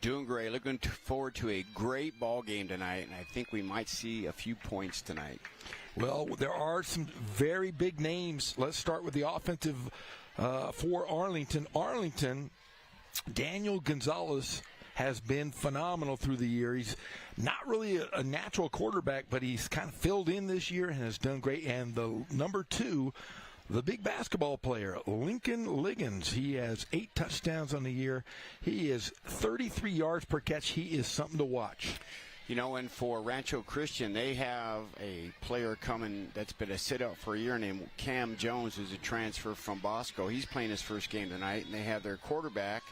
Doing great. Looking forward to a great ball game tonight, and I think we might see a few points tonight. Well, there are some very big names. Let's start with the offensive for Arlington. Arlington, Daniel Gonzalez has been phenomenal through the year. He's not really a natural quarterback, but he's kind of filled in this year and has done great. And the number 2, the big basketball player, Lincoln Liggins, he has 8 touchdowns on the year. He is 33 yards per catch. He is something to watch. You know, and for Rancho Christian, they have a player coming that's been a sit-out for a year named Cam Jones, who's a transfer from Bosco. He's playing his first game tonight, and they have their quarterback,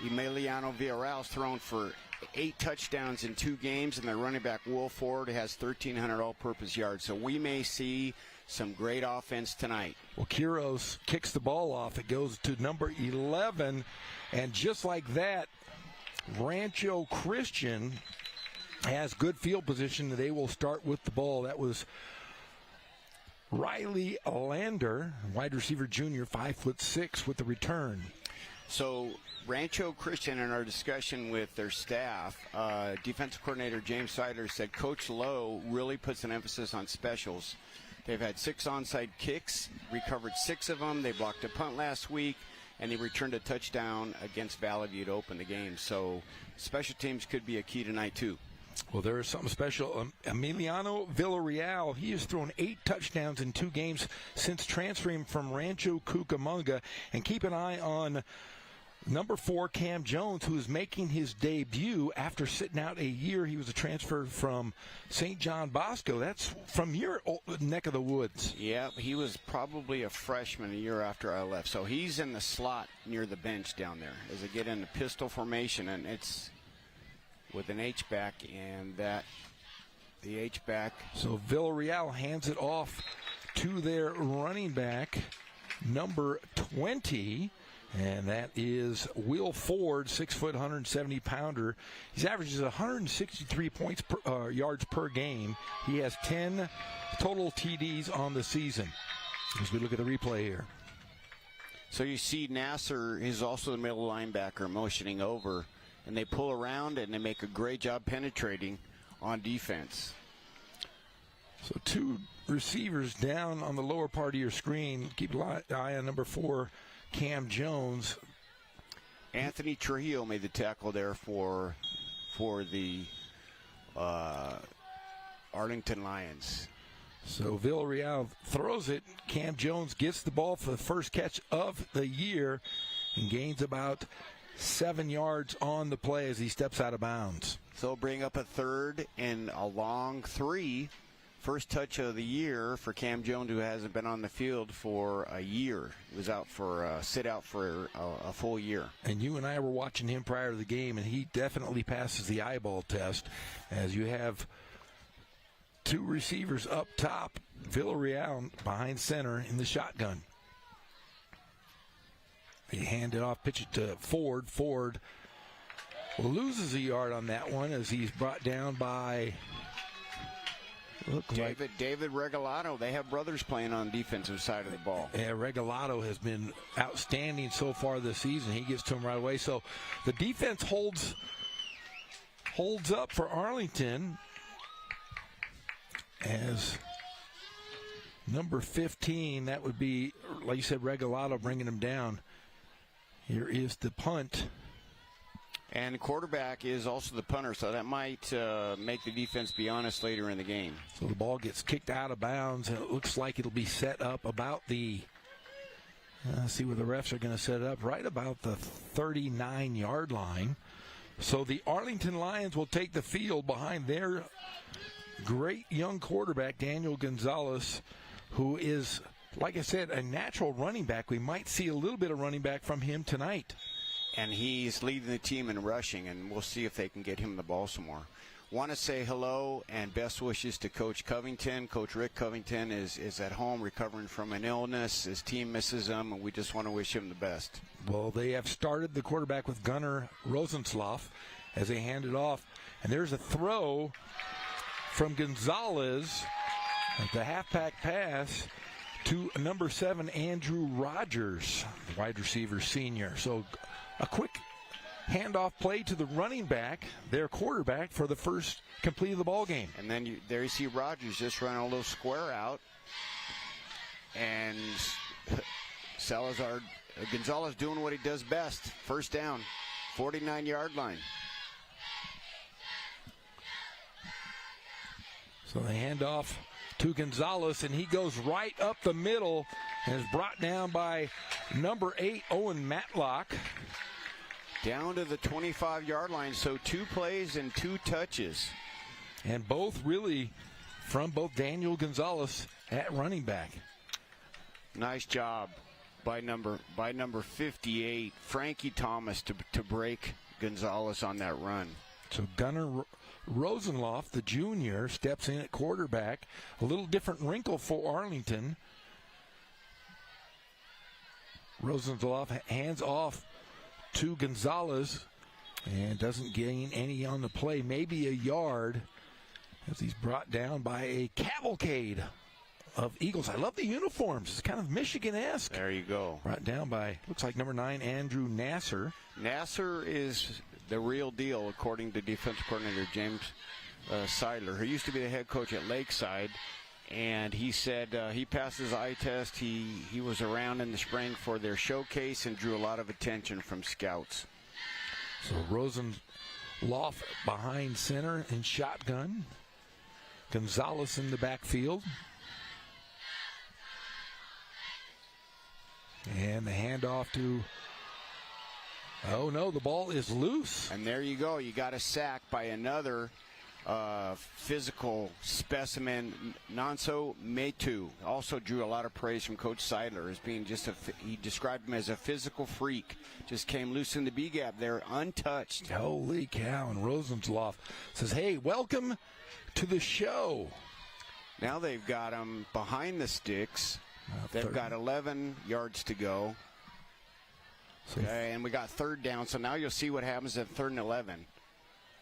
Emiliano Villarreal's thrown for 8 touchdowns in 2 games, and their running back, Will Ford, has 1,300 all-purpose yards. So we may see some great offense tonight. Well, Quiros kicks the ball off. It goes to number 11, and just like that, Rancho Christian has good field position. They will start with the ball. That was Riley Lander, wide receiver junior, 5'6", with the return. So Rancho Christian, in our discussion with their staff, defensive coordinator James Seidler said Coach Lowe really puts an emphasis on specials. They've had 6 onside kicks, recovered 6 of them. They blocked a punt last week, and they returned a touchdown against Valley View to open the game. So special teams could be a key tonight, too. Well, there is something special. Emiliano Villarreal, he has thrown 8 touchdowns in 2 games since transferring from Rancho Cucamonga. And keep an eye on number 4, Cam Jones, who is making his debut after sitting out a year. He was a transfer from St. John Bosco. That's from your neck of the woods. Yeah, he was probably a freshman a year after I left. So he's in the slot near the bench down there as they get into pistol formation, and it's with an H-back, and that the H-back. So Villarreal hands it off to their running back, number 20, and that is Will Ford, 6 foot, 170-pounder. He averages 163 yards per game. He has 10 total TDs on the season. As we look at the replay here. So you see Nasser is also the middle linebacker motioning over, and they pull around and they make a great job penetrating on defense. So 2 receivers down on the lower part of your screen. Keep an eye on number 4, Cam Jones. Anthony Trujillo made the tackle there for the Arlington Lions. So Villarreal throws it. Cam Jones gets the ball for the first catch of the year and gains about 7 yards on the play as he steps out of bounds. So he'll bring up a 3rd and a long 3. First touch of the year for Cam Jones, who hasn't been on the field for a year. He was out for sit out for a full year. And you and I were watching him prior to the game, and he definitely passes the eyeball test as you have 2 receivers up top, Villarreal behind center in the shotgun. They hand it off, pitch it to Ford. Ford loses a yard on that one as he's brought down by David Regalado. They have brothers playing on the defensive side of the ball. Yeah, Regalado has been outstanding so far this season. He gets to him right away. So the defense holds up for Arlington as number 15, that would be, like you said, Regalado bringing him down. Here is the punt. And the quarterback is also the punter, so that might make the defense be honest later in the game. So the ball gets kicked out of bounds, and it looks like it'll be set up about the, see where the refs are going to set it up, right about the 39-yard line. So the Arlington Lions will take the field behind their great young quarterback, Daniel Gonzalez, who is, like I said, a natural running back. We might see a little bit of running back from him tonight. And he's leading the team in rushing, and we'll see if they can get him the ball some more. Want to say hello and best wishes to Coach Covington. Coach Rick Covington is at home recovering from an illness. His team misses him, and we just want to wish him the best. Well, they have started the quarterback with Gunnar Rosensloff as they hand it off. And there's a throw from Gonzalez, the halfback pass to number 7, Andrew Rogers, the wide receiver senior. So a quick handoff play to the running back, their quarterback, for the first complete of the ball game. And then there you see Rogers just running a little square out. And Gonzalez doing what he does best. First down, 49-yard line. So they hand off to Gonzalez, and he goes right up the middle and is brought down by number 8, Owen Matlock. Down to the 25-yard line, so 2 plays and 2 touches. And both really from both Daniel Gonzalez at running back. Nice job by number 58, Frankie Thomas, to break Gonzalez on that run. So Gunnar Rosenloff, the junior, steps in at quarterback. A little different wrinkle for Arlington. Rosenloff hands off to Gonzalez and doesn't gain any on the play, maybe a yard, as he's brought down by a cavalcade of Eagles. I love the uniforms. It's kind of Michigan-esque. There you go. Brought down by, looks like number 9, Andrew Nasser. Nasser is the real deal, according to defensive coordinator James Seidler, who used to be the head coach at Lakeside. And he said he passed his eye test. He was around in the spring for their showcase and drew a lot of attention from scouts. So Rosenloff behind center in shotgun. Gonzalez in the backfield. And the handoff to, oh no, the ball is loose. And there you go. You got a sack by another physical specimen. Nonso Metu also drew a lot of praise from Coach Seidler as being he described him as a physical freak. Just came loose in the B-gap there, untouched. Holy cow. And Rosenloff says, hey, welcome to the show. Now they've got him behind the sticks. They've got 11 yards to go. Okay, and we got third down. So now you'll see what happens at 3rd and 11.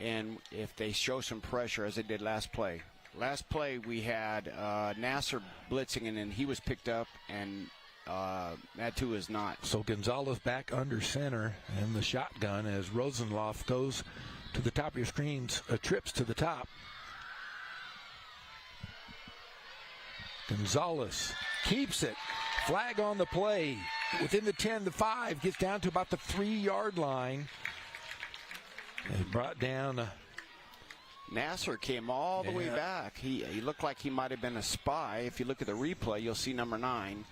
And if they show some pressure, as they did last play. Last play, we had Nasser blitzing, and then he was picked up, and Matu is not. So Gonzalez back under center in the shotgun as Rosenloff goes to the top of your screens, trips to the top. Gonzalez keeps it. Flag on the play. Within the 10, the 5, gets down to about the 3-yard line. And brought down. Nasser came all the way back. He looked like he might have been a spy. If you look at the replay, you'll see number 9,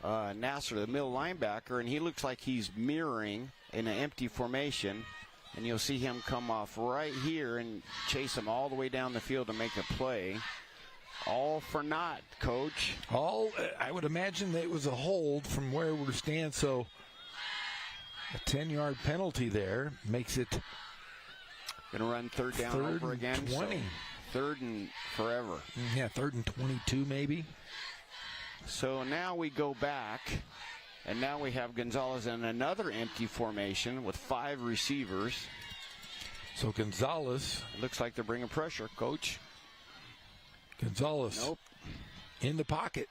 Nasser, the middle linebacker, and he looks like he's mirroring in an empty formation. And you'll see him come off right here and chase him all the way down the field to make a play. All for naught, Coach. I would imagine that it was a hold from where we stand. So a 10-yard penalty there makes it. Going to run third down over again. 20. So 3rd and forever. Yeah, 3rd and 22 maybe. So now we go back, and now we have Gonzalez in another empty formation with 5 receivers. So Gonzalez. It looks like they're bringing pressure, Coach. Gonzalez in the pocket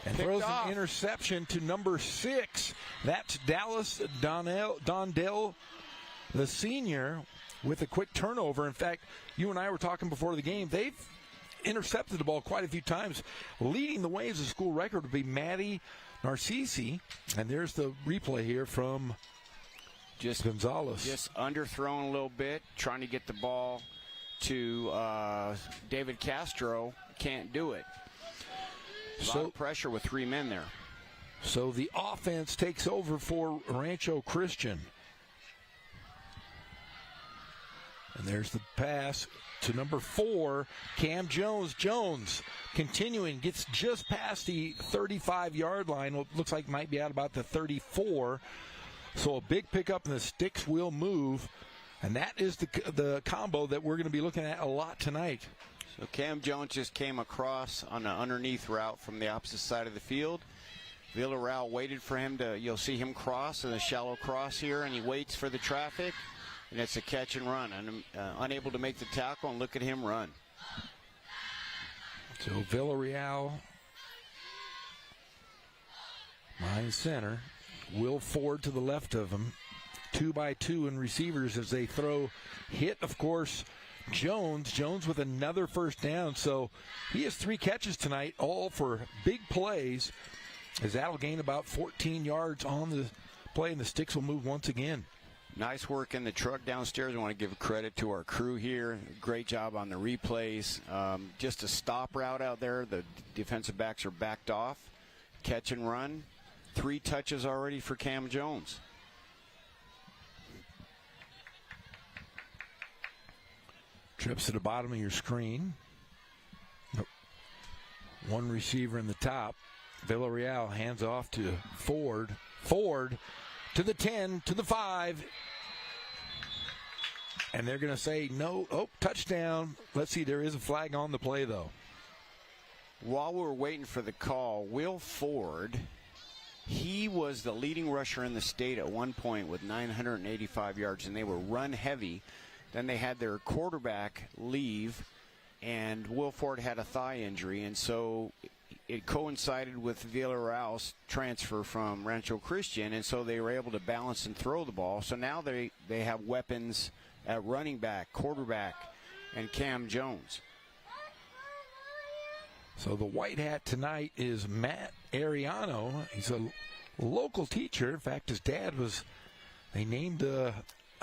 and throws an interception to number 6. That's Dallas Dondell, the senior, with a quick turnover. In fact, you and I were talking before the game. They've intercepted the ball quite a few times. Leading the way as a school record would be Maddie Narcisi. And there's the replay here from Gonzalez. Just underthrown a little bit, trying to get the ball to David Castro. Can't do it. A lot of pressure with 3 men there. So the offense takes over for Rancho Christian. And there's the pass to number 4, Cam Jones. Jones continuing, gets just past the 35-yard line. Well, looks like might be out about the 34. So a big pickup, and the sticks will move. And that is the combo that we're going to be looking at a lot tonight. So Cam Jones just came across on an underneath route from the opposite side of the field. Villarreal waited for him you'll see him cross in a shallow cross here, and he waits for the traffic, and it's a catch and run. And unable to make the tackle, and look at him run. So Villarreal, behind center. Will Ford to the left of him. 2-by-2 in receivers as they throw. Hit, of course, Jones with another first down. So he has 3 catches tonight, all for big plays, as that'll gain about 14 yards on the play, and the sticks will move once again. Nice work in the truck downstairs. I want to give credit to our crew here. Great job on the replays. Just a stop route out there. The defensive backs are backed off. Catch and run. 3 touches already for Cam Jones. Trips to the bottom of your screen. One receiver in the top. Villarreal hands off to Ford. Ford to the 10, to the 5. And they're going to say no. Oh, touchdown. Let's see, there is a flag on the play, though. While we're waiting for the call, Will Ford, he was the leading rusher in the state at one point with 985 yards, and they were run heavy. Then they had their quarterback leave, and Will Ford had a thigh injury, and so it coincided with Villarreal's transfer from Rancho Christian, and so they were able to balance and throw the ball. So now they have weapons at running back, quarterback, and Cam Jones. So the white hat tonight is Matt Ariano. He's a local teacher. In fact, his dad was, I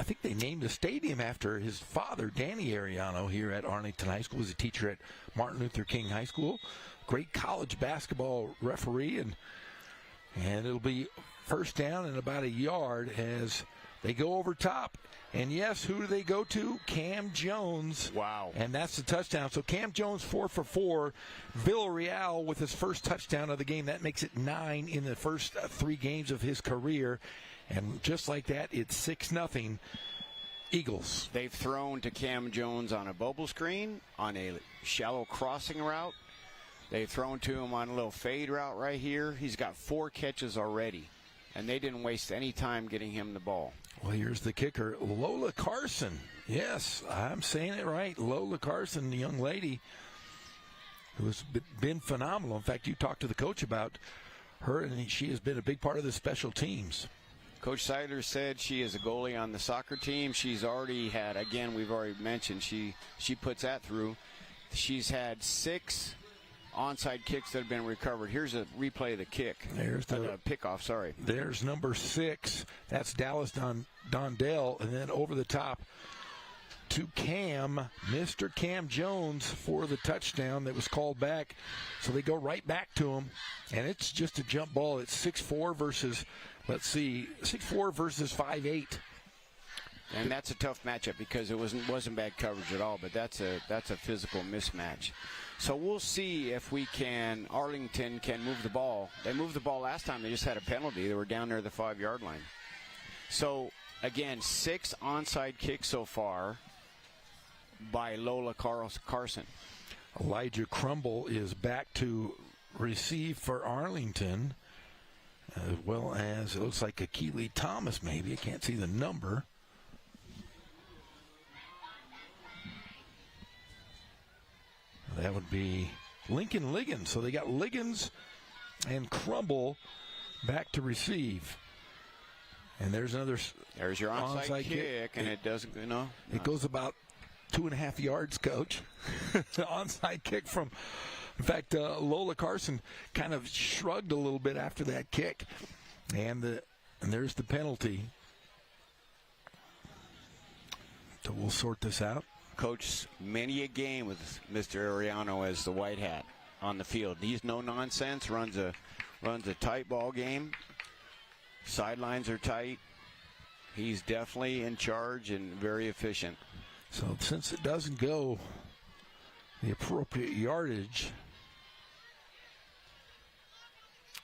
think they named the stadium after his father, Danny Ariano, here at Arlington High School. He was a teacher at Martin Luther King High School. Great college basketball referee, and it'll be first down and about a yard as they go over top. And yes, who do they go to? Cam Jones. Wow. And that's the touchdown. So Cam Jones 4 for 4. Villarreal with his first touchdown of the game. That makes it 9 in the first 3 games of his career. And just like that, it's 6-0 Eagles. They've thrown to Cam Jones on a bubble screen, on a shallow crossing route. They've thrown to him on a little fade route right here. He's got 4 catches already, and they didn't waste any time getting him the ball. Well, here's the kicker, Lola Carson. Yes, I'm saying it right. Lola Carson, the young lady who has been phenomenal. In fact, you talked to the coach about her, and she has been a big part of the special teams. Coach Seidler said she is a goalie on the soccer team. She's already had, again, we've already mentioned, she puts that through. She's had 6 onside kicks that have been recovered. Here's a replay of the kick. There's the pickoff, sorry. There's number 6. That's Dallas Dondell. And then over the top to Mr. Cam Jones for the touchdown that was called back. So they go right back to him. And it's just a jump ball. It's 6'4 versus, 6'4 versus 5'8. And that's a tough matchup because it wasn't bad coverage at all, but that's a physical mismatch. So we'll see if Arlington can move the ball. They moved the ball last time. They just had a penalty. They were down near the 5-yard line. So, again, 6 onside kicks so far by Lola Carson. Elijah Crumble is back to receive for Arlington, as well as it looks like Akili Thomas maybe. I can't see the number. That would be Lincoln Liggins. So they got Liggins and Crumble back to receive. And there's another. There's your onside kick, and it doesn't, It goes about 2.5 yards, Coach. Onside kick from, in fact, Lola Carson kind of shrugged a little bit after that kick. And there's the penalty. So we'll sort this out. Coached many a game with Mr. Ariano as the white hat on the field. He's no nonsense, runs a tight ball game. Sidelines are tight. He's definitely in charge and very efficient. So since it doesn't go the appropriate yardage,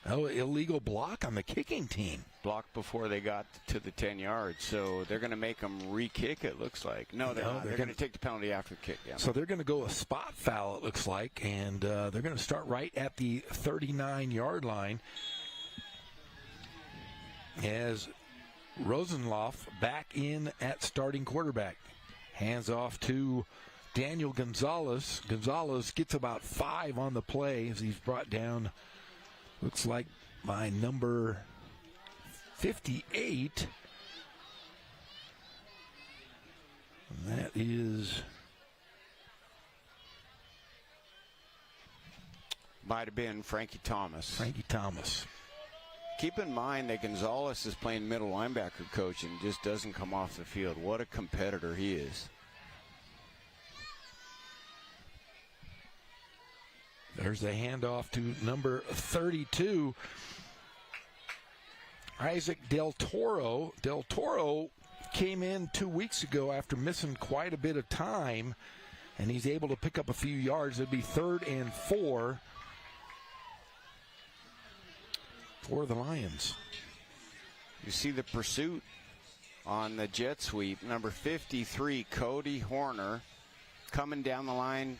illegal block on the kicking team. Blocked before they got to the 10 yards, so they're going to make them re-kick, it looks like. No, they're not. They're going to take the penalty after the kick. Yeah. So they're going to go a spot foul, it looks like, and they're going to start right at the 39-yard line as Rosenlauf back in at starting quarterback. Hands off to Daniel Gonzalez. Gonzalez gets about 5 on the play as he's brought down, looks like by number 58. That is... Might have been Frankie Thomas. Frankie Thomas. Keep in mind that Gonzalez is playing middle linebacker coach and just doesn't come off the field. What a competitor he is. There's the handoff to number 32, Isaac Del Toro. Del Toro came in 2 weeks ago after missing quite a bit of time, and he's able to pick up a few yards. It'd be 3rd and 4 for the Lions. You see the pursuit on the jet sweep. Number 53, Cody Horner, coming down the line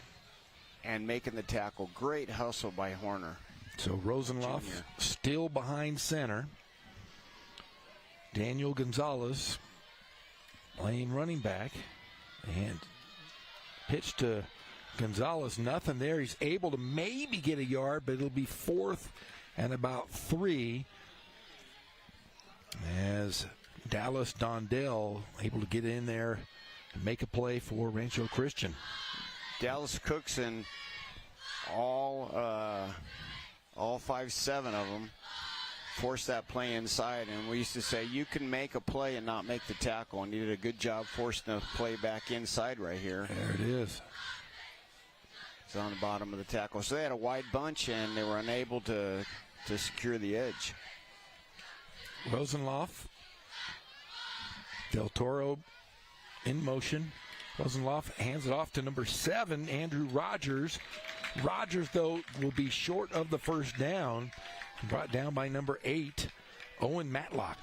and making the tackle. Great hustle by Horner. So Rosenloff Junior. still behind center. Daniel Gonzalez playing running back. And pitch to Gonzalez, nothing there. He's able to maybe get a yard, but it'll be 4th and about 3 as Dallas Dondell able to get in there and make a play for Rancho Christian. Dallas Cookson, all 5'7" of them, forced that play inside. And we used to say you can make a play and not make the tackle. And he did a good job forcing the play back inside right here. There it is. It's on the bottom of the tackle. So they had a wide bunch, and they were unable to secure the edge. Rosenloff, Del Toro in motion. Rosenloff hands it off to number 7, Andrew Rogers. Rogers, though, will be short of the first down. Brought down by number 8, Owen Matlock.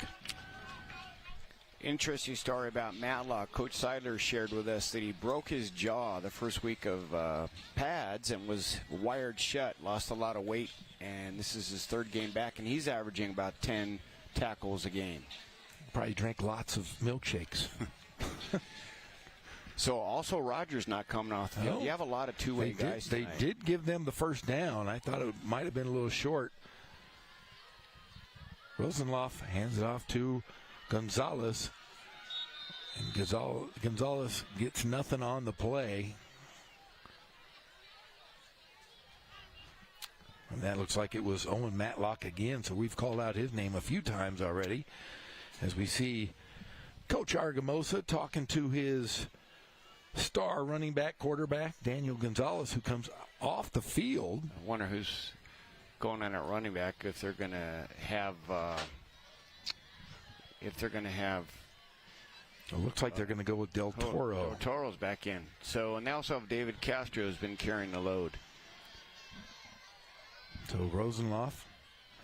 Interesting story about Matlock. Coach Seidler shared with us that he broke his jaw the first week of pads and was wired shut, lost a lot of weight, and this is his 3rd game back, and he's averaging about 10 tackles a game. Probably drank lots of milkshakes. So also Rogers not coming off the field. You have a lot of two-way guys tonight. They did give them the first down. I thought it might have been a little short. Rosenloff hands it off to Gonzalez. And Gonzalez gets nothing on the play. And that looks like it was Owen Matlock again, so we've called out his name a few times already. As we see Coach Argamosa talking to his star running back, quarterback, Daniel Gonzalez, who comes off the field. I wonder who's going on at running back, if they're going to have it looks like they're going to go with Del Toro. Del Toro's back in. So, and they also have David Castro who's been carrying the load. So Rosenloff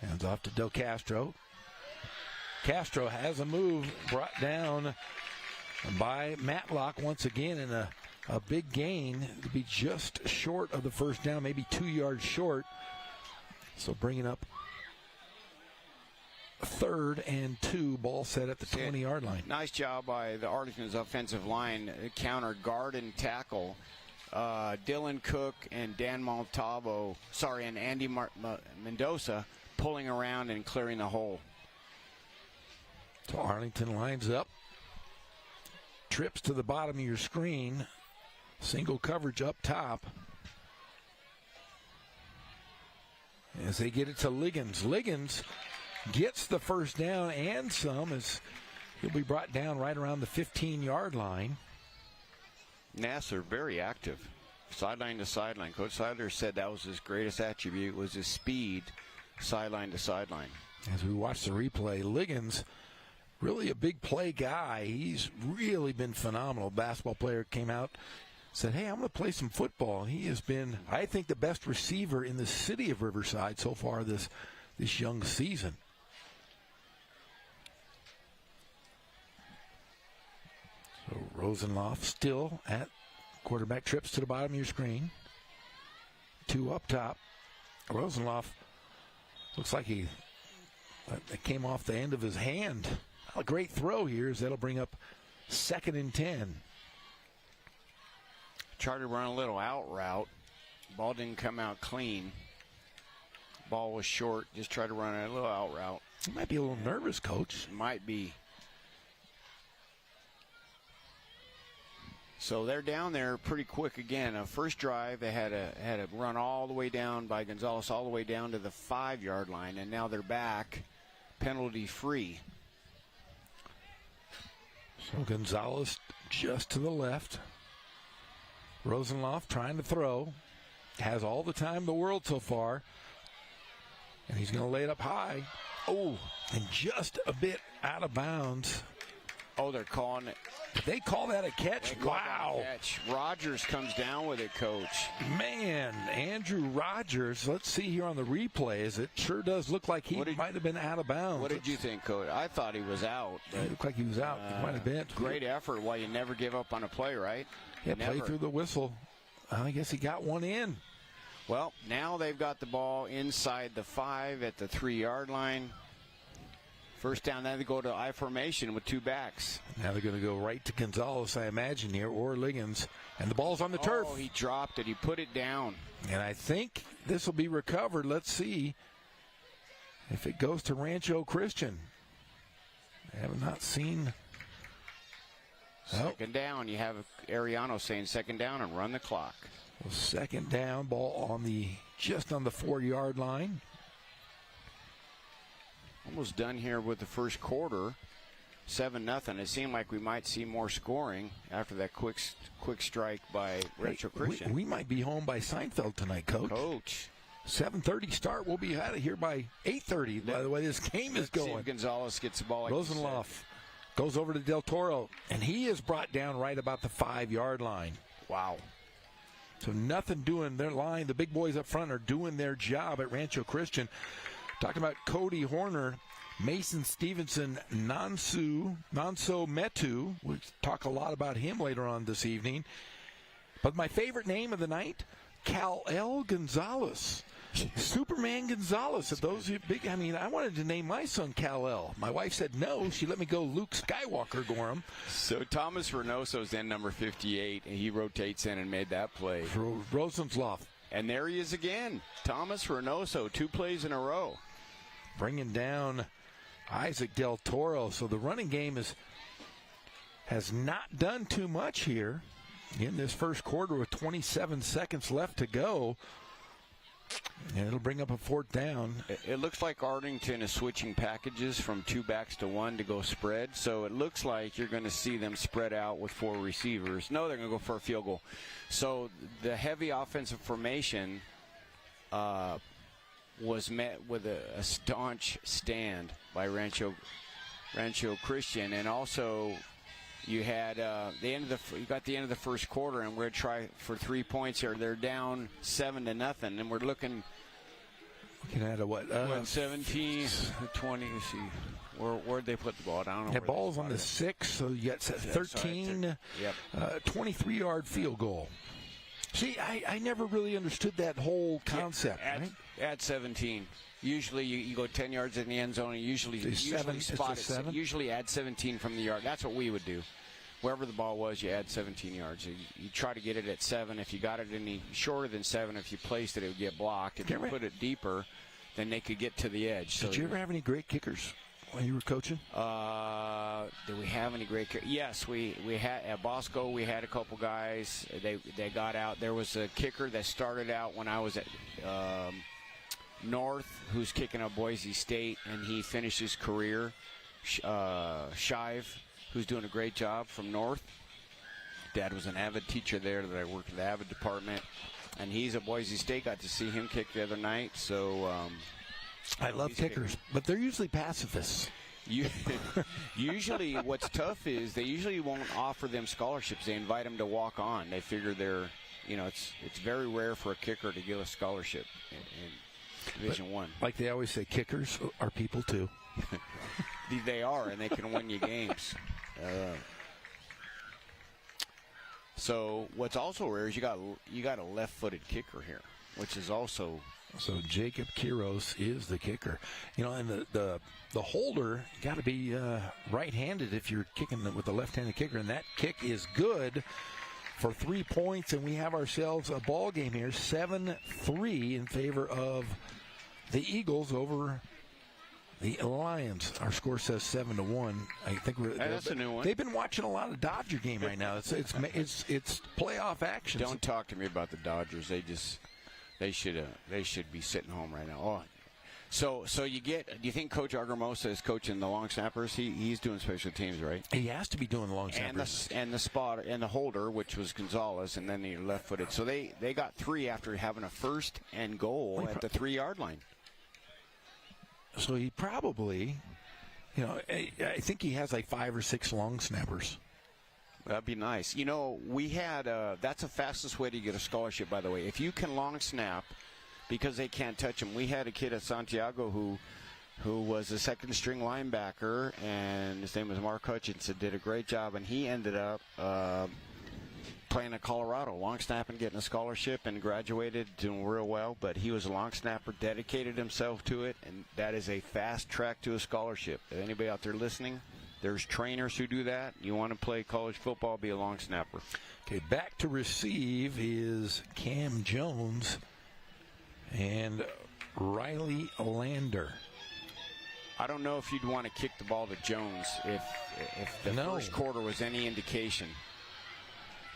hands off to Del Castro. Castro has a move brought down by Matlock once again, and a big gain to be just short of the first down, maybe 2 yards short. So bringing up 3rd and 2, ball set at the 20-yard line. Nice job by the Arlington's offensive line, counter guard and tackle. Dylan Cook and Dan Montalvo, and Andy Mendoza pulling around and clearing the hole. So Arlington lines up, trips to the bottom of your screen, single coverage up top. As they get it to Liggins. Liggins gets the first down and some, as he'll be brought down right around the 15-yard line. Nassar very active, sideline to sideline. Coach Seidler said that was his greatest attribute, was his speed, sideline to sideline. As we watch the replay, Liggins, really a big play guy. He's really been phenomenal. Basketball player came out, said, hey, I'm going to play some football. He has been, I think, the best receiver in the city of Riverside so far this young season. So Rosenloff still at quarterback, trips to the bottom of your screen. 2 up top. Rosenloff looks like that came off the end of his hand. A great throw here, as that'll bring up 2nd and 10. Tried to run a little out route. Ball didn't come out clean. Ball was short. Just tried to run a little out route. He might be a little nervous, Coach. Might be. So they're down there pretty quick again. First drive, they had a run all the way down by Gonzalez, all the way down to the 5-yard line, and now they're back penalty free. So Gonzalez just to the left. Rosenloff trying to throw. Has all the time in the world so far. And he's going to lay it up high. Oh, and just a bit out of bounds. Oh, they're calling it. Did they call that a catch? Wow. Catch. Rogers comes down with it, Coach. Man, Andrew Rogers. Let's see here on the replays. It sure does look like he might have been out of bounds. What did you think, Coach? I thought he was out. It looked like he was out. He might have been. Great effort. Why you never give up on a play, right? Yeah, play through the whistle. I guess he got one in. Well, now they've got the ball inside the 5 at the 3-yard line. First down, then they go to I formation with 2 backs. Now they're going to go right to Gonzalez, I imagine, here, or Liggins. And the ball's on the turf. Oh, he dropped it. He put it down. And I think this will be recovered. Let's see if it goes to Rancho Christian. I have not seen. Second down. You have Ariano saying second down and run the clock. Well, second down, ball on just on the 4-yard line. Almost done here with the first quarter. 7-0. It seemed like we might see more scoring after that quick strike by Rancho Christian. We might be home by Seinfeld tonight, Coach. 7:30 start. We'll be out of here by 8:30. By the way, this game is going. See if Gonzalez gets the ball. Like Rosenloff goes over to Del Toro, and he is brought down right about the 5-yard line. Wow. So nothing doing their line. The big boys up front are doing their job at Rancho Christian. Talking about Cody Horner, Mason Stevenson, Nanso Metu. We'll talk a lot about him later on this evening. But my favorite name of the night, Kal-El Gonzalez. Superman Gonzalez. Of those big, I wanted to name my son Kal-El. My wife said no. She let me go Luke Skywalker, Gorham. So Thomas Reynoso's in number 58, and he rotates in and made that play. Rosenloff. And there he is again. Thomas Reynoso, 2 plays in a row. Bringing down Isaac Del Toro. So the running game has not done too much here in this first quarter with 27 seconds left to go. And it'll bring up a 4th down. It looks like Arlington is switching packages from 2 backs to 1 to go spread. So it looks like you're going to see them spread out with 4 receivers. No, they're going to go for a field goal. So the heavy offensive formation was met with a staunch stand by Rancho Christian, and also you had you got the end of the first quarter, and we're going to try for 3 points here. They're down 7-0, and we're looking at a what? 17, 20. Let's see, where'd they put the ball? I don't know. The ball's on the 6, so you got 13, 23-yard field goal. See, I never really understood that whole concept. At 17. Usually you go 10 yards in the end zone and usually spot it. Usually add 17 from the yard. That's what we would do. Wherever the ball was, you add 17 yards. You try to get it at 7. If you got it any shorter than 7, if you placed it, it would get blocked. If you put it deeper, then they could get to the edge. Did you ever have any great kickers when you were coaching? Did we have any great kickers? Yes, we had at Bosco. We had a couple guys. They got out. There was a kicker that started out when I was at North, who's kicking up Boise State, and he finished his career. Shive, who's doing a great job from North. Dad was an avid teacher there that I worked in the avid department, and he's at Boise State. Got to see him kick the other night. So I love kickers, but they're usually pacifists. Usually what's tough is they usually won't offer them scholarships. They invite them to walk on. They figure it's very rare for a kicker to give a scholarship in Division I. Like they always say, kickers are people too. They are, and they can win you games. So what's also rare is you got a left-footed kicker here, which is also. So Jacob Quiros is the kicker. And the holder got to be right-handed if you're kicking with the left-handed kicker, and that kick is good for 3 points, and we have ourselves a ball game here, 7-3 in favor of the Eagles over the Lions. Our score says 7-1. I think That's a new one. They've been watching a lot of Dodger game right now. It's playoff action. Don't talk to me about the Dodgers. They should be sitting home right now. Oh. So do you think Coach Argamosa is coaching the long snappers? He's doing special teams, right? He has to be doing the long snappers. And the spotter and the holder, which was Gonzalez, and then the left-footed. So they got 3 after having a first and goal at the 3-yard line. So he probably, I think he has like 5 or 6 long snappers. That'd be nice. We had that's the fastest way to get a scholarship, by the way. If you can long snap, because they can't touch him. We had a kid at Santiago who was a second-string linebacker, and his name was Mark Hutchinson. Did a great job, and he ended up playing at Colorado, long snapping, getting a scholarship, and graduated, doing real well. But he was a long snapper, dedicated himself to it, and that is a fast track to a scholarship. If anybody out there listening, there's trainers who do that. You want to play college football, be a long snapper. Okay, back to receive is Cam Jones and Riley Lander. I don't know if you'd want to kick the ball to Jones if the first quarter was any indication.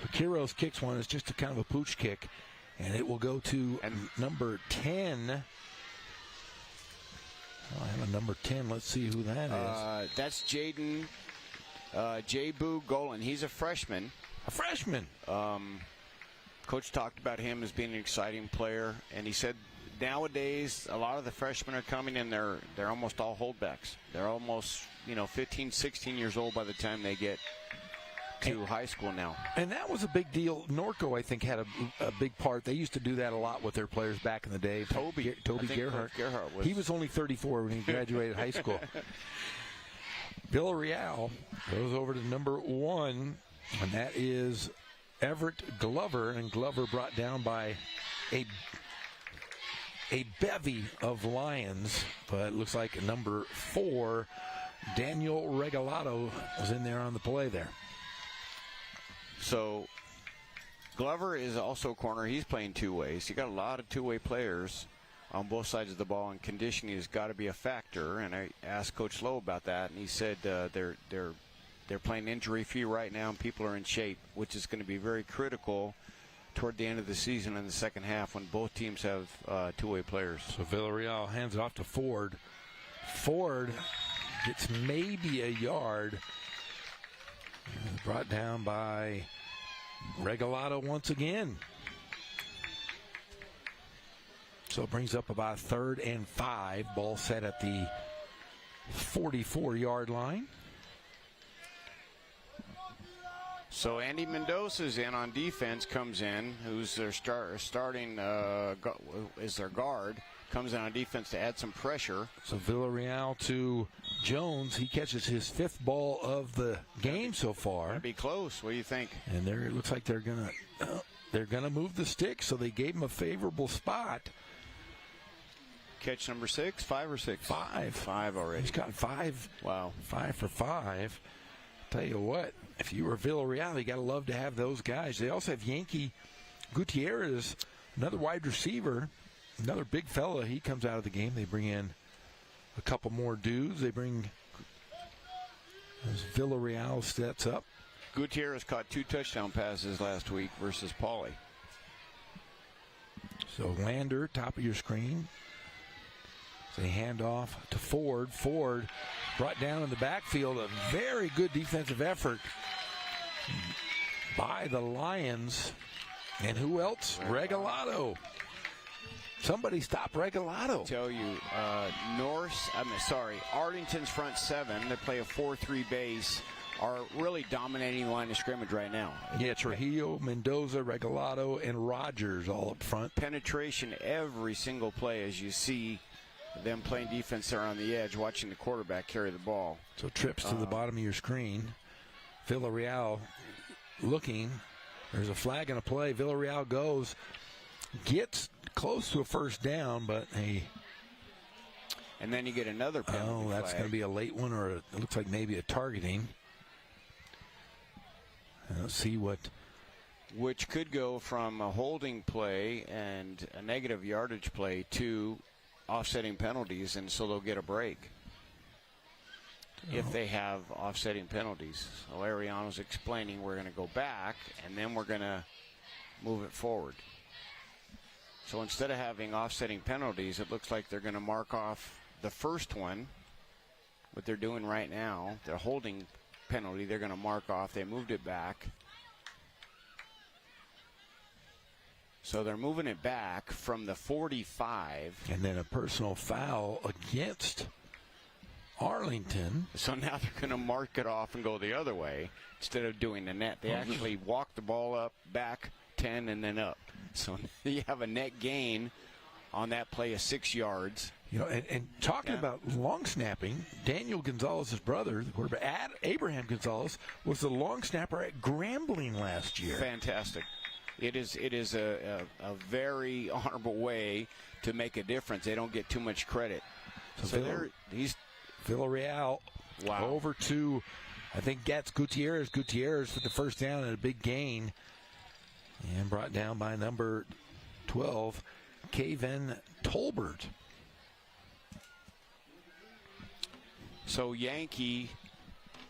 Vaqueros kicks one. It's just a kind of a pooch kick, and it will go to number 10. I have a number 10. Let's see who that is. That's Jaden J-Boo Golan. He's a freshman. A freshman. Coach talked about him as being an exciting player, and he said nowadays a lot of the freshmen are coming in. They're almost all holdbacks. They're almost 15, 16 years old by the time they get to high school now. And that was a big deal. Norco, I think, had a big part. They used to do that a lot with their players back in the day. Toby Gerhardt. He was only 34 when he graduated high school. Villarreal goes over to number 1, and that is Everett Glover, and Glover brought down by a bevy of Lions, but it looks like number 4, Daniel Regalado, was in there on the play there. So Glover is also a corner. He's playing two ways. You got a lot of two-way players on both sides of the ball, and conditioning has got to be a factor. And I asked Coach Lowe about that, and he said they're playing injury-free right now, and people are in shape, which is going to be very critical toward the end of the season in the second half when both teams have two-way players. So Villarreal hands it off to Ford. Ford gets maybe a yard. Brought down by Regalado once again. So it brings up about 3rd and 5. Ball set at the 44-yard line. So Andy Mendoza's in on defense, comes in, who's their starting is their guard, comes in on defense to add some pressure. So Villarreal to Jones. He catches his 5th ball of the game so far. That'd be close. What do you think? And it looks like they're gonna move the stick, so they gave him a favorable spot. Catch number 6, 5 or 6? 5. 5 already. He's got 5. Wow. 5 for 5. Tell you what, if you were Villarreal, you got to love to have those guys. They also have Yankee Gutierrez, another wide receiver, another big fella. He comes out of the game. They bring in a couple more dudes. They bring as Villarreal sets up. Gutierrez caught 2 touchdown passes last week versus Pauly. So Lander, top of your screen. They hand off to Ford. Ford brought down in the backfield. A very good defensive effort by the Lions. And who else? Regalado. Somebody stop Regalado. I tell you, Arlington's front 7, they play a 4-3 base, are really dominating the line of scrimmage right now. Yeah, Trujillo, Mendoza, Regalado, and Rogers all up front. Penetration every single play as you see them playing defense there on the edge, watching the quarterback carry the ball. So trips to the bottom of your screen. Villarreal looking. There's a flag and a play. Villarreal goes, gets close to a first down, but and then you get another penalty that's going to be a late one, or it looks like maybe a targeting. And let's see what. Which could go from a holding play and a negative yardage play to offsetting penalties, and so they'll get a break. if they have offsetting penalties. So Ariano's explaining we're going to go back, and then we're going to move it forward. So instead of having offsetting penalties, it looks like they're going to mark off the first one, what they're doing right now. They're holding penalty. They're going to mark off. They moved it back. So they're moving it back from the 45. And then a personal foul against Arlington. So now they're going to mark it off and go the other way instead of doing the net. They actually walk the ball up, back 10, and then up. So you have a net gain on that play of 6 yards. You know, and talking about long snapping, Daniel Gonzalez's brother, the quarterback, Abraham Gonzalez, was the long snapper at Grambling last year. Fantastic. It is a very honorable way to make a difference. They don't get too much credit. So he's Villarreal over to, I think, Gutierrez. Gutierrez with the first down and a big gain. And brought down by number 12, Kaven Tolbert. So Yankee,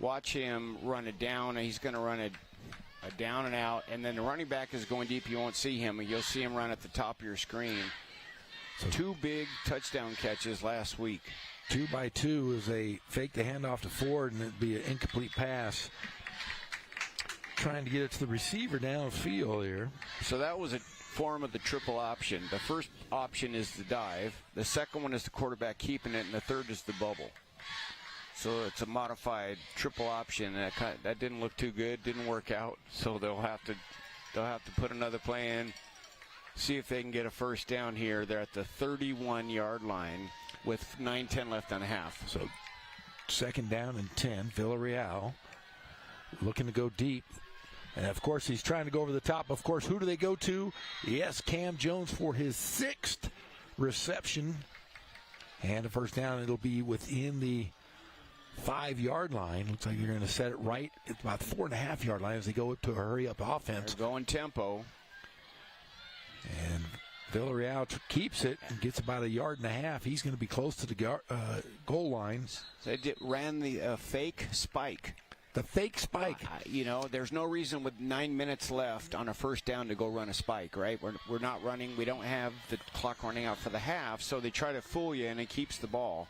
watch him run it down. He's going to run a down and out, and then the running back is going deep. You won't see him. You'll see him run at the top of your screen. So 2 big touchdown catches last week. 2-by-2 is a fake the handoff to Ford, and it'd be an incomplete pass. Trying to get it to the receiver downfield here. So that was a form of the triple option. The first option is the dive. The second one is the quarterback keeping it, and the third is the bubble. So it's a modified triple option. That didn't look too good, didn't work out. So they'll have to put another play in, see if they can get a first down here. They're at the 31-yard line with 9:10 left on a half. So second down and 10. Villarreal looking to go deep. And, of course, he's trying to go over the top. Of course, who do they go to? Yes, Cam Jones for his 6th reception. And a first down. It'll be within the 5-yard line. Looks like you're going to set it right at about the 4.5-yard line as they go to a hurry-up offense. They're going tempo. And Villarreal keeps it and gets about 1.5 yards. He's going to be close to the goal line. They ran the fake spike. The fake spike. There's no reason with 9 minutes left on a first down to go run a spike, right? We're not running. We don't have the clock running out for the half, so they try to fool you, and it keeps the ball.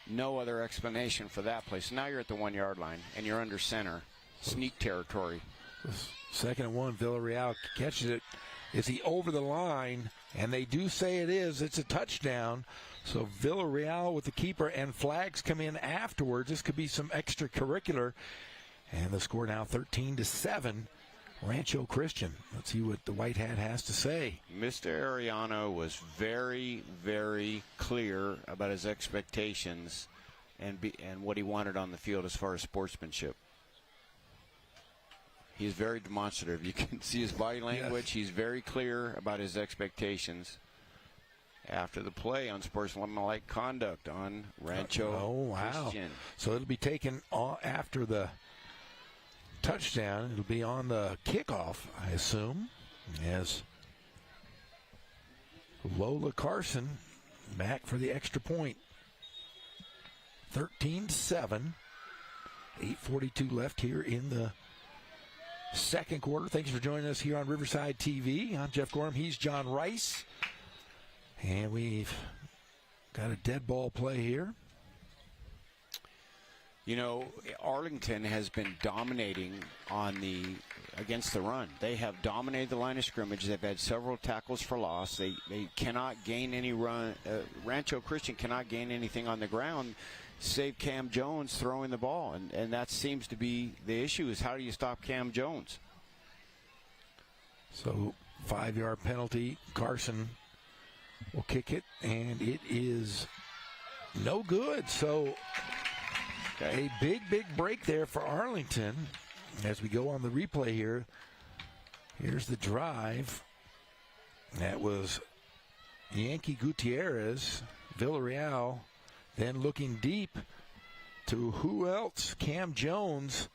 No other explanation for that play. So now you're at the 1-yard line, and you're under center. Sneak territory. 2nd and 1, Villarreal catches it. Is he over the line? And they do say it is. It's a touchdown. So Villarreal with the keeper, and flags come in afterwards. This could be some extracurricular. And the score now 13-7. Rancho Christian. Let's see what the White Hat has to say. Mr. Ariano was very, very clear about his expectations and what he wanted on the field as far as sportsmanship. He's very demonstrative. You can see his body language. Yes. He's very clear about his expectations after the play on sportsmanlike conduct on Rancho Christian. So it'll be taken after the touchdown. It'll be on the kickoff, I assume, as Lola Carson back for the extra point. 13-7. 8:42 left here in the second quarter. Thanks for joining us here on Riverside TV. I'm Jeff Gorham. He's John Rice. And we've got a dead ball play here. Arlington has been dominating against the run. They have dominated the line of scrimmage. They've had several tackles for loss. They cannot gain any run. Rancho Christian cannot gain anything on the ground, save Cam Jones throwing the ball. And that seems to be the issue, is how do you stop Cam Jones? So 5-yard penalty. Carson will kick it, and it is no good. So a big break there for Arlington. As we go on the replay here, here's the drive. That was Yankee Gutierrez, Villarreal, then looking deep to who else? Cam Jones.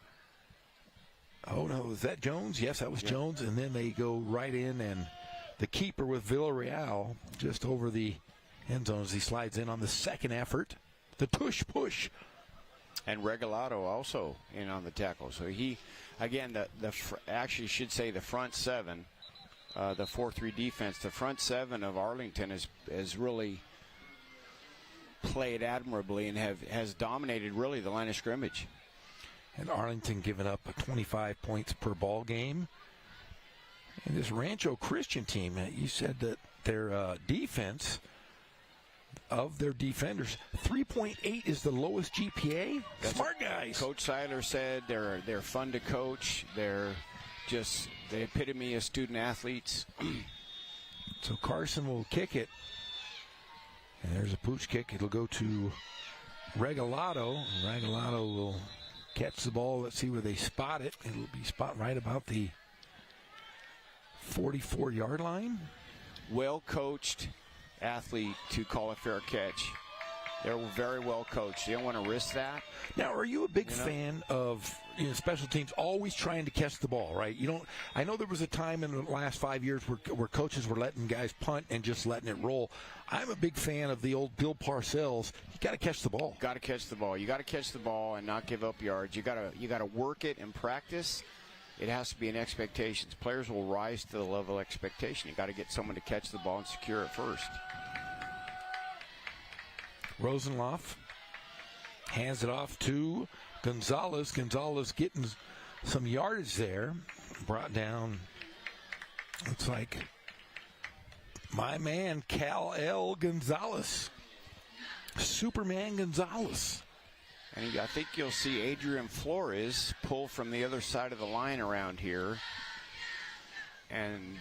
Oh, no, was that Jones? Yes, that was Jones. And then they go right in, and the keeper with Villarreal just over the end zone as he slides in on the second effort. the tush push. And Regalado also in on the tackle. So he, again, actually should say the front seven, the 4-3 defense, the front seven of Arlington has really played admirably and has dominated really the line of scrimmage. And Arlington giving up 25 points per ball game. And this Rancho Christian team, you said that their defense, of their defenders, 3.8 is the lowest GPA. Smart guys. Coach Seiler said they're fun to coach. They're just the epitome of student athletes. So Carson will kick it. And there's a pooch kick. It'll go to Regalado. Regalado will catch the ball. Let's see where they spot it. It'll be spot right about the 44-yard line. Well coached athlete to call a fair catch. They're very well coached. You don't want to risk that. Now, are you a big fan of special teams always trying to catch the ball, right? You don't. I know there was a time in the last 5 years where coaches were letting guys punt and just letting it roll. I'm a big fan of the old Bill Parcells. You got to catch the ball. Got to catch the ball. You got to catch the ball and not give up yards. You got to work it in practice. It has to be an expectation. Players will rise to the level of expectation. You got to get someone to catch the ball and secure it first. Rosenloff hands it off to Gonzalez. Gonzalez getting some yardage there. Brought down, looks like, my man, Cal-El Gonzalez. Superman Gonzalez. And I think you'll see Adrian Flores pull from the other side of the line around here and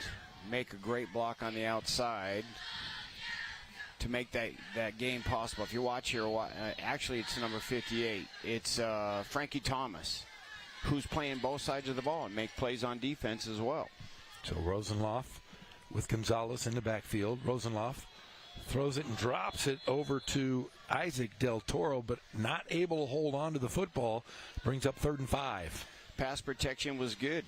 make a great block on the outside to make that game possible. If you watch here, actually it's number 58. It's Frankie Thomas, who's playing both sides of the ball and make plays on defense as well. So Rosenloff with Gonzalez in the backfield. Rosenloff throws it and drops it over to Isaac Del Toro, but not able to hold on to the football. Brings up 3rd and 5. Pass protection was good.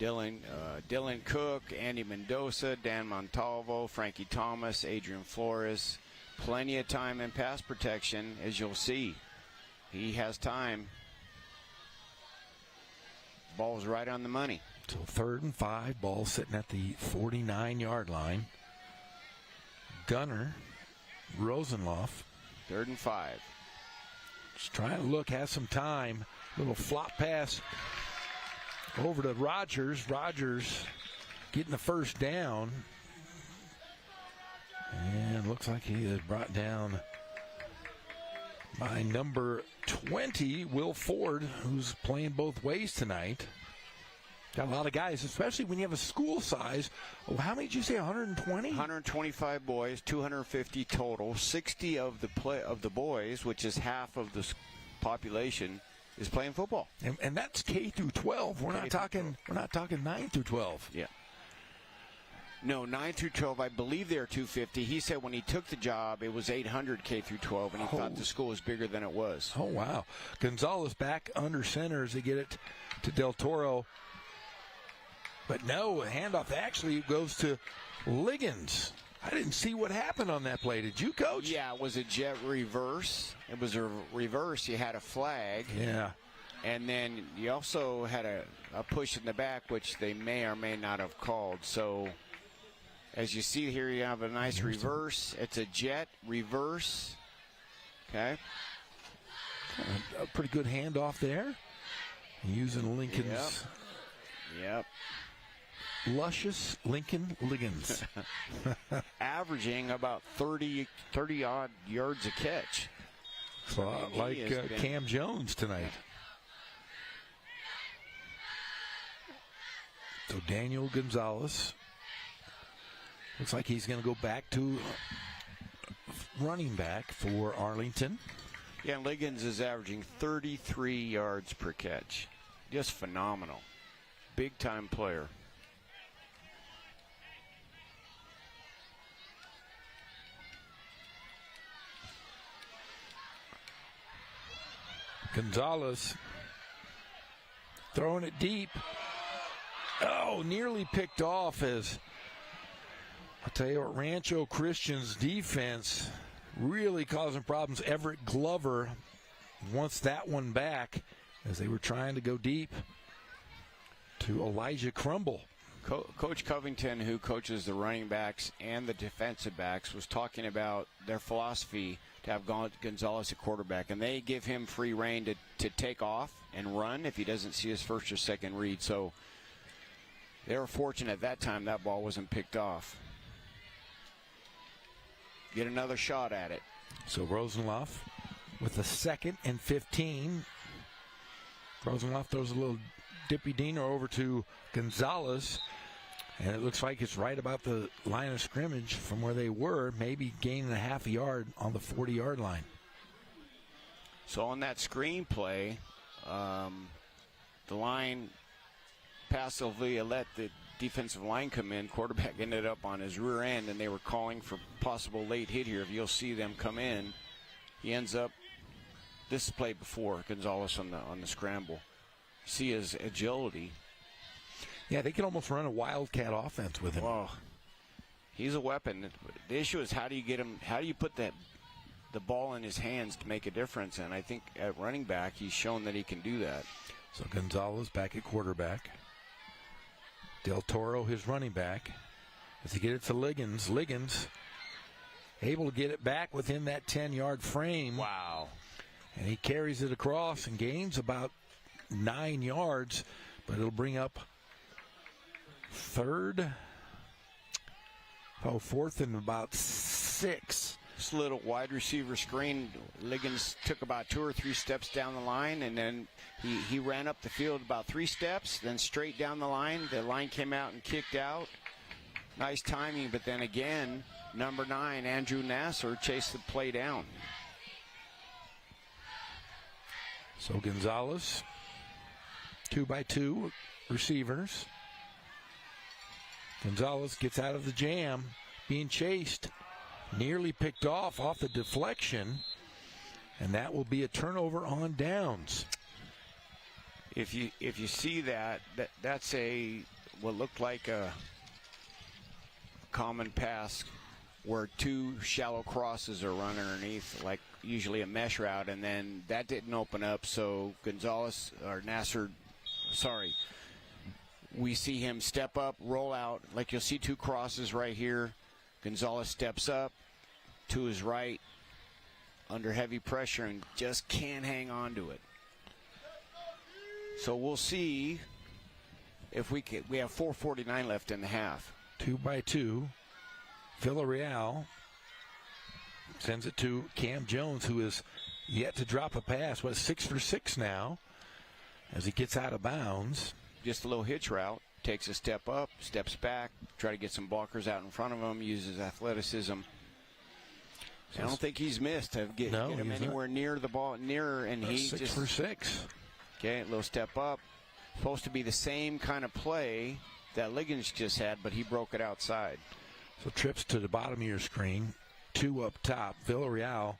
Dylan Cook, Andy Mendoza, Dan Montalvo, Frankie Thomas, Adrian Flores. Plenty of time in pass protection, as you'll see. He has time. Ball's right on the money. So 3rd and 5, ball sitting at the 49-yard line. Gunner, Rosenloff. 3rd and 5. Just trying to look, has some time. Little flop pass over to Rogers. Rogers getting the first down. And looks like he is brought down by number 20, Will Ford, who's playing both ways tonight. Got a lot of guys, especially when you have a school size. Oh, how many did you say, 120? 125 boys, 250 total. 60 of the boys, which is half of the population, is playing football. And that's K through 12. We're not talking 9 through 12. Yeah. No, 9 through 12, I believe they're 250. He said when he took the job, it was 800 K through 12, and he thought the school was bigger than it was. Oh, wow. Gonzalez back under center as they get it to Del Toro. But no, handoff actually goes to Liggins. I didn't see what happened on that play. Did you, Coach? Yeah, it was a jet reverse. It was a reverse. You had a flag. Yeah. And then you also had a push in the back, which they may or may not have called. So as you see here, you have a nice reverse. It's a jet reverse. Okay. A pretty good handoff there. Using Lincoln's. Yep. Luscious Lincoln Liggins. Averaging about 30-odd yards a catch. So, like Cam Jones tonight. So Daniel Gonzalez looks like he's going to go back to running back for Arlington. Yeah, and Liggins is averaging 33 yards per catch. Just phenomenal. Big-time player. Gonzalez throwing it deep. Oh, nearly picked off as, I'll tell you what, Rancho Christian's defense really causing problems. Everett Glover wants that one back as they were trying to go deep to Elijah Crumble. Coach Covington, who coaches the running backs and the defensive backs, was talking about their philosophy to have Gonzalez at quarterback, and they give him free rein to take off and run if he doesn't see his first or second read. So they were fortunate at that time that ball wasn't picked off. Get another shot at it. So Rosenlauf with the 2nd and 15. Rosenlauf throws a little dippy deener over to Gonzalez, and it looks like it's right about the line of scrimmage from where they were, maybe gaining a half a yard on the 40-yard line. So on that screen play, the line passively let the defensive line come in. Quarterback ended up on his rear end, and they were calling for possible late hit here. If you'll see them come in, he ends up, this play before Gonzalez on the scramble. See his agility. Yeah, they can almost run a wildcat offense with him. Well, he's a weapon. The issue is how do you get him? How do you put the ball in his hands to make a difference? And I think at running back, he's shown that he can do that. So Gonzalez back at quarterback. Del Toro, his running back. As he get it to Liggins. Liggins able to get it back within that 10-yard frame. Wow. And he carries it across and gains about 9 yards, but it'll bring up fourth and about 6. This little wide receiver screen, Liggins took about 2 or 3 steps down the line, and then he ran up the field about 3 steps, then straight down the line. The line came out and kicked out. Nice timing, but then again, number 9, Andrew Nasser, chased the play down. So Gonzalez, 2-by-2 receivers. Gonzalez gets out of the jam, being chased, nearly picked off the deflection, and that will be a turnover on downs. If you see that's what looked like a common pass where 2 shallow crosses are run underneath, like usually a mesh route, and then that didn't open up, so we see him step up, roll out, like you'll see 2 crosses right here. Gonzalez steps up to his right under heavy pressure and just can't hang on to it. So we'll see if we have 4:49 left in the half. 2-by-2. Villarreal sends it to Cam Jones, who is yet to drop a pass. 6 for 6 now as he gets out of bounds. Just a little hitch route, takes a step up, steps back, try to get some blockers out in front of him, uses athleticism. I don't think he's missed to get him anywhere near the ball, and he 6 for 6. Okay, a little step up. Supposed to be the same kind of play that Liggins just had, but he broke it outside. So trips to the bottom of your screen, 2 up top. Villarreal,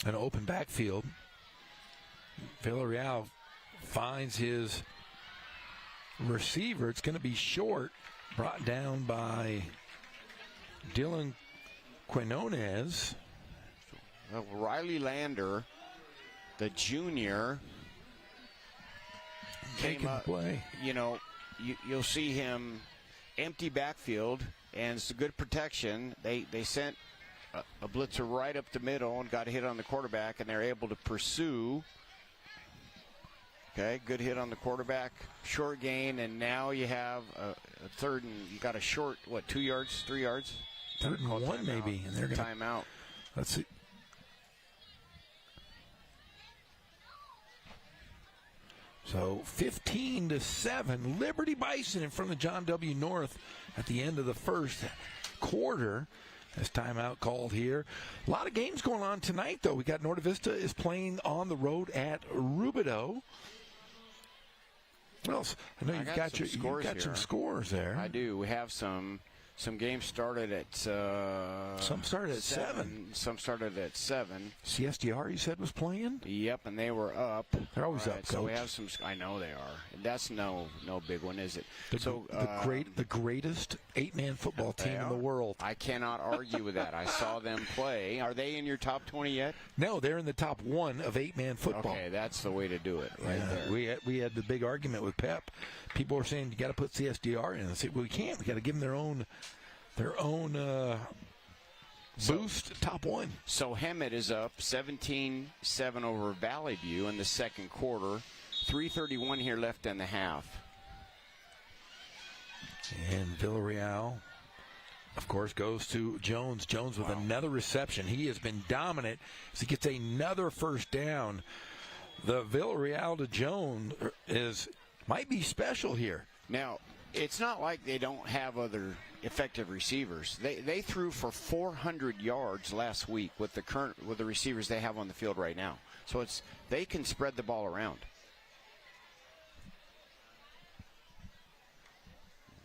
an open backfield. Villarreal finds his receiver. It's going to be short, brought down by Dylan Quinones. Riley Lander, the junior, came up. Play. You'll see him empty backfield, and it's a good protection. They sent a blitzer right up the middle and got a hit on the quarterback, and they're able to pursue. Okay, good hit on the quarterback, short gain, and now you have a third, and you got a short, 2 yards, 3 yards? 3rd and 1 maybe, and they're going to timeout. Let's see. So 15-7, Liberty Bison in front of John W. North at the end of the first quarter. As timeout called here. A lot of games going on tonight, though. We got Norte Vista is playing on the road at Rubidoux. What else? I know you've got some scores there. I do. We have some. Some games started at some started at 7. Some started at 7. CSDR, you said, was playing? Yep, and they were up. They're always up, So we Coach. have some. I know they are. That's no big one, is it? The greatest 8-man football team in the world. I cannot argue with that. I saw them play. Are they in your top 20 yet? No, they're in the top 1 of 8-man football. Okay, that's the way to do it, right there. We had the big argument with Pep. People were saying you got to put CSDR in. I said, well, we can't. We got to give them their own boost, top 1. So Hemet is up 17-7 over Valley View in the second quarter. 3:31 here left in the half. And Villarreal, of course, goes to Jones. Jones with another reception. He has been dominant as he gets another first down. The Villarreal to Jones might be special here. Now, it's not like they don't have other effective receivers. They threw for 400 yards last week with the receivers they have on the field right now. So they can spread the ball around.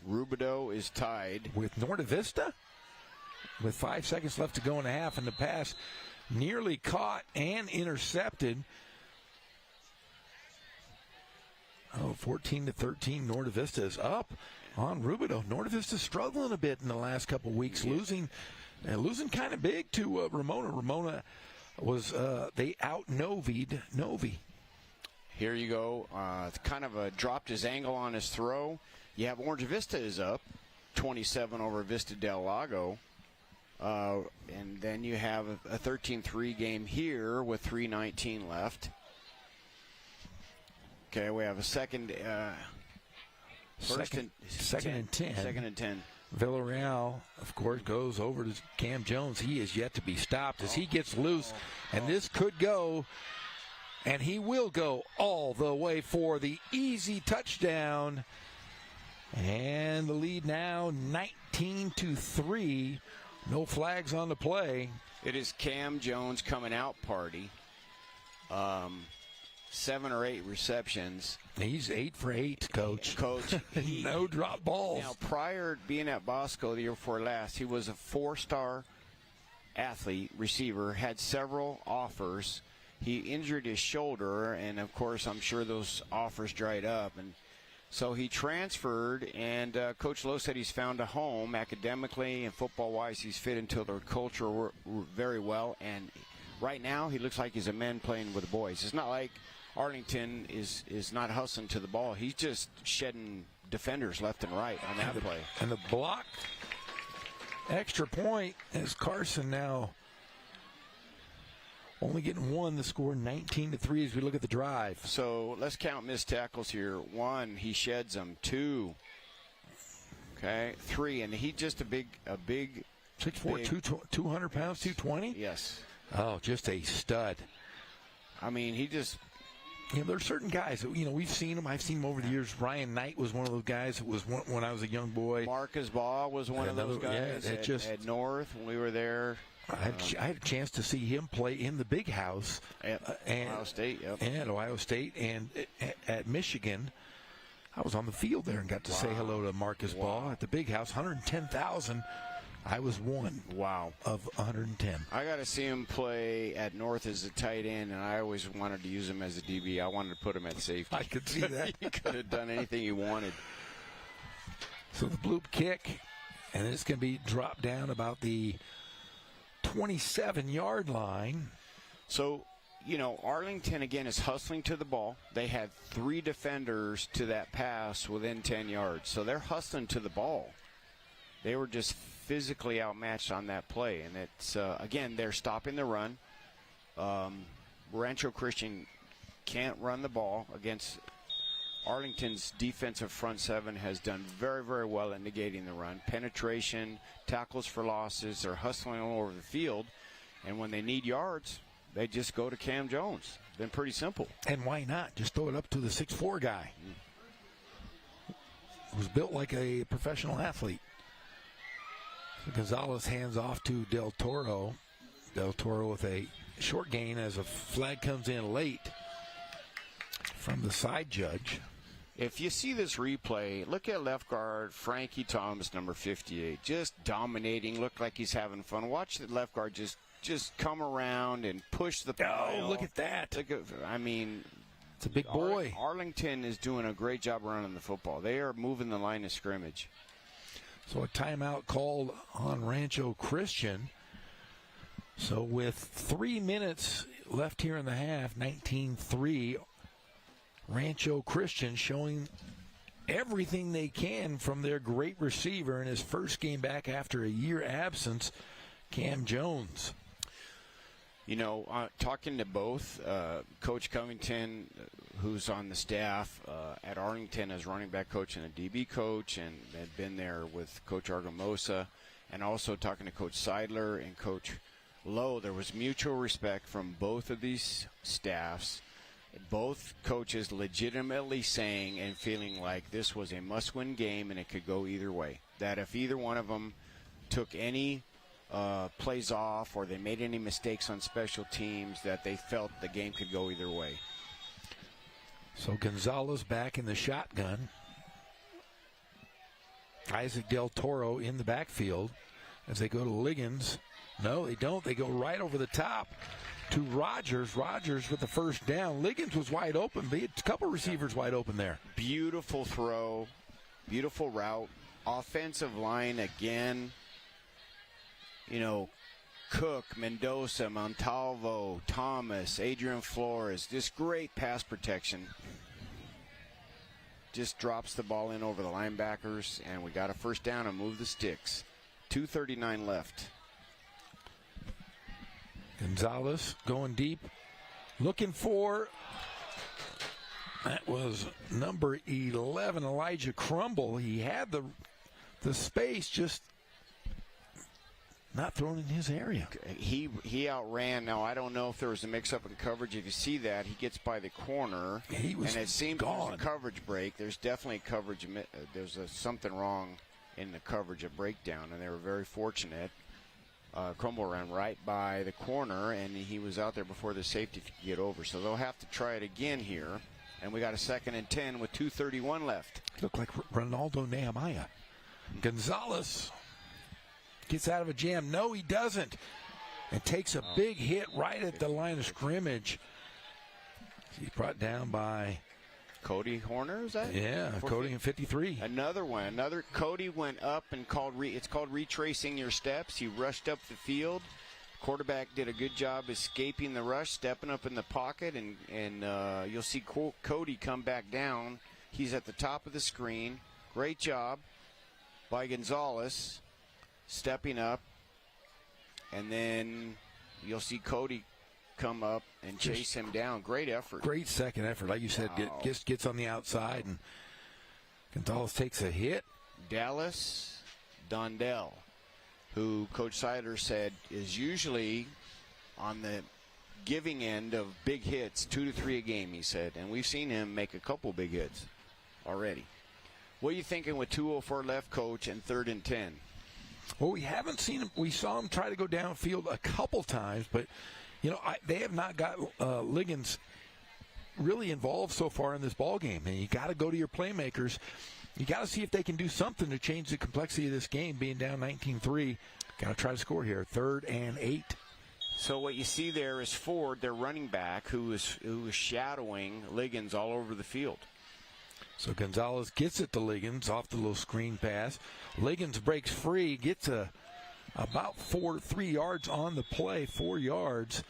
Rubidoux is tied with Norte Vista with 5 seconds left to go in the half, and the pass nearly caught and intercepted. 14-13, Norte Vista is up on Rubidoux. Norte Vista struggling a bit in the last couple of weeks, losing kind of big to Ramona. Ramona was they out-Novi'd Novi. Here you go. Kind of dropped his angle on his throw. You have Orange Vista is up 27 over Vista Del Lago. And then you have a 13-3 game here with 3:19 left. Okay, we have a second and 10. Second and 10. Villarreal, of course, goes over to Cam Jones. He is yet to be stopped as he gets loose. And this could go, and he will go all the way for the easy touchdown. And the lead now 19-3. No flags on the play. It is Cam Jones coming out party. 7 or 8 receptions. He's 8 for 8, Coach. No drop balls. Now, prior to being at Bosco the year before last, he was a 4-star athlete, receiver, had several offers. He injured his shoulder, and, of course, I'm sure those offers dried up. And so he transferred, and Coach Lowe said he's found a home academically and football-wise. He's fit into their culture very well, and right now he looks like he's a man playing with the boys. It's not like Arlington is not hustling to the ball. He's just shedding defenders left and right on that play. And the block extra point is Carson now only getting 1. The score 19-3 as we look at the drive. So let's count missed tackles here. 1, he sheds them. 2, okay, 3, and he just a big 6'4", 200 pounds, 220. Yes. Oh, just a stud. I mean, he just. There are certain guys that, we've seen him. I've seen him over the years. Ryan Knight was one of those guys that was when I was a young boy. Marcus Baugh was one of those guys at North when we were there. I had a chance to see him play in the big house at Ohio State. Yep. And Ohio State and at Michigan. I was on the field there and got to say hello to Marcus Baugh at the big house. 110,000. I was 1 of 110. I got to see him play at North as a tight end, and I always wanted to use him as a DB. I wanted to put him at safety. I could see that. He could have done anything he wanted. So the bloop kick, and it's going to be dropped down about the 27-yard line. So, Arlington, again, is hustling to the ball. They had 3 defenders to that pass within 10 yards. So they're hustling to the ball. They were just physically outmatched on that play. And it's, again, they're stopping the run. Rancho Christian can't run the ball against Arlington's defensive front 7 has done very, very well at negating the run. Penetration, tackles for losses, they're hustling all over the field. And when they need yards, they just go to Cam Jones. It's been pretty simple. And why not? Just throw it up to the 6'4 guy. Who's built like a professional athlete. So Gonzalez hands off to Del Toro. Del Toro with a short gain as a flag comes in late from the side judge. If you see this replay, look at left guard Frankie Thomas, number 58, just dominating. Looked like he's having fun. Watch the left guard just come around and push the pile. Oh, look at that! I mean, it's a big boy. Arlington is doing a great job running the football. They are moving the line of scrimmage. So a timeout called on Rancho Christian. So with 3 minutes left here in the half, 19-3. Rancho Christian showing everything they can from their great receiver in his first game back after a year absence, Cam Jones. You know, talking to both, Coach Covington, who's on the staff at Arlington as running back coach and a DB coach, and had been there with Coach Argamosa, and also talking to Coach Seidler and Coach Lowe, there was mutual respect from both of these staffs. Both coaches legitimately saying and feeling like this was a must-win game and it could go either way. That if either one of them took any plays off or they made any mistakes on special teams, that they felt the game could go either way. So Gonzalez back in the shotgun. Isaac Del Toro in the backfield as they go to Liggins. No, they don't. They go right over the top to Rogers. Rogers with the first down. Liggins was wide open, but he had a couple receivers wide open there. Beautiful throw, beautiful route. Offensive line again. You know, Cook, Mendoza, Montalvo, Thomas, Adrian Flores. Just great pass protection. Just drops the ball in over the linebackers, and we got a first down and move the sticks. 2:39 left. Gonzalez going deep, looking for, that was number 11, Elijah Crumble. He had the space, just not thrown in his area. He outran. Now, I don't know if there was a mix-up in coverage. If you see that, he gets by the corner, He was and it seems gone. there's a coverage break. There's definitely coverage. There's something wrong in the coverage, a breakdown, and they were very fortunate. Crumble ran right by the corner, and he was out there before the safety could get over. So they'll have to try it again here. And we got a 2nd and 10 with 2:31 left. Looked like Ronaldo Nehemiah. Gonzalez gets out of a jam. No, he doesn't. And takes a big hit right at the line of scrimmage. He's brought down by Cody Horner, is that? Yeah, Cody in 53. Another one. Cody went up and it's called retracing your steps. He rushed up the field. Quarterback did a good job escaping the rush, stepping up in the pocket, and you'll see Cody come back down. He's at the top of the screen. Great job by Gonzalez, stepping up. And then you'll see Cody come up and chase him down. Great effort. Great second effort. Like you said, gets on the outside, and Gonzalez takes a hit. Dallas Dondell, who Coach Seidler said is usually on the giving end of big hits, 2 to 3 a game, he said. And we've seen him make a couple big hits already. What are you thinking with 2:04 left, Coach, and 3rd and 10? Well, we haven't seen him. We saw him try to go downfield a couple times, but you know, they have not got Liggins really involved so far in this ball game. And you got to go to your playmakers. You got to see if they can do something to change the complexity of this game, being down 19-3. Got to try to score here. 3rd and 8. So what you see there is Ford, their running back, who is shadowing Liggins all over the field. So Gonzalez gets it to Liggins off the little screen pass. Liggins breaks free, gets about 3 yards on the play, 4 yards.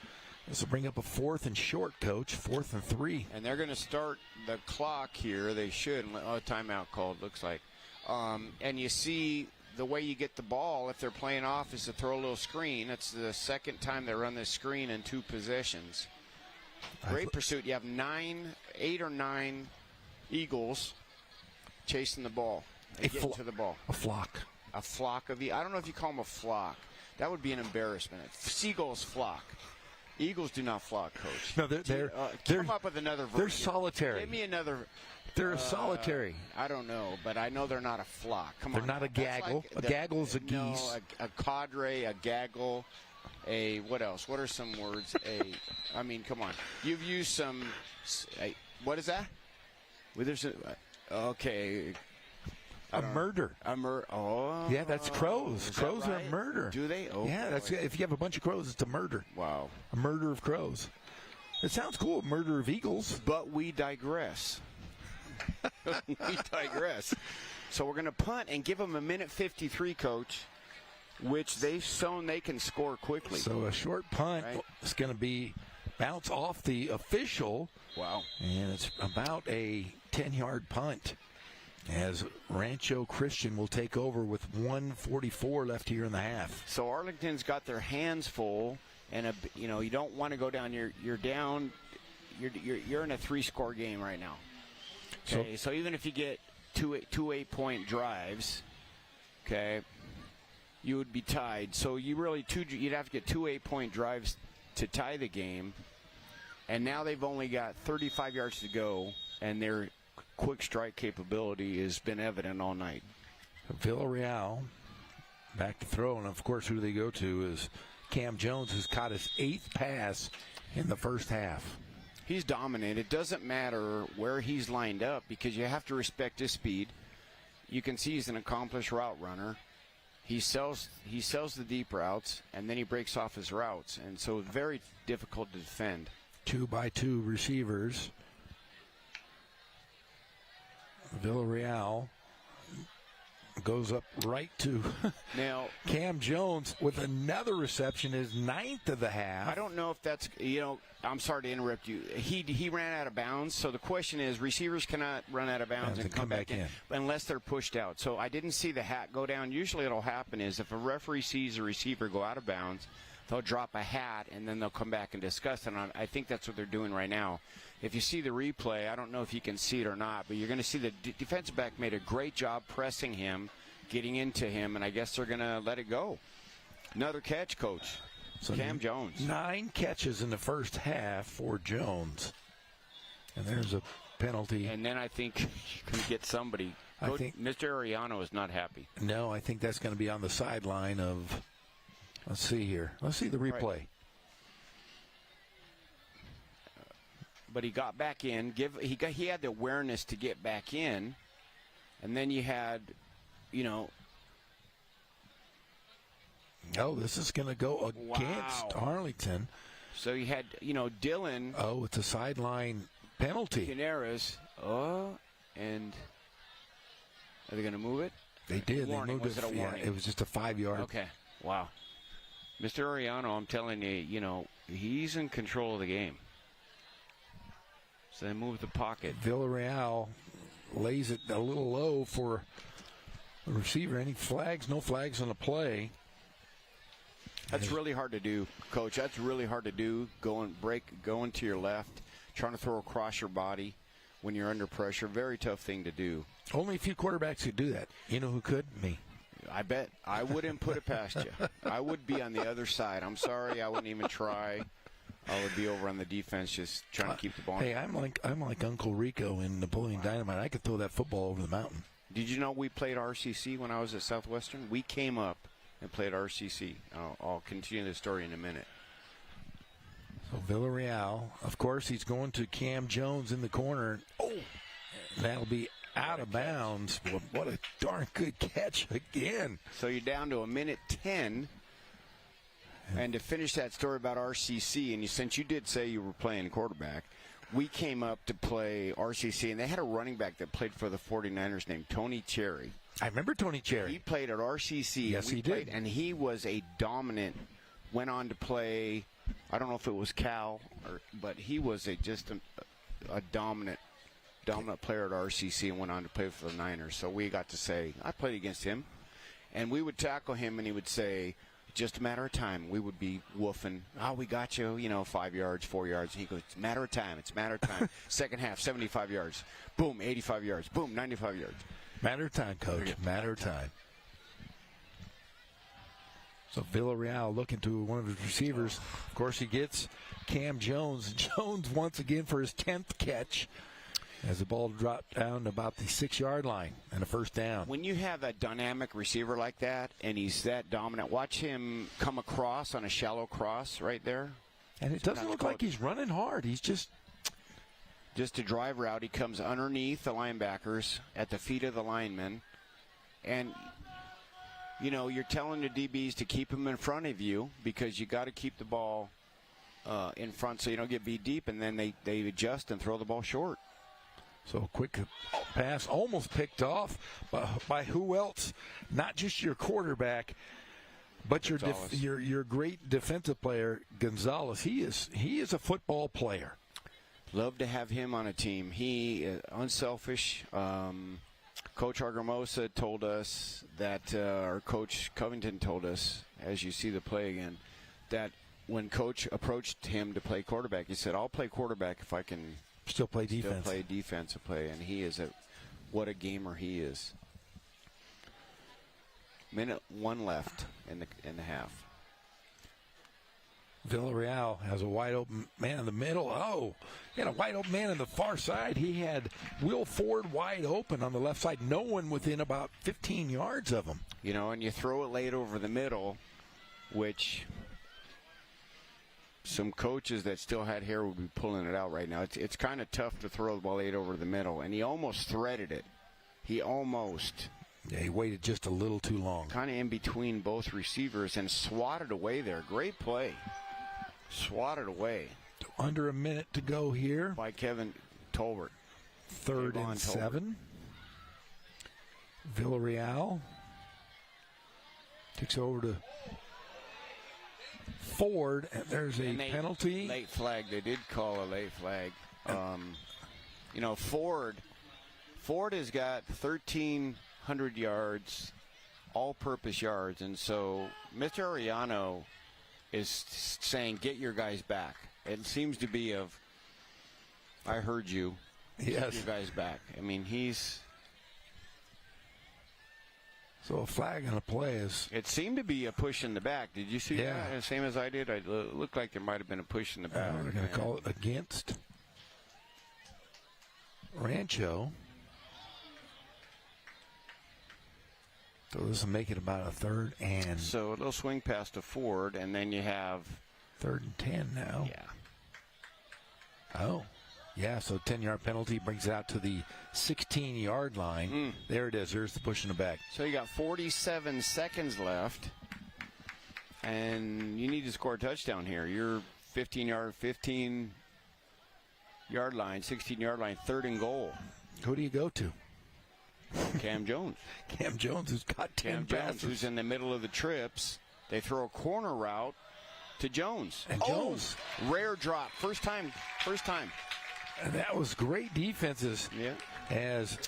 This will bring up a 4th and short, Coach. 4th and 3. And they're going to start the clock here. They should. Timeout called, looks like. And you see the way you get the ball, if they're playing off, is to throw a little screen. It's the second time they run this screen in 2 possessions. Great pursuit. You have 8 or 9 Eagles chasing the ball and getting to the ball. A flock. A flock of I don't know if you call them a flock. That would be an embarrassment. Seagulls flock. Eagles do not flock, Coach. No, they're come up with another version. They're solitary. Give me another. They're solitary. I don't know, but I know they're not a flock. Come on. They're not a gaggle. A gaggle's a geese. No, a cadre, a gaggle, what else? What are some words? Come on. You've used some. What is that? Well, there's Okay. A murder. Oh. Yeah, that's crows. Is Crows that are right? a murder. Do they? Oh, yeah, that's boy. if you have a bunch of crows, it's a murder. Wow. A murder of crows. It sounds cool, murder of eagles. But we digress. We digress. So we're going to punt and give them a minute 53, Coach, which they've shown they can score quickly. So a short punt Right. is going to be bounce off the official, Wow. and it's about a 10-yard punt as Rancho Christian will take over with 1:44 left here in the half. So Arlington's got their hands full, and you don't want to go down. You're down. You're in a 3-score game right now. Okay, so even if you get two 8-point drives, okay, you would be tied. So you'd have to get 2 8-point drives to tie the game, and now they've only got 35 yards to go, and their quick strike capability has been evident all night. Villarreal back to throw, and of course who they go to is Cam Jones, who's caught his 8th pass in the first half. He's dominant. It doesn't matter where he's lined up because you have to respect his speed. You can see he's an accomplished route runner. He sells the deep routes, and then he breaks off his routes, and so very difficult to defend. 2-by-2 receivers. Villarreal goes up right to Now, Cam Jones with another reception, his 9th of the half. I don't know if that's, I'm sorry to interrupt you. He ran out of bounds, so the question is receivers cannot run out of bounds and come back in unless they're pushed out. So I didn't see the hat go down. Usually what'll happen is if a referee sees a receiver go out of bounds, they'll drop a hat and then they'll come back and discuss it. And I think that's what they're doing right now. If you see the replay, I don't know if you can see it or not, but you're going to see the defensive back made a great job pressing him, getting into him, and I guess they're going to let it go. Another catch, Coach. So Cam Jones. 9 catches in the first half for Jones. And there's a penalty. And then I think you can get somebody. I think Mr. Ariano is not happy. No, I think that's going to be on the sideline of, let's see here. Let's see the replay. Right. But he got back in. He had the awareness to get back in, and then you had, Oh, this is going to go against Arlington. So you had, Dylan. Oh, it's a sideline penalty. Canaris. And are they going to move it? They did. Warning. They moved Was it a warning? It was just a 5-yard. Okay. Wow. Mr. Ariano, I'm telling you, he's in control of the game. So they move the pocket. Villarreal lays it a little low for the receiver. Any flags? No flags on the play. That's really hard to do, Coach. That's really hard to do. Going to your left, trying to throw across your body when you're under pressure. Very tough thing to do. Only a few quarterbacks could do that. You know who could? Me. I bet. I wouldn't put it past you. I would be on the other side. I'm sorry. I wouldn't even try. I would be over on the defense just trying to keep the ball. Hey, I'm like Uncle Rico in Napoleon Dynamite. I could throw that football over the mountain. Did you know we played RCC when I was at Southwestern? We came up and played RCC. I'll continue the story in a minute. So Villarreal, of course, he's going to Cam Jones in the corner. Oh, that'll be out of bounds. What a darn good catch again. So you're down to a minute 10. And to finish that story about RCC, and since you did say you were playing quarterback, we came up to play RCC, and they had a running back that played for the 49ers named Tony Cherry. I remember Tony Cherry. He played at RCC. Yes, he did. And he was a dominant, went on to play, I don't know if it was Cal, but he was just a dominant player at RCC and went on to play for the Niners. So we got to say, I played against him. And we would tackle him, and he would say, just a matter of time. We would be woofing, we got you, 5 yards, 4 yards. And he goes, it's a matter of time. It's a matter of time. Second half, 75 yards. Boom, 85 yards. Boom, 95 yards. Matter of time, Coach. Matter of time. So Villarreal looking to one of his receivers. Of course, he gets Cam Jones. Jones once again for his 10th catch as the ball dropped down to about the 6-yard line and a first down. When you have a dynamic receiver like that and he's that dominant, watch him come across on a shallow cross right there. And it doesn't look like he's running hard. He's just just a drive route. He comes underneath the linebackers at the feet of the linemen. And, you know, you're telling the DBs to keep him in front of you because you got to keep the ball in front so you don't get beat deep. And then they adjust and throw the ball short. So a quick pass almost picked off by who else? Not just your quarterback, but your great defensive player, Gonzalez. He is a football player. Love to have him on a team. He is unselfish. Coach Argamosa told us that, or Coach Covington told us, as you see the play again, that when Coach approached him to play quarterback, he said, "I'll play quarterback if I can still play defense." Still play defensive play, and he is what a gamer he is. Minute 1 left in the half. Villarreal has a wide open man in the middle. Oh, he had a wide open man on the far side. He had Will Ford wide open on the left side. No one within about 15 yards of him. You know, and you throw it late over the middle, which some coaches that still had hair would be pulling it out right now. It's kind of tough to throw the ball late over the middle, and he almost threaded it. He almost. Yeah, he waited just a little too long. Kind of in between both receivers and swatted away there. Great play. Swatted away. Under a minute to go here. By Kevin Tolbert. 3rd and 7. Villarreal takes over to Ford, and there's a penalty. Late flag. They did call a late flag. You know, Ford has got 1,300 yards, all-purpose yards, and so Mr. Ariano is saying, get your guys back. It seems to be I heard you. Yes. Get your guys back. I mean, So a flag and a play is. It seemed to be a push in the back. Did you see that? Same as I did. It looked like there might have been a push in the back. They're going to call it against Rancho. So this will make it about a 3rd and. So a little swing pass to Ford, and then you have 3rd and 10 now. Yeah. Oh. Yeah, so 10-yard penalty brings it out to the 16-yard line. There it is. There's the push in the back. So you got 47 seconds left, and you need to score a touchdown here. You're 15-yard line, 16-yard line, 3rd and goal. Who do you go to? Cam Jones. Cam Jones, who's got 10 Cam passes. Jones, who's in the middle of the trips. They throw a corner route to Jones. And Jones. Rare drop. First time. And that was great defenses. Yeah. As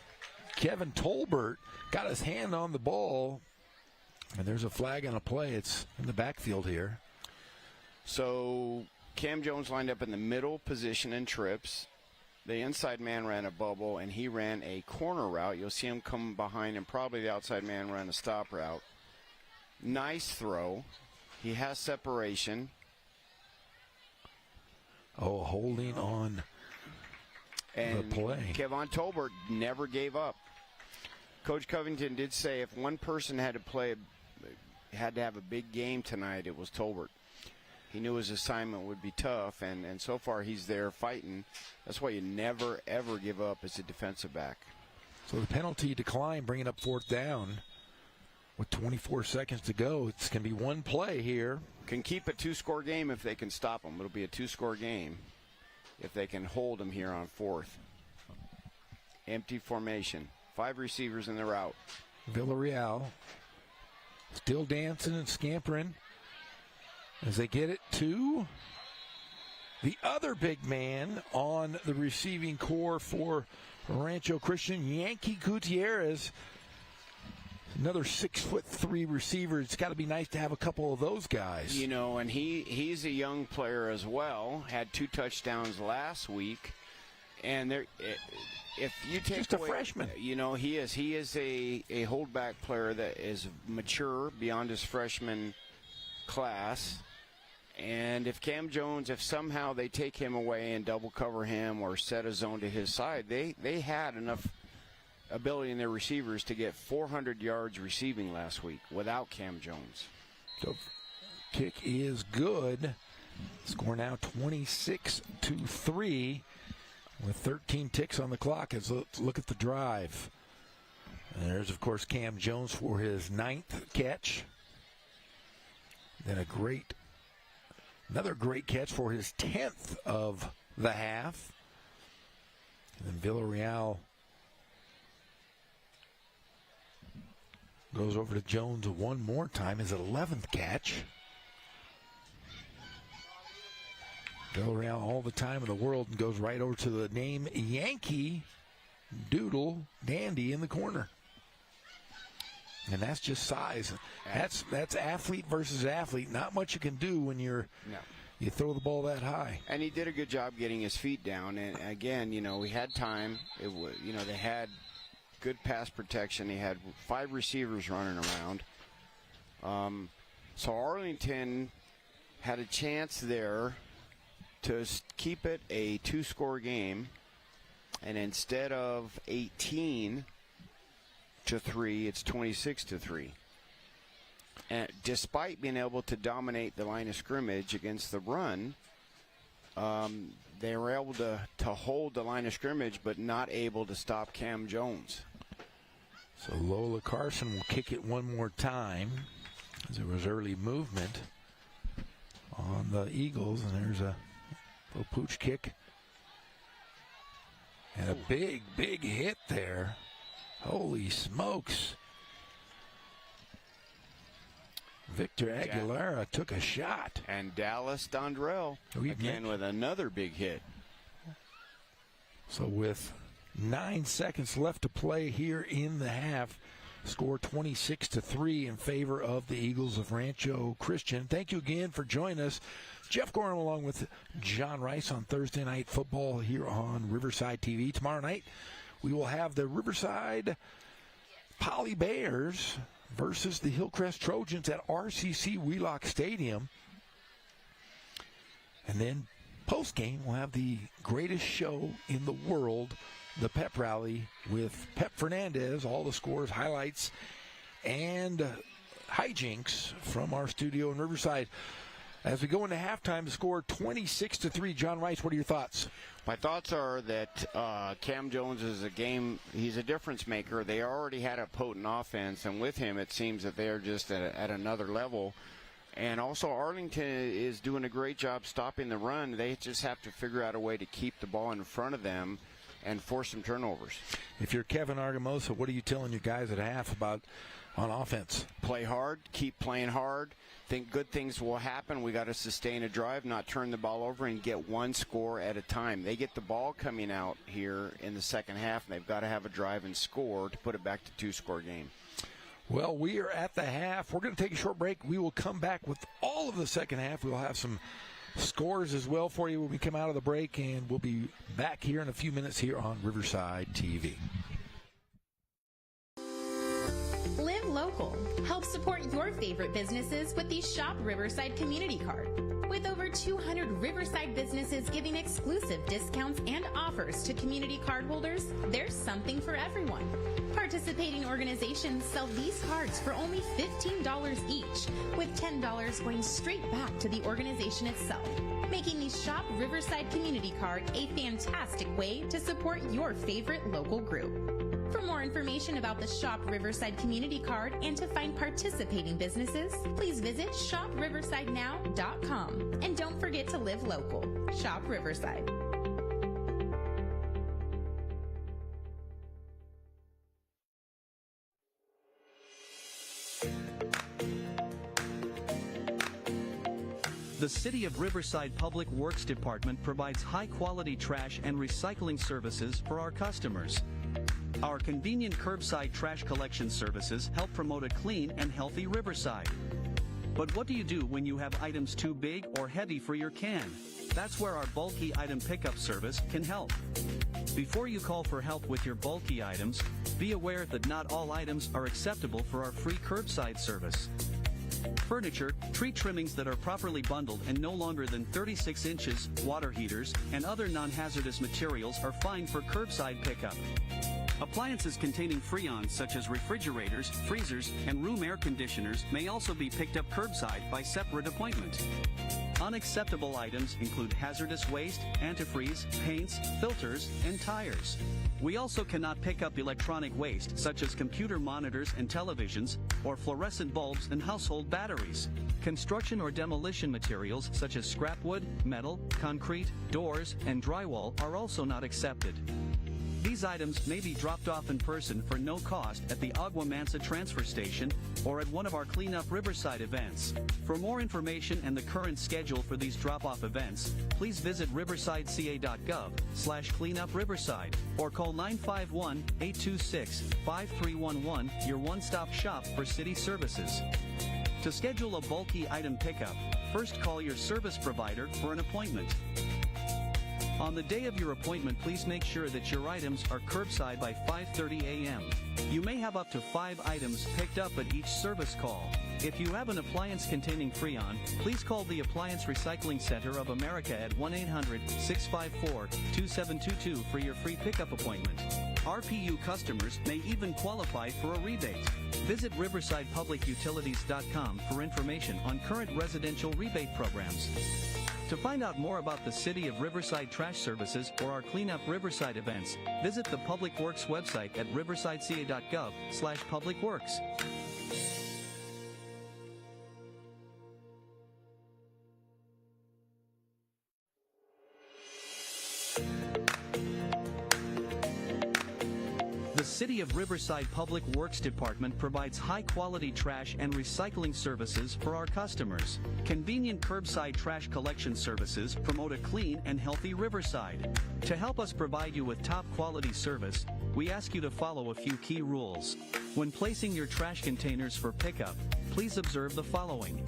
Kevin Tolbert got his hand on the ball. And there's a flag and a play. It's in the backfield here. So Cam Jones lined up in the middle position in trips. The inside man ran a bubble, and he ran a corner route. You'll see him come behind, and probably the outside man ran a stop route. Nice throw. He has separation. Oh, holding on and the play. Kevin Tolbert never gave up. Coach Covington did say if one person had to have a big game tonight, it was Tolbert. He knew his assignment would be tough, and so far he's there fighting. That's why you never, ever give up as a defensive back. So the penalty decline, bringing up 4th down. With 24 seconds to go, it's going to be one play here. Can keep a 2-score game if they can stop them. It'll be a 2-score game if they can hold them here on 4th. Empty formation. 5 receivers in the route. Villarreal still dancing and scampering as they get it to the other big man on the receiving core for Rancho Christian, Yankee Gutierrez. Another 6'3" receiver. It's got to be nice to have a couple of those guys. You know, and he's a young player as well. Had 2 touchdowns last week, and if you take just away, a freshman, you know he is a holdback player that is mature beyond his freshman class. And if Cam Jones, if somehow they take him away and double cover him or set a zone to his side, they had enough ability in their receivers to get 400 yards receiving last week without Cam Jones. So kick is good. Score now 26-3. with 13 ticks on the clock. Let's look at the drive. And there's, of course, Cam Jones for his 9th catch. Then another great catch for his 10th of the half. And then Villarreal goes over to Jones one more time, his 11th catch. Villarreal all the time in the world and goes right over to the name Yankee Doodle Dandy in the corner. And that's just size. That's athlete versus athlete. Not much you can do when you throw the ball that high. And he did a good job getting his feet down. And again, we had time. They had good pass protection. They had 5 receivers running around. So Arlington had a chance there to keep it a 2-score game. And instead of 18-3, it's 26-3. And despite being able to dominate the line of scrimmage against the run, they were able to hold the line of scrimmage, but not able to stop Cam Jones. So Lola Carson will kick it one more time, as there was early movement on the Eagles, and there's a little pooch kick. And a big, big hit there. Holy smokes. Victor Aguilera took a shot. And Dallas Dondrell again with another big hit. So with 9 seconds left to play here in the half, score 26-3 in favor of the Eagles of Rancho Christian. Thank you again for joining us. Jeff Gorham along with John Rice on Thursday Night Football here on Riverside TV. Tomorrow night we will have the Riverside Poly Bears versus the Hillcrest Trojans at RCC Wheelock Stadium. And then post-game we'll have the greatest show in the world, the Pep Rally, with Pep Fernandez, all the scores, highlights, and hijinks from our studio in Riverside. As we go into halftime, the score 26-3. John Rice, what are your thoughts? My thoughts are that Cam Jones is he's a difference maker. They already had a potent offense, and with him it seems that they are just at another level. And also Arlington is doing a great job stopping the run. They just have to figure out a way to keep the ball in front of them and force some turnovers. If you're Kevin Argamosa, what are you telling your guys at half about on offense? Play hard, keep playing hard. Think good things will happen. We got to sustain a drive, not turn the ball over, and get one score at a time. They get the ball coming out here in the second half, and they've got to have a drive and score to put it back to 2-score game. Well, we are at the half. We're going to take a short break. We will come back with all of the second half. We'll have some scores as well for you when we come out of the break, and we'll be back here in a few minutes here on Riverside TV. Live local. Help support your favorite businesses with the Shop Riverside Community Card. With over 200 Riverside businesses giving exclusive discounts and offers to community card holders, there's something for everyone. Participating organizations sell these cards for only $15 each, with $10 going straight back to the organization itself, making the Shop Riverside Community Card a fantastic way to support your favorite local group. For more information about the Shop Riverside Community Card and to find participating businesses, please visit shopriversidenow.com. And don't forget to live local. Shop Riverside. The City of Riverside Public Works Department provides high-quality trash and recycling services for our customers. Our convenient curbside trash collection services help promote a clean and healthy Riverside. But what do you do when you have items too big or heavy for your can? That's where our bulky item pickup service can help. Before you call for help with your bulky items, be aware that not all items are acceptable for our free curbside service. Furniture, tree trimmings that are properly bundled and no longer than 36 inches, water heaters, and other non-hazardous materials are fine for curbside pickup. Appliances containing Freon such as refrigerators, freezers, and room air conditioners may also be picked up curbside by separate appointment. Unacceptable items include hazardous waste, antifreeze, paints, filters, and tires. We also cannot pick up electronic waste such as computer monitors and televisions, or fluorescent bulbs and household batteries. Construction or demolition materials such as scrap wood, metal, concrete, doors, and drywall are also not accepted. These items may be dropped off in person for no cost at the Agua Mansa transfer station or at one of our Clean Up Riverside events. For more information and the current schedule for these drop-off events, please visit riversideca.gov/cleanupriverside or call 951-826-5311, your one-stop shop for city services. To schedule a bulky item pickup, first call your service provider for an appointment. On the day of your appointment, please make sure that your items are curbside by 5:30 a.m. You may have up to 5 items picked up at each service call. If you have an appliance containing Freon, please call the Appliance Recycling Center of America at 1-800-654-2722 for your free pickup appointment. RPU customers may even qualify for a rebate. Visit riversidepublicutilities.com for information on current residential rebate programs. To find out more about the City of Riverside Trash Services or our Clean Up Riverside events, visit the Public Works website at riversideca.gov/publicworks. The City of Riverside Public Works Department provides high-quality trash and recycling services for our customers. Convenient curbside trash collection services promote a clean and healthy Riverside. To help us provide you with top-quality service, we ask you to follow a few key rules. When placing your trash containers for pickup, please observe the following.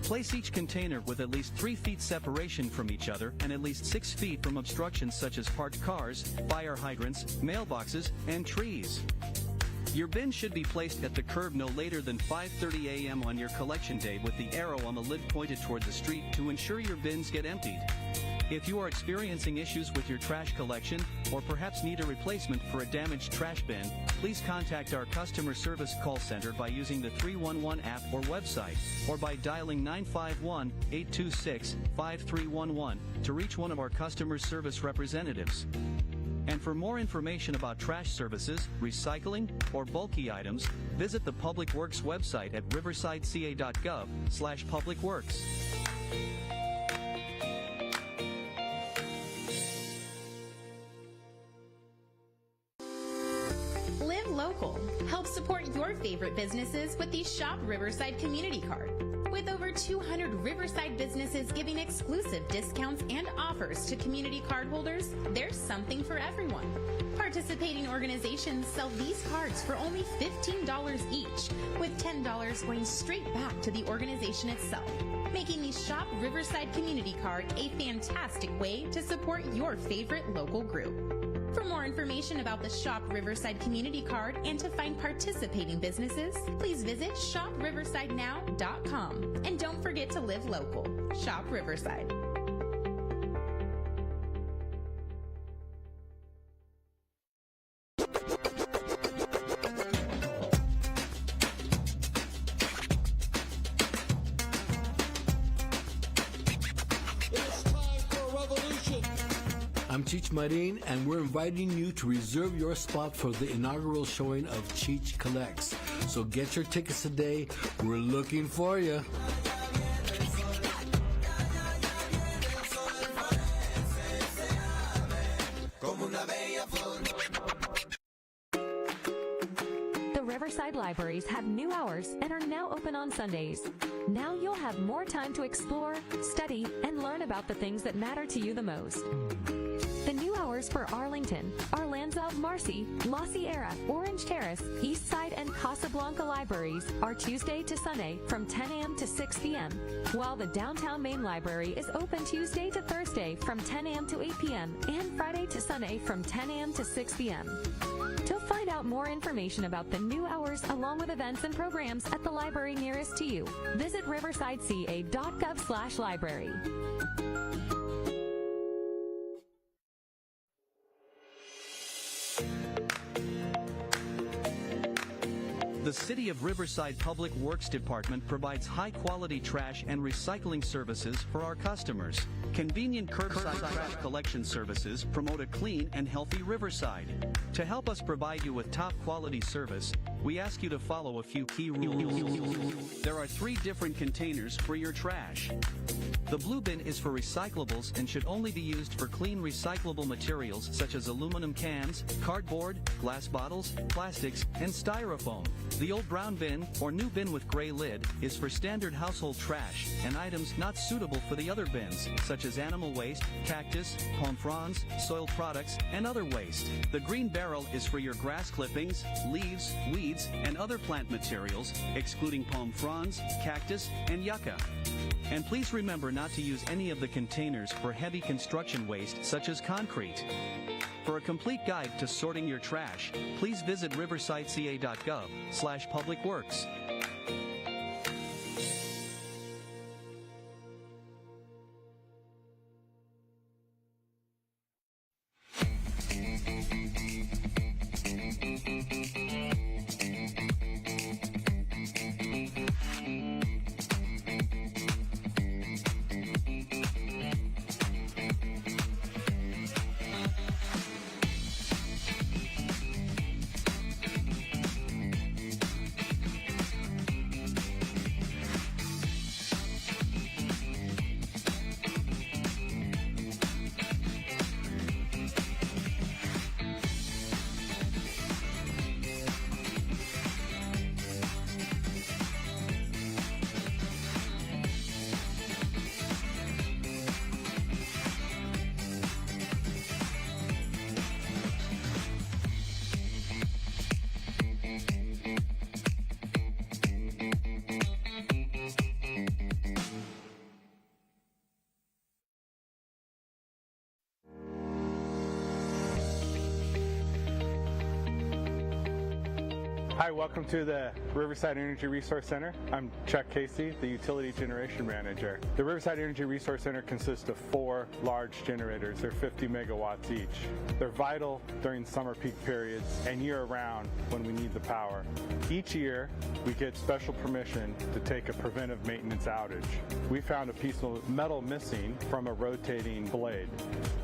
Place each container with at least 3 feet separation from each other and at least 6 feet from obstructions such as parked cars, fire hydrants, mailboxes, and trees. Your bin should be placed at the curb no later than 5:30 a.m. on your collection day with the arrow on the lid pointed toward the street to ensure your bins get emptied. If you are experiencing issues with your trash collection or perhaps need a replacement for a damaged trash bin, please contact our customer service call center by using the 311 app or website, or by dialing 951-826-5311 to reach one of our customer service representatives. And for more information about trash services, recycling, or bulky items, visit the Public Works website at riversideca.gov/publicworks. Live local. Help support your favorite businesses with the Shop Riverside Community Card. With over 200 Riverside businesses giving exclusive discounts and offers to community card holders, there's something for everyone. Participating organizations sell these cards for only $15 each, with $10 going straight back to the organization itself, making the Shop Riverside Community Card a fantastic way to support your favorite local group. For more information about the Shop Riverside Community Card and to find participating businesses, please visit shopriversidenow.com. And don't forget to live local. Shop Riverside. I'm Cheech Marin, and we're inviting you to reserve your spot for the inaugural showing of Cheech Collects. So get your tickets today. We're looking for you. The Riverside Libraries have new hours and are now open on Sundays. Now you'll have more time to explore, study, and learn about the things that matter to you the most. The new hours for Arlington, Arlanza, Marcy, La Sierra, Orange Terrace, Eastside, and Casablanca libraries are Tuesday to Sunday from 10 a.m. to 6 p.m., while the Downtown Main Library is open Tuesday to Thursday from 10 a.m. to 8 p.m. and Friday to Sunday from 10 a.m. to 6 p.m. To find out more information about the new hours along with events and programs at the library nearest to you, visit riversideca.gov/library. The City of Riverside Public Works Department provides high-quality trash and recycling services for our customers. Convenient curbside trash collection services promote a clean and healthy Riverside. To help us provide you with top-quality service, we ask you to follow a few key rules. There are 3 different containers for your trash. The blue bin is for recyclables and should only be used for clean recyclable materials such as aluminum cans, cardboard, glass bottles, plastics, and styrofoam. The old brown bin, or new bin with gray lid, is for standard household trash and items not suitable for the other bins, such as animal waste, cactus, palm fronds, soil products, and other waste. The green barrel is for your grass clippings, leaves, weeds, and other plant materials, excluding palm fronds, cactus, and yucca. And please remember not to use any of the containers for heavy construction waste such as concrete. For a complete guide to sorting your trash, please visit riversideca.gov/publicworks. Hi, welcome to the Riverside Energy Resource Center. I'm Chuck Casey, the Utility Generation Manager. The Riverside Energy Resource Center consists of 4 large generators. They're 50 megawatts each. They're vital during summer peak periods and year-round when we need the power. Each year, we get special permission to take a preventive maintenance outage. We found a piece of metal missing from a rotating blade,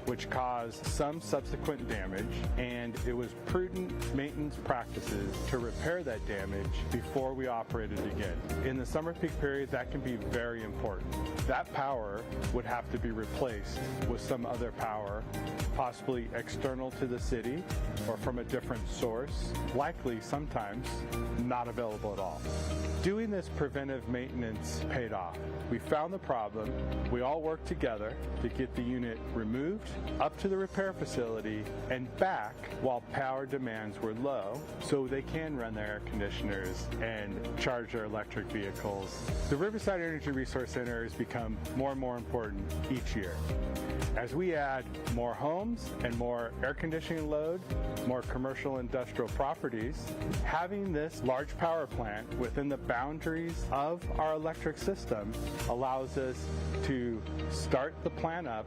which caused some subsequent damage, and it was prudent maintenance practices to repair that damage before we operated again. In the summer peak period, that can be very important. That power would have to be replaced with some other power, possibly external to the city or from a different source, likely sometimes not available at all. Doing this preventive maintenance paid off. We found the problem, we all worked together to get the unit removed, up to the repair facility, and back while power demands were low, so they can run their air conditioners and charge their electric vehicles. The Riverside Energy Resource Center has become more and more important each year. As we add more homes and more air conditioning load, more commercial industrial properties, having this large power plant within the boundaries of our electric system allows us to start the plant up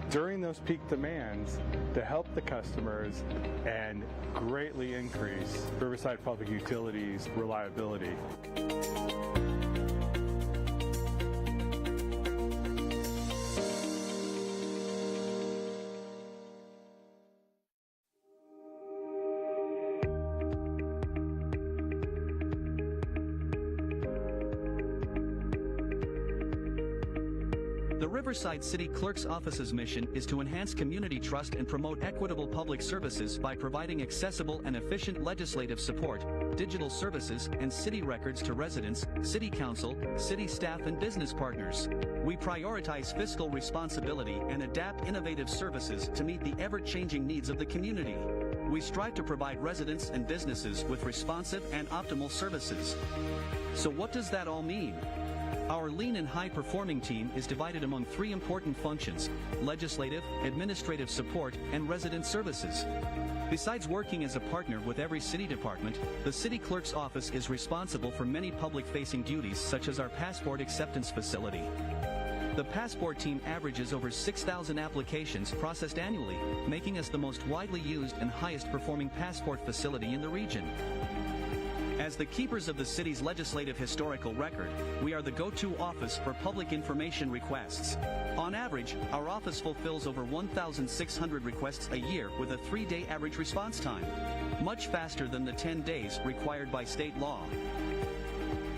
during those peak demands to help the customers and greatly increase Riverside Public Utilities' reliability. The Riverside City Clerk's Office's mission is to enhance community trust and promote equitable public services by providing accessible and efficient legislative support, digital services, and city records to residents, city council, city staff, and business partners. We prioritize fiscal responsibility and adapt innovative services to meet the ever-changing needs of the community. We strive to provide residents and businesses with responsive and optimal services. So what does that all mean? Our lean and high-performing team is divided among 3 important functions: legislative, administrative support, and resident services. Besides working as a partner with every city department, the City Clerk's Office is responsible for many public-facing duties such as our passport acceptance facility. The passport team averages over 6,000 applications processed annually, making us the most widely used and highest-performing passport facility in the region. As the keepers of the city's legislative historical record, we are the go-to office for public information requests. On average, our office fulfills over 1,600 requests a year with a 3-day average response time, much faster than the 10 days required by state law.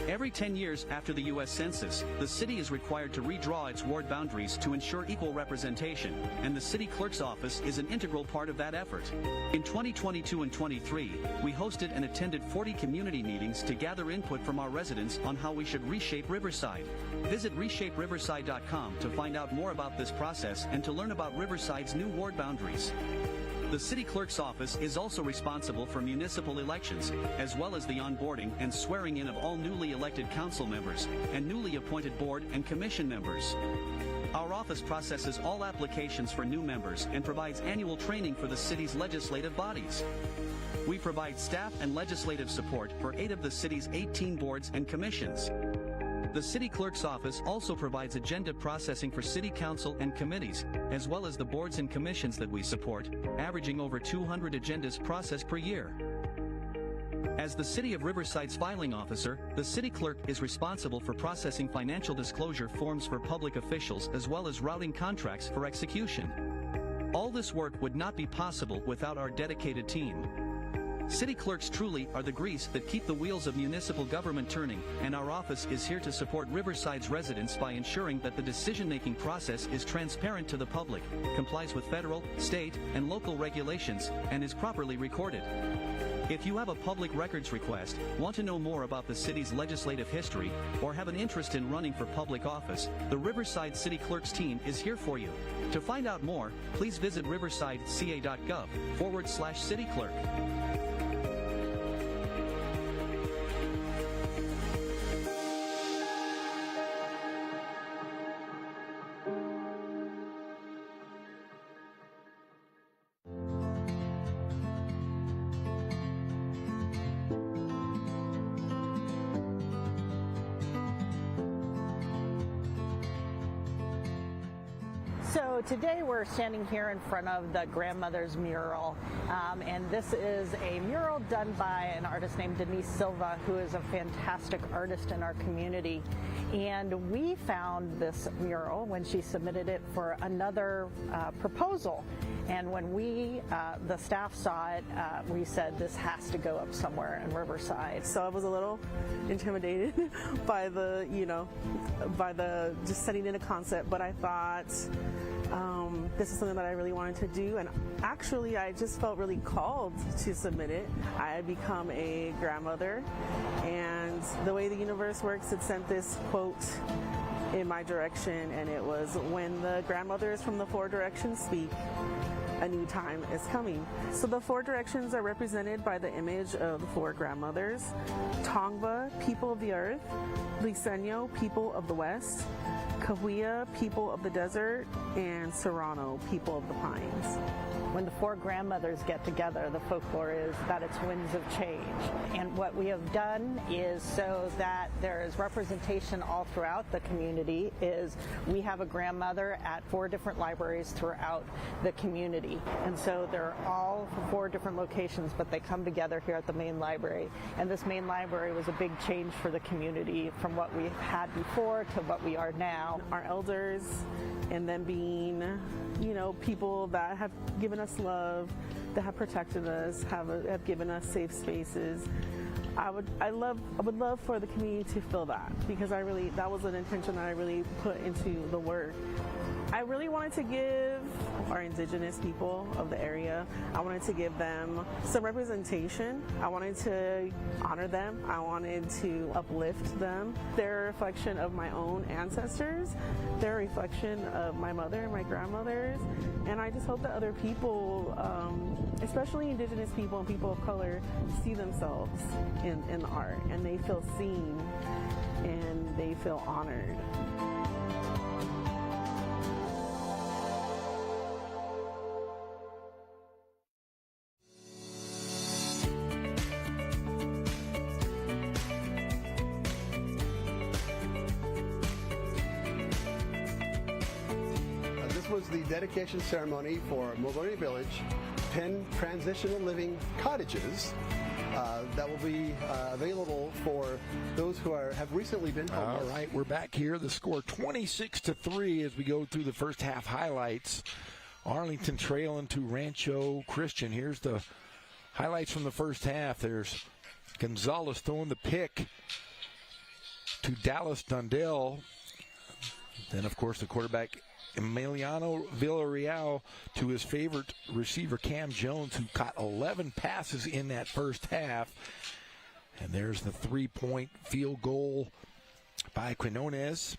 Every 10 years after the U.S. Census, the city is required to redraw its ward boundaries to ensure equal representation, and the city clerk's office is an integral part of that effort. In 2022 and 23, we hosted and attended 40 community meetings to gather input from our residents on how we should reshape Riverside. Visit ReshapeRiverside.com to find out more about this process and to learn about Riverside's new ward boundaries. The city clerk's office is also responsible for municipal elections, as well as the onboarding and swearing in of all newly elected council members and newly appointed board and commission members. Our office processes all applications for new members and provides annual training for the city's legislative bodies. We provide staff and legislative support for 8 of the city's 18 boards and commissions. The city clerk's office also provides agenda processing for city council and committees, as well as the boards and commissions that we support, averaging over 200 agendas processed per year. As the City of Riverside's filing officer, the city clerk is responsible for processing financial disclosure forms for public officials as well as routing contracts for execution. All this work would not be possible without our dedicated team. City clerks truly are the grease that keep the wheels of municipal government turning, and our office is here to support Riverside's residents by ensuring that the decision-making process is transparent to the public, complies with federal, state, and local regulations, and is properly recorded. If you have a public records request, want to know more about the city's legislative history, or have an interest in running for public office, the Riverside City Clerks team is here for you. To find out more, please visit riversideca.gov/cityclerk. So today we're standing here in front of the Grandmother's Mural, and this is a mural done by an artist named Denise Silva, who is a fantastic artist in our community. And we found this mural when she submitted it for another proposal. And when we, the staff saw it, we said this has to go up somewhere in Riverside. So I was a little intimidated by the, just setting in a concept, but I thought this is something that I really wanted to do, and actually I just felt really called to submit it. I had become a grandmother, and the way the universe works, it sent this quote in my direction, and it was, "When the grandmothers from the 4 directions speak, a new time is coming." So the 4 directions are represented by the image of the 4 grandmothers: Tongva, people of the earth; Liseño, people of the west; Cahuilla, people of the desert; and Serrano, people of the pines. When the 4 grandmothers get together, the folklore is that it's winds of change. And what we have done is, so that there is representation all throughout the community, is we have a grandmother at 4 different libraries throughout the community. And so they're all 4 different locations, but they come together here at the main library. And this main library was a big change for the community from what we had before to what we are now. Our elders, and them being, people that have given us love, that have protected us, have given us safe spaces. I would love for the community to feel that, because that was an intention that I really put into the work. I really wanted to give our indigenous people of the area, I wanted to give them some representation. I wanted to honor them. I wanted to uplift them. They're a reflection of my own ancestors. They're a reflection of my mother and my grandmothers. And I just hope that other people, especially indigenous people and people of color, see themselves in the art, and they feel seen and they feel honored. Was the dedication ceremony for Mogollon Village, 10 transitional living cottages that will be available for those who have recently been homeless. All right, we're back here. The score 26-3 as we go through the first half highlights. Arlington trailing to Rancho Christian. Here's the highlights from the first half. There's Gonzalez throwing the pick to Dallas Dundell. Then, of course, the quarterback Emiliano Villarreal to his favorite receiver Cam Jones, who caught 11 passes in that first half. And there's the three-point field goal by Quiroz.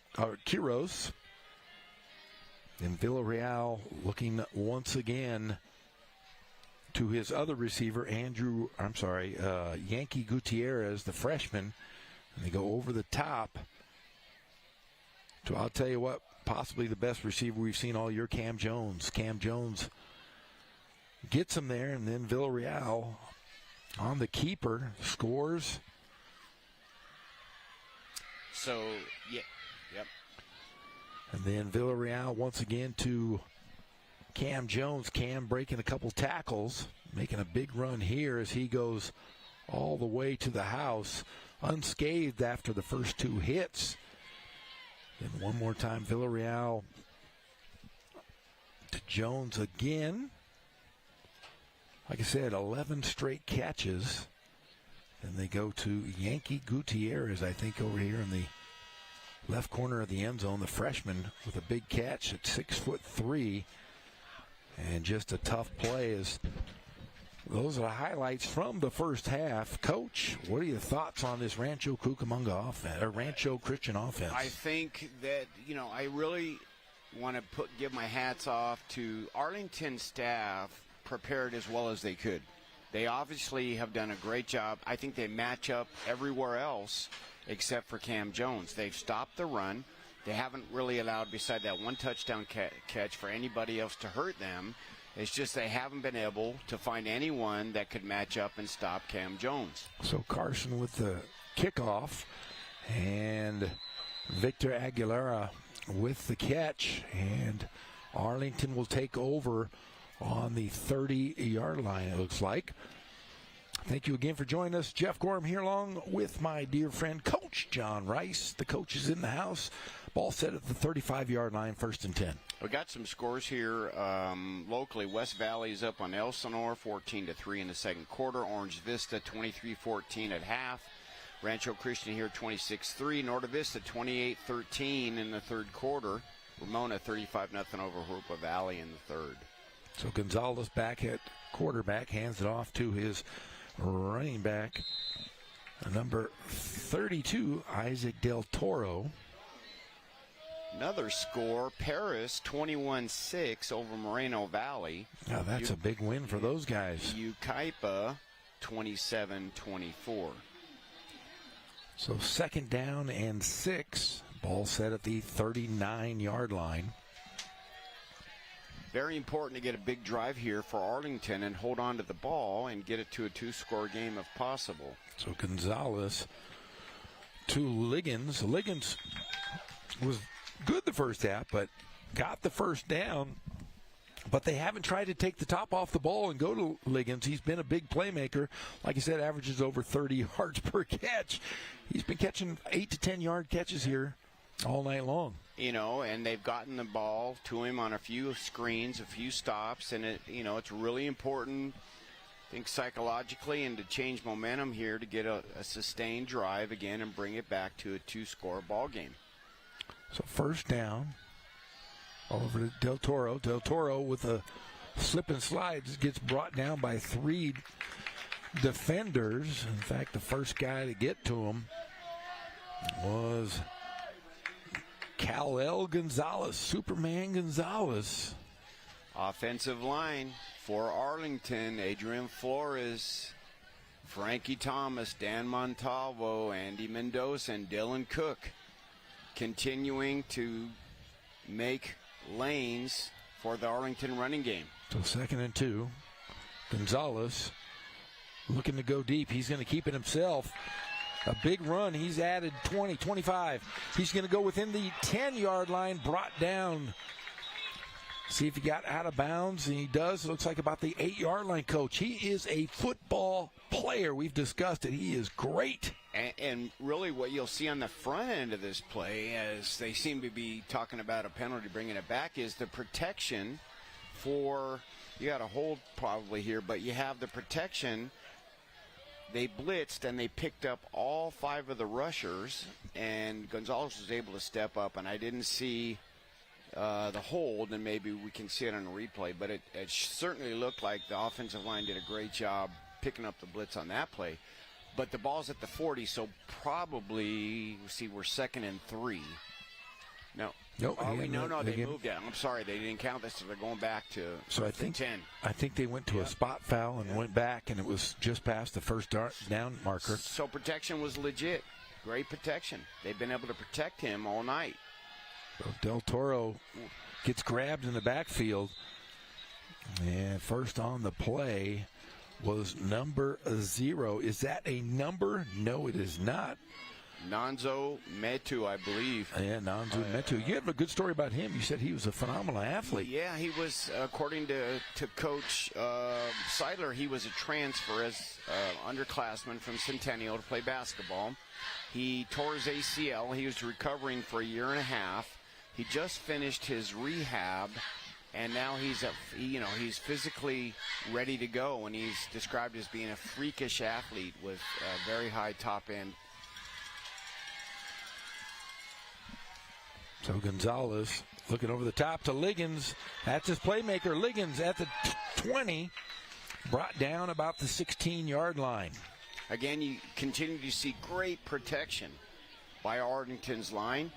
And Villarreal looking once again to his other receiver, Yankee Gutierrez, the freshman. And they go over the top. So I'll tell you what, possibly the best receiver we've seen all year, Cam Jones. Cam Jones gets him there, and then Villarreal on the keeper scores. So, yeah, yep. And then Villarreal once again to Cam Jones. Cam breaking a couple tackles, making a big run here as he goes all the way to the house, unscathed after the first two hits. Then one more time, Villarreal to Jones again. Like I said, 11 straight catches. Then they go to Yankee Gutierrez, I think, over here in the left corner of the end zone, the freshman with a big catch at 6'3", and just a tough play. As those are the highlights from the first half. Coach, what are your thoughts on this Rancho Cucamonga offense, or Rancho Christian offense? I think that, I really want to give my hats off to Arlington staff, prepared as well as they could. They obviously have done a great job. I think they match up everywhere else except for Cam Jones. They've stopped the run. They haven't really allowed, beside that one touchdown catch, for anybody else to hurt them. It's just they haven't been able to find anyone that could match up and stop Cam Jones. So Carson with the kickoff, and Victor Aguilera with the catch, and Arlington will take over on the 30-yard line, it looks like. Thank you again for joining us. Jeff Gorham here along with my dear friend, Coach John Rice. The coach is in the house. Ball set at the 35-yard line, 1st and 10. We got some scores here locally. West Valley is up on Elsinore, 14-3 in the second quarter. Orange Vista, 23-14 at half. Rancho Christian here, 26-3. Norte Vista, 28-13 in the third quarter. Ramona, 35-0 over Hoopa Valley in the third. So Gonzalez back at quarterback, hands it off to his running back, number 32, Isaac Del Toro. Another score, Paris 21-6 over Moreno Valley. Now that's a big win for those guys. Yucaipa 27-24. So 2nd down and 6. Ball set at the 39-yard line. Very important to get a big drive here for Arlington and hold on to the ball and get it to a 2-score game if possible. So Gonzalez to Liggins. Liggins was good the first half, but got the first down. But they haven't tried to take the top off the ball and go to Liggins. He's been a big playmaker. Like I said, averages over 30 yards per catch. He's been catching 8 to 10-yard catches here all night long. And they've gotten the ball to him on a few screens, a few stops, and it's really important, I think, psychologically and to change momentum here to get a sustained drive again and bring it back to a 2-score ball game. So 1st down, all over to Del Toro. Del Toro with a slip and slide gets brought down by 3 defenders. In fact, the first guy to get to him was Kal-El Gonzalez, Superman Gonzalez. Offensive line for Arlington, Adrian Flores, Frankie Thomas, Dan Montalvo, Andy Mendoza, and Dylan Cook continuing to make lanes for the Arlington running game. So 2nd and 2. Gonzalez looking to go deep. He's going to keep it himself. A big run. He's added 20, 25. He's going to go within the 10-yard line, brought down See if he got out of bounds, and he does. It looks like about the 8-yard line, Coach. He is a football player. We've discussed it. He is great. And really what you'll see on the front end of this play, as they seem to be talking about a penalty bringing it back, is the protection for, you got a hold probably here, but you have the protection. They blitzed and they picked up all 5 of the rushers, and Gonzalez was able to step up, and I didn't see the hold, and maybe we can see it on a replay, but it certainly looked like the offensive line did a great job picking up the blitz on that play. But the ball's at the 40, so probably, see, we're 2nd and 3. No. Nope. No, they moved it. I'm sorry, they didn't count this, so they're going back to so I think 10. I think they went to a spot foul and went back, and it was just past the first down marker. So protection was legit. Great protection. They've been able to protect him all night. So Del Toro gets grabbed in the backfield, and first on the play was number 0. Is that a number? No, it is not. Nonzo Metu, I believe. Yeah, Nonzo Metu. You have a good story about him. You said he was a phenomenal athlete. Yeah, he was, according to Coach Seidler, he was a transfer as underclassman from Centennial to play basketball. He tore his ACL. He was recovering for a year and a half. He just finished his rehab, and now he's physically ready to go, and he's described as being a freakish athlete with a very high top end. So Gonzalez looking over the top to Liggins. That's his playmaker. Liggins at the 20, brought down about the 16-yard line. Again, you continue to see great protection by Arlington's line.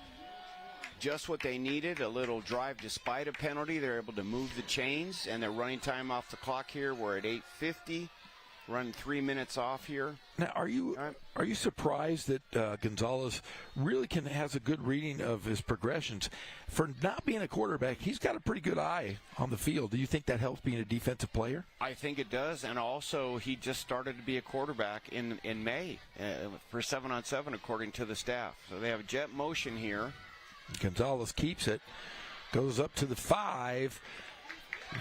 Just what they needed, a little drive despite a penalty. They're able to move the chains, and they're running time off the clock here. We're at 8:50, running 3 minutes off here. Now, are you surprised that Gonzalez really has a good reading of his progressions? For not being a quarterback, he's got a pretty good eye on the field. Do you think that helps being a defensive player? I think it does, and also he just started to be a quarterback in May for 7-on-7, according to the staff. So they have jet motion here. Gonzalez keeps it, goes up to the 5,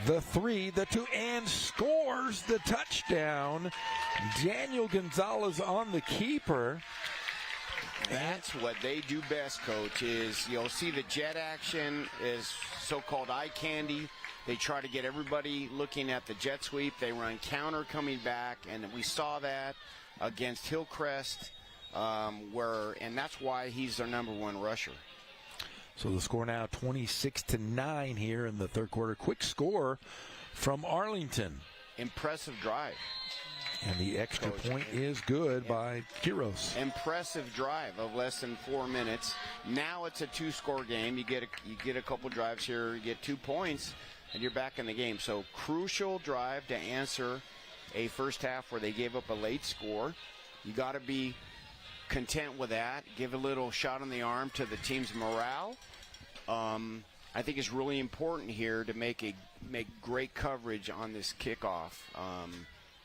the 3, the 2, and scores the touchdown. Daniel Gonzalez on the keeper. That's what they do best, Coach, is you'll see the jet action is so-called eye candy. They try to get everybody looking at the jet sweep. They run counter coming back, and we saw that against Hillcrest, and that's why he's their number 1 rusher. So the score now 26-9 here in the third quarter. Quick score from Arlington. Impressive drive. And the extra point is good by Quiros. Impressive drive of less than 4 minutes. Now it's a 2-score game. You get a couple drives here, you get 2 points, and you're back in the game. So crucial drive to answer a first half where they gave up a late score. You got to be content with that. Give a little shot on the arm to the team's morale. I think it's really important here to make great coverage on this kickoff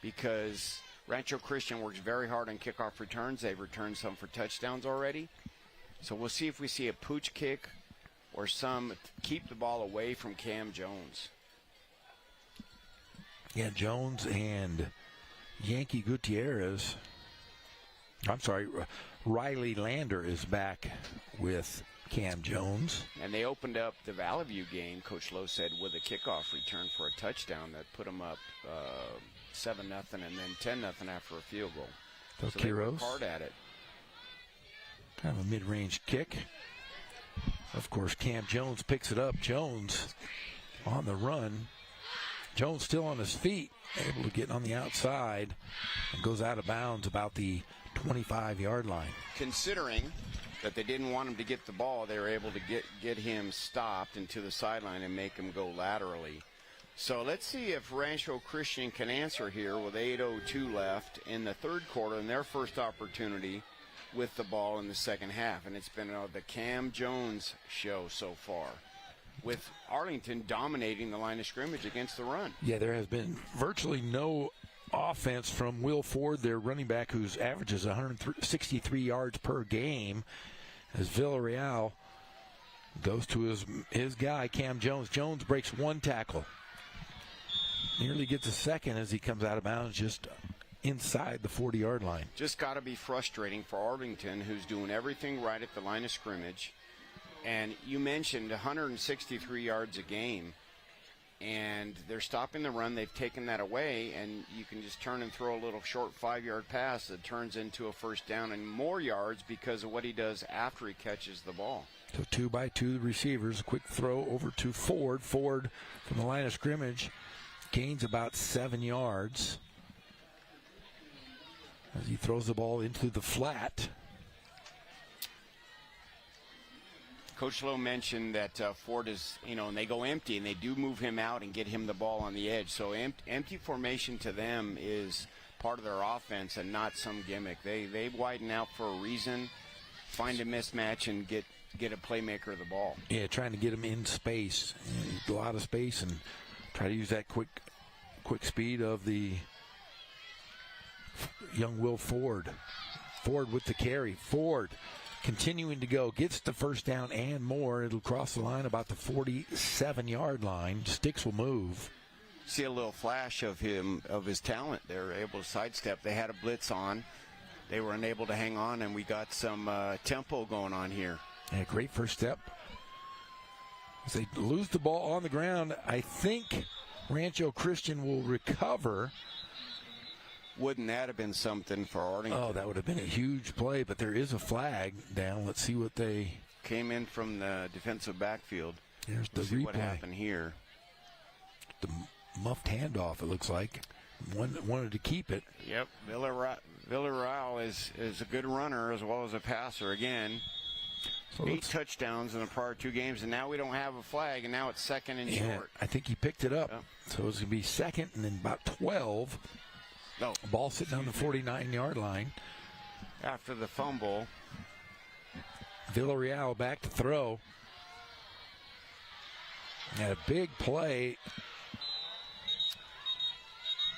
because Rancho Christian works very hard on kickoff returns. They've returned some for touchdowns already. So we'll see if we see a pooch kick or some keep the ball away from Cam Jones. Yeah, Jones and Yankee Gutierrez. I'm sorry, Riley Lander is back with Cam Jones. And they opened up the Valley View game, Coach Lowe said, with a kickoff return for a touchdown that put them up 7-0 and then 10-0 after a field goal. So they worked hard at it. Kind of a mid-range kick. Of course, Cam Jones picks it up. Jones on the run. Jones still on his feet, able to get on the outside and goes out of bounds about the 25-yard line. Considering that they didn't want him to get the ball, they were able to get him stopped into the sideline and make him go laterally. So let's see if Rancho Christian can answer here with 8:02 left in the third quarter and their first opportunity with the ball in the second half. And it's been the Cam Jones show so far, with Arlington dominating the line of scrimmage against the run. Yeah, there has been virtually no offense from Will Ford, their running back, whose averages 163 yards per game, as Villarreal Goes to his guy, Cam Jones. Jones breaks one tackle. Nearly gets a second as he comes out of bounds just inside the 40-yard line. Just got to be frustrating for Arlington, who's doing everything right at the line of scrimmage. And you mentioned 163 yards a game. And they're stopping the run. They've taken that away, and you can just turn and throw a little short 5-yard pass that turns into a first down and more yards because of what he does after he catches the ball. So 2-by-2 receivers, a quick throw over to Ford. Ford from the line of scrimmage gains about 7 yards as he throws the ball into the flat. Coach Lowe mentioned that Ford is, and they go empty, and they do move him out and get him the ball on the edge. So empty formation to them is part of their offense and not some gimmick. They widen out for a reason, find a mismatch, and get a playmaker the ball. Yeah, trying to get him in space, a lot of space, and try to use that quick speed of the young Will Ford. Ford with the carry. Ford continuing to go, gets the first down and more. It'll cross the line about the 47-yard line. Sticks will move. See a little flash of his talent. They're able to sidestep. They had a blitz on. They were unable to hang on, and we got some tempo going on here. Yeah, great first step. As they lose the ball on the ground, I think Rancho Christian will recover. Wouldn't that have been something for Arlington? Oh, that would have been a huge play, but there is a flag down. Let's see what they... Came in from the defensive backfield. Here's the see replay. What happened here. The muffed handoff, it looks like. Wanted to keep it. Yep, Villarreal is a good runner as well as a passer. Again, so 8 touchdowns in the prior 2 games, and now we don't have a flag, and now it's second and short. I think he picked it up. Yep. So it's going to be second and then about 12. No. Ball sitting on the 49-yard line. After the fumble. Villarreal back to throw. Had a big play.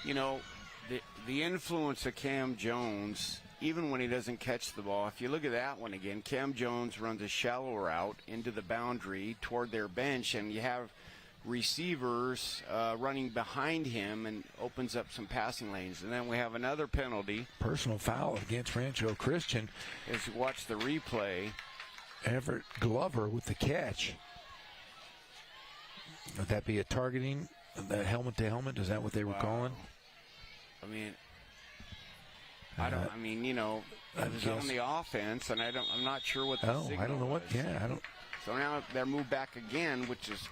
The influence of Cam Jones, even when he doesn't catch the ball, if you look at that one again, Cam Jones runs a shallow route into the boundary toward their bench, and you have receivers running behind him and opens up some passing lanes. And then we have another penalty. Personal foul against Rancho Christian. As you watch the replay. Everett Glover with the catch. Would that be a targeting, that helmet to helmet? Is that what they were calling? I mean, it was on the offense, and I'm not sure what the signal I don't know what. was. Yeah, I don't. So now they're moved back again, which is,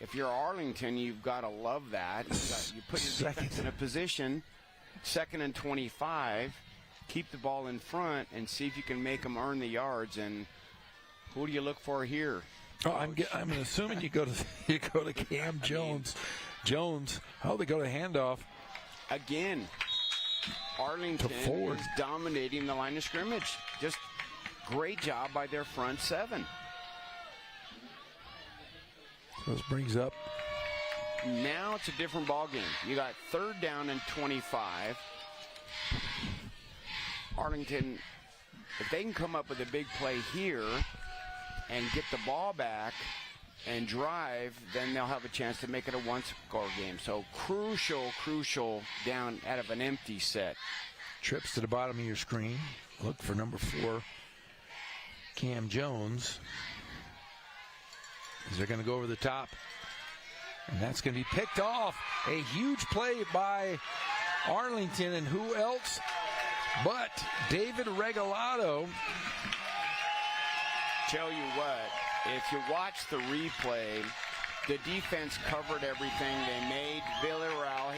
if you're Arlington, you've got to love that. You put your defense in a position, 2nd and 25, keep the ball in front, and see if you can make them earn the yards. And who do you look for here? Oh, I'm assuming you go to Cam Jones. They go to handoff. Again, Arlington is dominating the line of scrimmage. Just great job by their front 7. This brings up. Now it's a different ball game. You got 3rd down and 25. Arlington, if they can come up with a big play here and get the ball back and drive, then they'll have a chance to make it a 1-score game. So crucial down out of an empty set. Trips to the bottom of your screen. Look for number 4, Cam Jones. They're going to go over the top. And that's going to be picked off. A huge play by Arlington, and who else but David Regalado. Tell you what, if you watch the replay, the defense covered everything. They made Villarreal,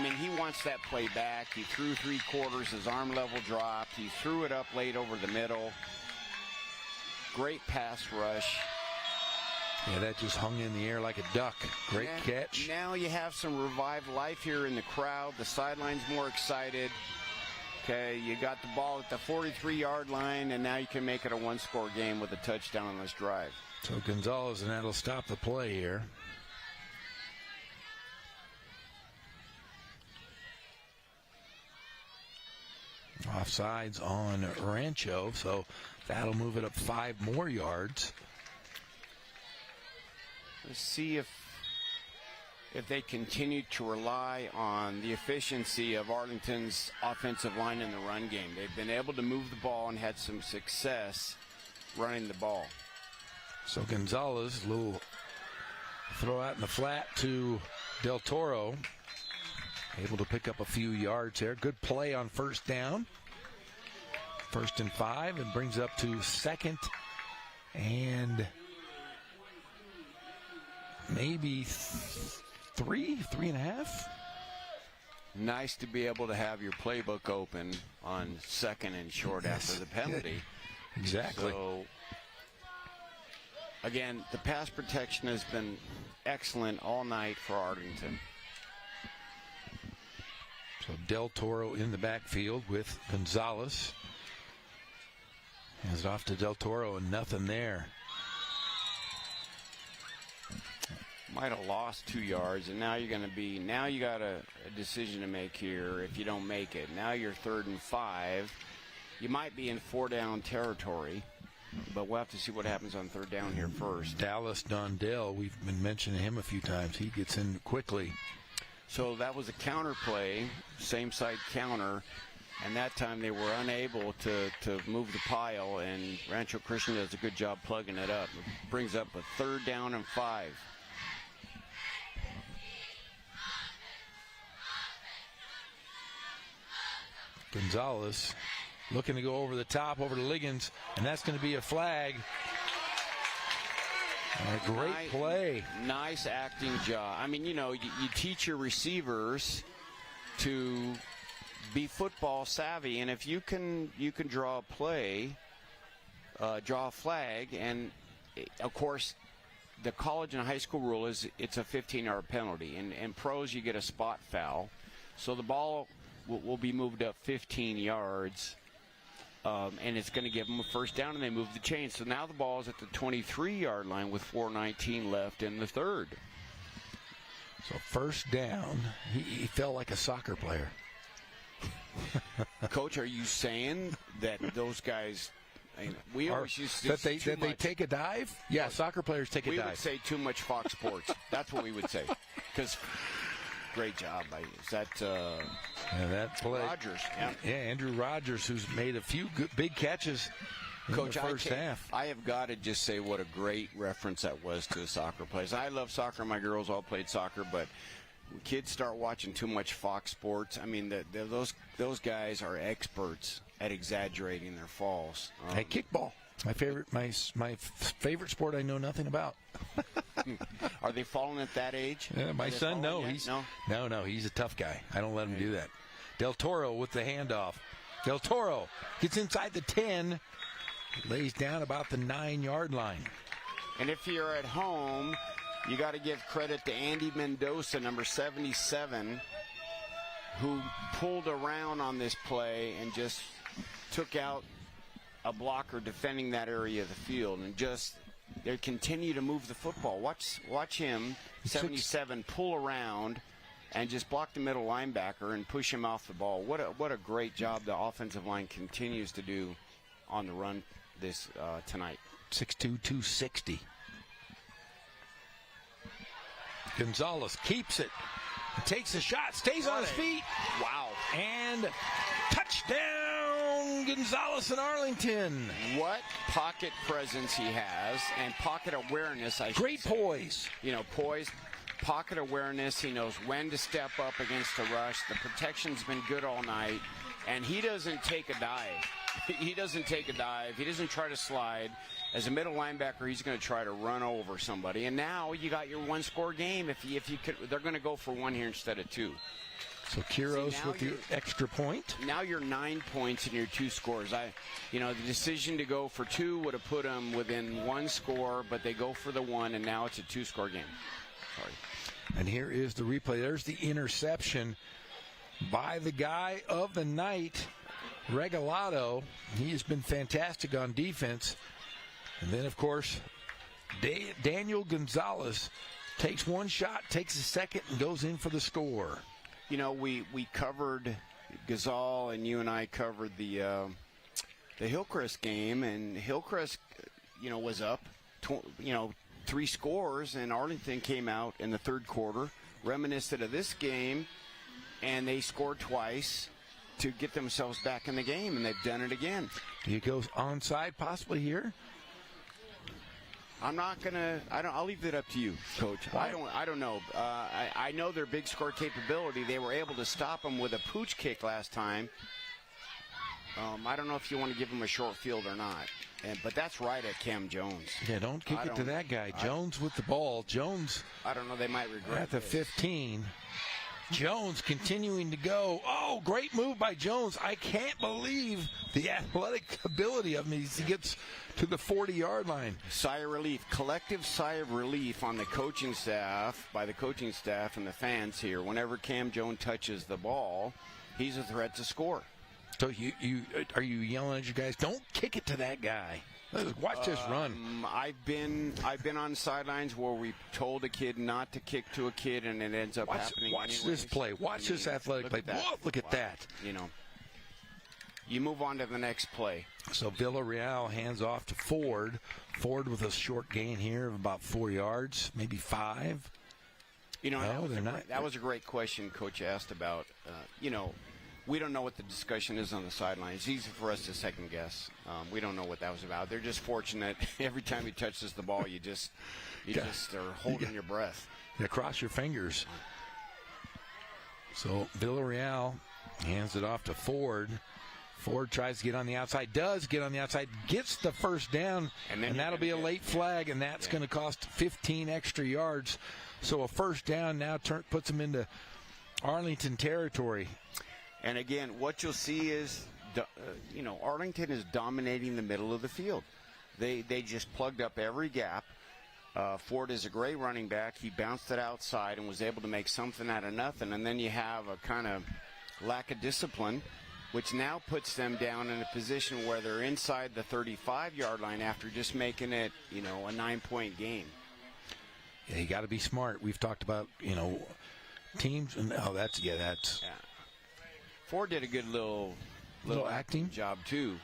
he wants that play back. He threw 3/4, his arm level dropped. He threw it up late over the middle. Great pass rush. Yeah, that just hung in the air like a duck. Great catch. Now you have some revived life here in the crowd. The sideline's more excited. Okay, you got the ball at the 43-yard line, and now you can make it a 1-score game with a touchdown on this drive. So Gonzalez, and that'll stop the play here. Offsides on Rancho, so that'll move it up 5 more yards. see if they continue to rely on the efficiency of Arlington's offensive line in the run game. They've been able to move the ball and had some success running the ball. So Gonzalez, a little throw out in the flat to Del Toro. Able to pick up a few yards there. Good play on first down. 1st and 5, and brings up to 2nd and maybe 3.5. Nice to be able to have your playbook open on 2nd and short after the penalty. Exactly. So, again, the pass protection has been excellent all night for Arlington. So Del Toro in the backfield with Gonzalez. Hands it off to Del Toro and nothing there. Might have lost 2 yards, and now you got a decision to make here if you don't make it. Now you're 3rd and 5. You might be in 4-down territory, but we'll have to see what happens on 3rd down here first. Dallas Dondell, we've been mentioning him a few times. He gets in quickly. So that was a counter play, same side counter, and that time they were unable to move the pile, and Rancho Christian does a good job plugging it up. It brings up a 3rd down and 5. Gonzalez looking to go over the top, over to Liggins, and that's going to be a flag. And a great play. Nice acting job. I mean, you teach your receivers to be football savvy, and if you can draw a play, draw a flag, and of course the college and high school rule is it's a 15-yard penalty, and pros you get a spot foul, so the ball will be moved up 15 yards, and it's going to give them a 1st down, and they move the chain. So now the ball is at the 23-yard line with 4:19 left in the 3rd. So 1st down. He felt like a soccer player. Coach, are you saying that those guys? We always used to that they take a dive? Yeah, soccer players take a dive. We would say too much Fox Sports. That's what we would say. Because great job. Is that that play? Rogers. Yeah, Andrew Rogers, who's made a few big catches in Coach, the first half. I have got to just say what a great reference that was to soccer players. I love soccer. My girls all played soccer, but when kids start watching too much Fox Sports, I mean, those guys are experts at exaggerating their falls. Hey, kickball. My favorite sport I know nothing about. Are they falling at that age? My son, no. No, he's a tough guy. I don't let him do that. Del Toro with the handoff. Del Toro gets inside the 10, lays down about the 9-yard line. And if you're at home, you got to give credit to Andy Mendoza, number 77, who pulled around on this play and just took out a blocker defending that area of the field, and just they continue to move the football. Watch him, 77, pull around and just block the middle linebacker and push him off the ball. What a great job the offensive line continues to do on the run this tonight. 6'2", 260. Gonzalez keeps it, takes a shot, stays on his feet. Wow. And touchdown, Gonzalez in Arlington. What pocket presence he has, and pocket awareness, I should Great say. Poise. Poise, pocket awareness. He knows when to step up against the rush. The protection's been good all night, and he doesn't take a dive. He doesn't take a dive. He doesn't try to slide. As a middle linebacker, he's going to try to run over somebody. And now you got your one-score game. If you could, they're going to go for 1 here instead of 2. So Quiros with the extra point. Now you're 9 points in your 2 scores. The decision to go for 2 would have put them within 1 score, but they go for the 1, and now it's a 2-score game. Sorry. And here is the replay. There's the interception by the guy of the night, Regalado. He has been fantastic on defense. And then, of course, Daniel Gonzalez takes one shot, takes a second, and goes in for the score. We covered Gazal, and you and I covered the Hillcrest game, and Hillcrest, was up, 3 scores, and Arlington came out in the third quarter, reminiscent of this game, and they scored twice to get themselves back in the game, and they've done it again. Do you go onside possibly here? I'm not gonna. I'll leave it up to you, Coach. I don't know. I know their big score capability. They were able to stop them with a pooch kick last time. I don't know if you want to give him a short field or not. But that's right at Cam Jones. Yeah, don't kick it to that guy. Jones with the ball. Jones. I don't know. They might regret at the this. 15. Jones continuing to go. Oh, great move by Jones. I can't believe the athletic ability of him as he gets to the 40-yard line. Sigh of relief. Collective sigh of relief on the coaching staff, by the coaching staff and the fans here. Whenever Cam Jones touches the ball, he's a threat to score. So are you yelling at your guys? Don't kick it to that guy. Watch this run. I've been on sidelines where we told a kid not to kick to a kid, and it ends up happening. Watch this play. Watch this athletic play. Look at that. You know, you move on to the next play. So Villarreal hands off to Ford. Ford with a short gain here of about 4 yards, maybe 5. You know, that was a great question Coach asked about. We don't know what the discussion is on the sideline. It's easy for us to second guess. We don't know what that was about. They're just fortunate every time he touches the ball, you just are holding your breath. Yeah, cross your fingers. So Villarreal hands it off to Ford. Ford tries to get on the outside, does get on the outside, gets the first down, and that'll be a late flag, and that's going to cost 15 extra yards. So a first down now puts them into Arlington territory. And again, what you'll see is, Arlington is dominating the middle of the field. They just plugged up every gap. Ford is a great running back. He bounced it outside and was able to make something out of nothing. And then you have a kind of lack of discipline, which now puts them down in a position where they're inside the 35-yard line after just making it, a 9-point game. Yeah, you got to be smart. We've talked about, teams. Yeah. Ford did a good little acting job, too.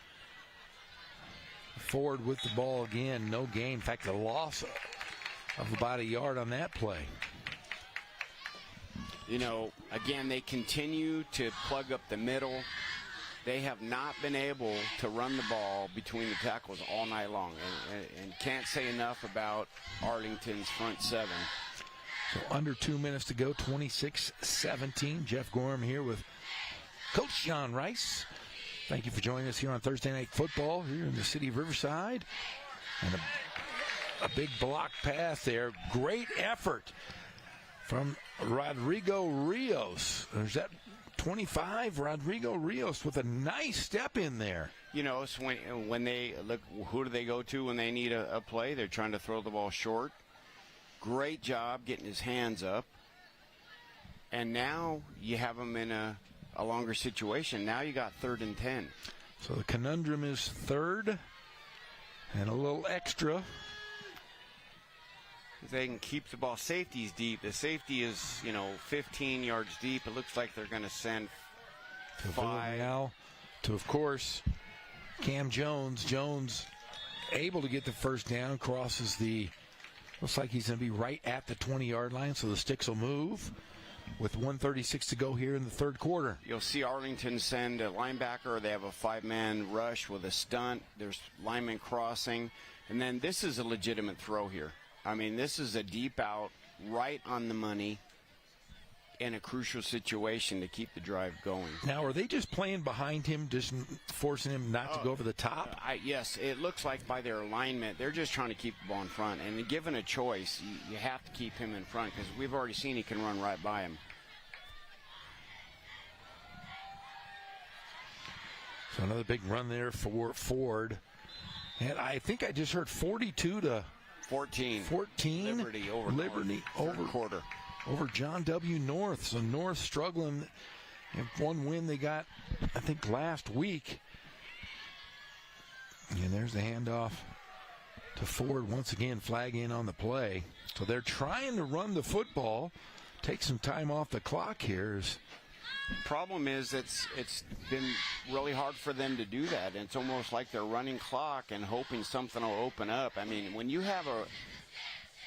Ford with the ball again, no gain. In fact, a loss of about a yard on that play. Again, they continue to plug up the middle. They have not been able to run the ball between the tackles all night long. And can't say enough about Arlington's front seven. So under 2 minutes to go, 26-17. Jeff Gorham here with Coach John Rice. Thank you for joining us here on Thursday Night Football here in the city of Riverside. And a big block pass there. Great effort from Rodrigo Rios. There's that 25, Rodrigo Rios with a nice step in there. So when they look, who do they go to when they need a play? They're trying to throw the ball short. Great job getting his hands up. And now you have him in a longer situation. Now you got 3rd and 10. So the conundrum is 3rd and a little extra. They can keep the ball. Safety's deep. The safety is, 15 yards deep. It looks like they're going to send 5. Now to, of course, Cam Jones. Jones able to get the first down, crosses looks like he's going to be right at the 20-yard line, so the sticks will move. With 1:36 to go here in the third quarter. You'll see Arlington send a linebacker. They have a 5-man rush with a stunt. There's linemen crossing. And then this is a legitimate throw here. I mean, this is a deep out, right on the money, in a crucial situation to keep the drive going. Now, are they just playing behind him, just forcing him not to go over the top? Yes, it looks like by their alignment, they're just trying to keep the ball in front. And given a choice, you have to keep him in front because we've already seen he can run right by him. So another big run there for Ford. And I think I just heard 42 to 14. Liberty over quarter. Over John W. North. So North struggling. And one win they got, I think, last week. And there's the handoff to Ford. Once again, flag in on the play. So they're trying to run the football. Take some time off the clock here. Problem is it's been really hard for them to do that. And it's almost like they're running clock and hoping something will open up. I mean, when you have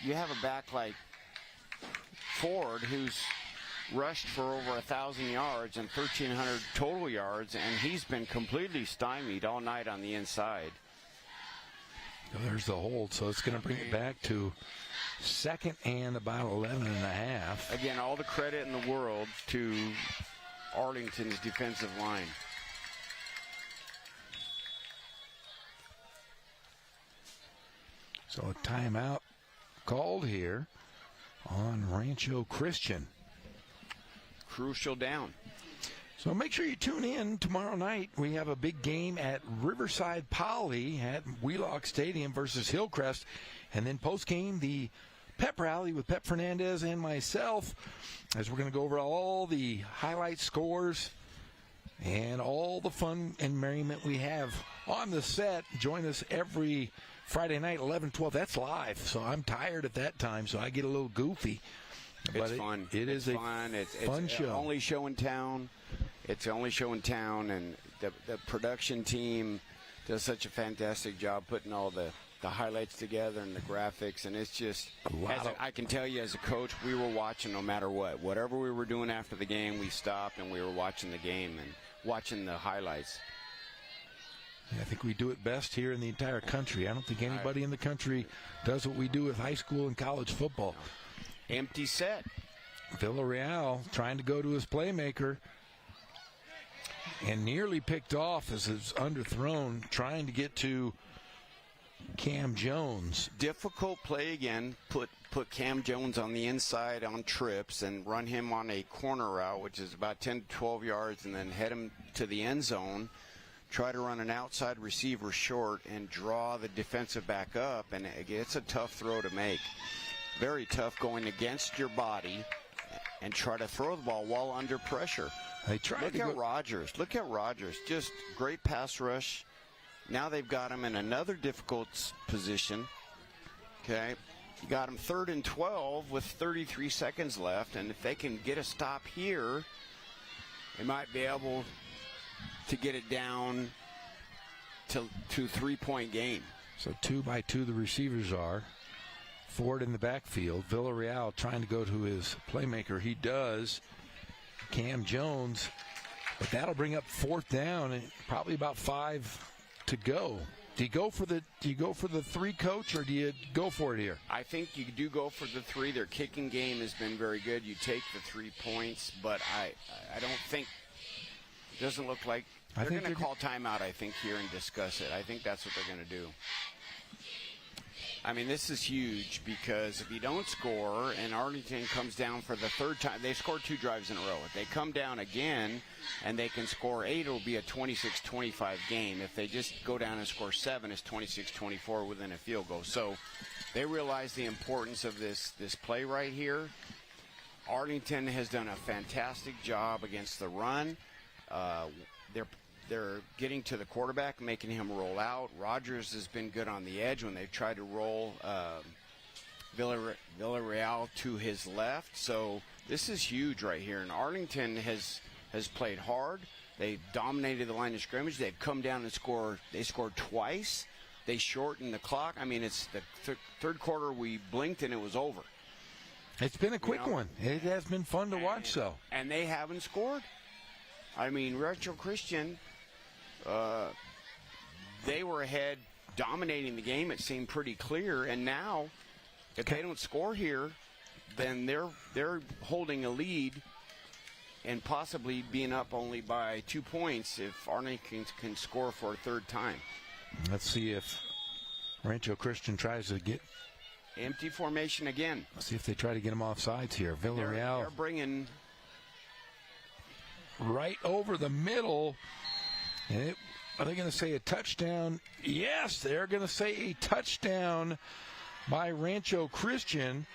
you have a back like Ford who's rushed for over 1,000 yards and 1,300 total yards, and he's been completely stymied all night on the inside. There's the hold, so it's going to bring it back to second and about 11 and a half. Again, all the credit in the world to Arlington's defensive line. So a timeout called here on Rancho Christian. Crucial down. So make sure you tune in tomorrow night. We have a big game at Riverside Poly at Wheelock Stadium versus Hillcrest. And then post-game, the pep rally with Pep Fernandez and myself, as we're going to go over all the highlight scores and all the fun and merriment we have on the set. Join us every Friday night, 11, 12. That's live, so I'm tired at that time, so I get a little goofy. It's fun. It's fun. It's fun show. It's the only show in town. It's the only show in town, and the production team does such a fantastic job putting all the highlights together and the graphics, and it's just, I can tell you as a coach, we were watching no matter what. Whatever we were doing after the game, we stopped and we were watching the game and watching the highlights. I think we do it best here in the entire country. I don't think anybody in the country does what we do with high school and college football. Empty set. Villarreal trying to go to his playmaker and nearly picked off as it's underthrown, trying to get to Cam Jones. Difficult play again. Put Cam Jones on the inside on trips and run him on a corner route, which is about 10 to 12 yards, and then head him to the end zone. Try to run an outside receiver short and draw the defensive back up, and it's a tough throw to make. Very tough going against your body and try to throw the ball while under pressure. Look at Rogers. Look at Rogers. Just great pass rush. Now they've got him in another difficult position. Okay. You got him 3rd and 12 with 33 seconds left, and if they can get a stop here, they might be able to get it down to 3-point game. So 2-by-2 the receivers are. Ford in the backfield. Villarreal trying to go to his playmaker. He does. Cam Jones. But that'll bring up 4th down and probably about 5 to go. Do you go for the 3, Coach, or do you go for it here? I think you do go for the 3. Their kicking game has been very good. You take the 3 points, but I don't think it doesn't look like they're going to call timeout, I think, here and discuss it. I think that's what they're going to do. I mean, this is huge because if you don't score and Arlington comes down for the 3rd time, they've scored 2 drives in a row. If they come down again and they can score 8, it'll be a 26-25 game. If they just go down and score 7, it's 26-24 within a field goal. So they realize the importance of this play right here. Arlington has done a fantastic job against the run. They're getting to the quarterback, making him roll out. Rogers has been good on the edge when they've tried to roll Villarreal to his left. So this is huge right here. And Arlington has played hard. They dominated the line of scrimmage. They've come down and scored. They scored twice. They shortened the clock. I mean, it's the third quarter. We blinked and it was over. It's been a quick one. It has been fun to watch, though. And they haven't scored. I mean, Rancho Christian, they were ahead, dominating the game. It seemed pretty clear. And now, if they don't score here, then they're holding a lead and possibly being up only by 2 points if Arlington can score for a 3rd time. Let's see if Rancho Christian tries to get empty formation again. Let's see if they try to get him off sides here. Villarreal. They're bringing right over the middle. And are they going to say a touchdown? Yes, they're going to say a touchdown by Rancho Christian.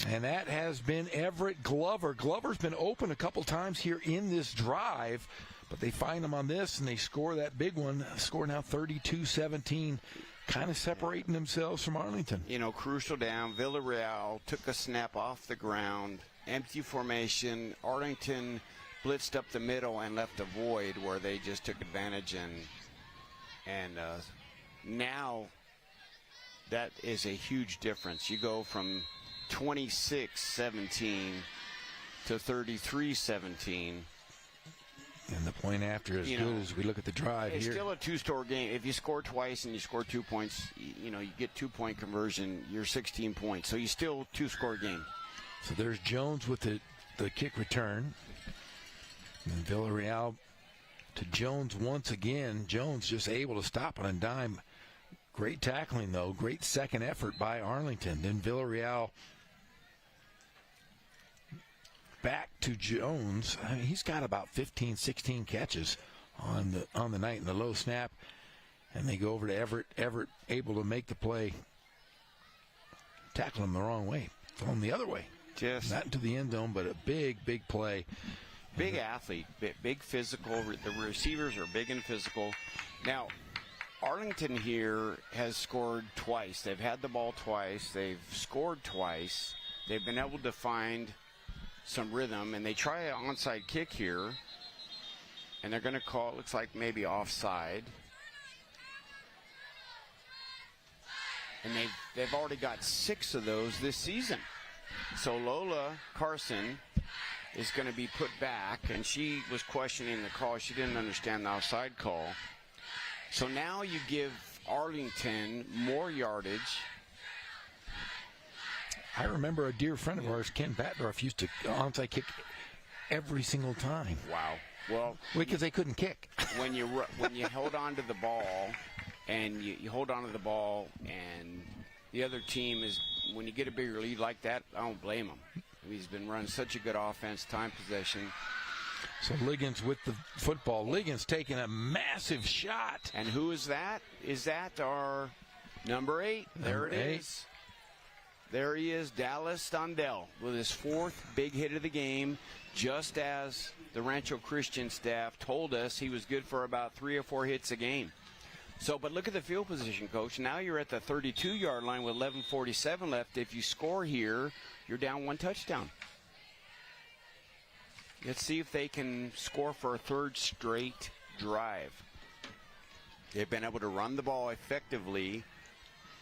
And that has been Everett Glover. Glover's been open a couple times here in this drive, but they find him on this, and they score that big one. Score now 32-17, kind of separating themselves from Arlington. You know, crucial down. Villarreal took a snap off the ground. Empty formation. Arlington blitzed up the middle and left a void where they just took advantage, and now That is a huge difference. You go from 26-17 to 33-17. And the point after is good as we look at the drive it's here. It's still a two-score game. If you score twice and you score 2 points, you get 2-point conversion, you're 16 points. So you still two-score game. So there's Jones with the kick return. And Villarreal to Jones once again. Jones just able to stop on a dime. Great tackling, though. Great second effort by Arlington. Then Villarreal back to Jones. I mean, he's got about 15, 16 catches on the night in the low snap. And they go over to Everett. Everett able to make the play. Tackle him the wrong way. Throw him the other way. Just not into the end zone, but a big play. Big athlete, big physical. The receivers are big and physical. Now, Arlington here has scored twice. They've had the ball twice. They've scored twice. They've been able to find some rhythm, and they try an onside kick here, and they're going to call it, looks like maybe offside. And they've already got 6 of those this season. So Lola Carson is going to be put back, and she was questioning the call. She didn't understand the offside call. So now you give Arlington more yardage. I remember a dear friend of ours, Ken Batdorf, used to onside kick every single time. Wow. Well, because they couldn't kick. When you hold on to the ball, and you hold on to the ball, and the other team is, when you get a bigger lead like that, I don't blame him. He's been running such a good offense, time possession. So Liggins with the football. Liggins taking a massive shot. And who is that? Is that our number 8? There it is. There he is, Dallas Stondell, with his 4th big hit of the game, just as the Rancho Christian staff told us he was good for about 3 or 4 hits a game. So, but look at the field position, Coach. Now you're at the 32-yard line with 11:47 left. If you score here, you're down 1 touchdown. Let's see if they can score for a 3rd straight drive. They've been able to run the ball effectively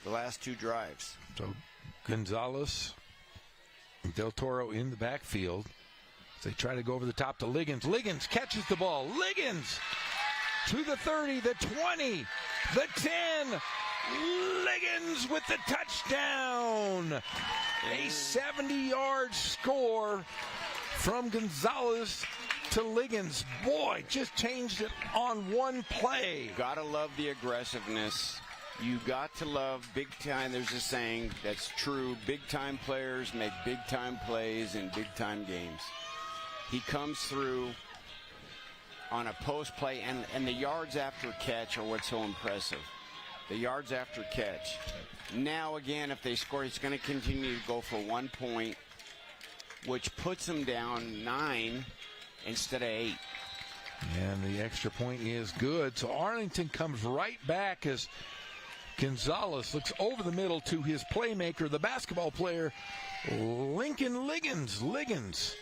the last 2 drives. So Gonzalez, Del Toro in the backfield. They try to go over the top to Liggins. Liggins catches the ball. Liggins to the 30, the 20, the 10. Liggins with the touchdown. A 70-yard score from Gonzalez to Liggins. Boy, just changed it on one play. Gotta love the aggressiveness. You got to love big time. There's a saying that's true. Big time players make big time plays in big time games. He comes through on a post play, and the yards after catch are what's so impressive. The yards after catch. Now, again, if they score, he's going to continue to go for 1 point, which puts him down 9 instead of 8. And the extra point is good. So Arlington comes right back as Gonzalez looks over the middle to his playmaker, the basketball player, Lincoln Liggins. Liggins.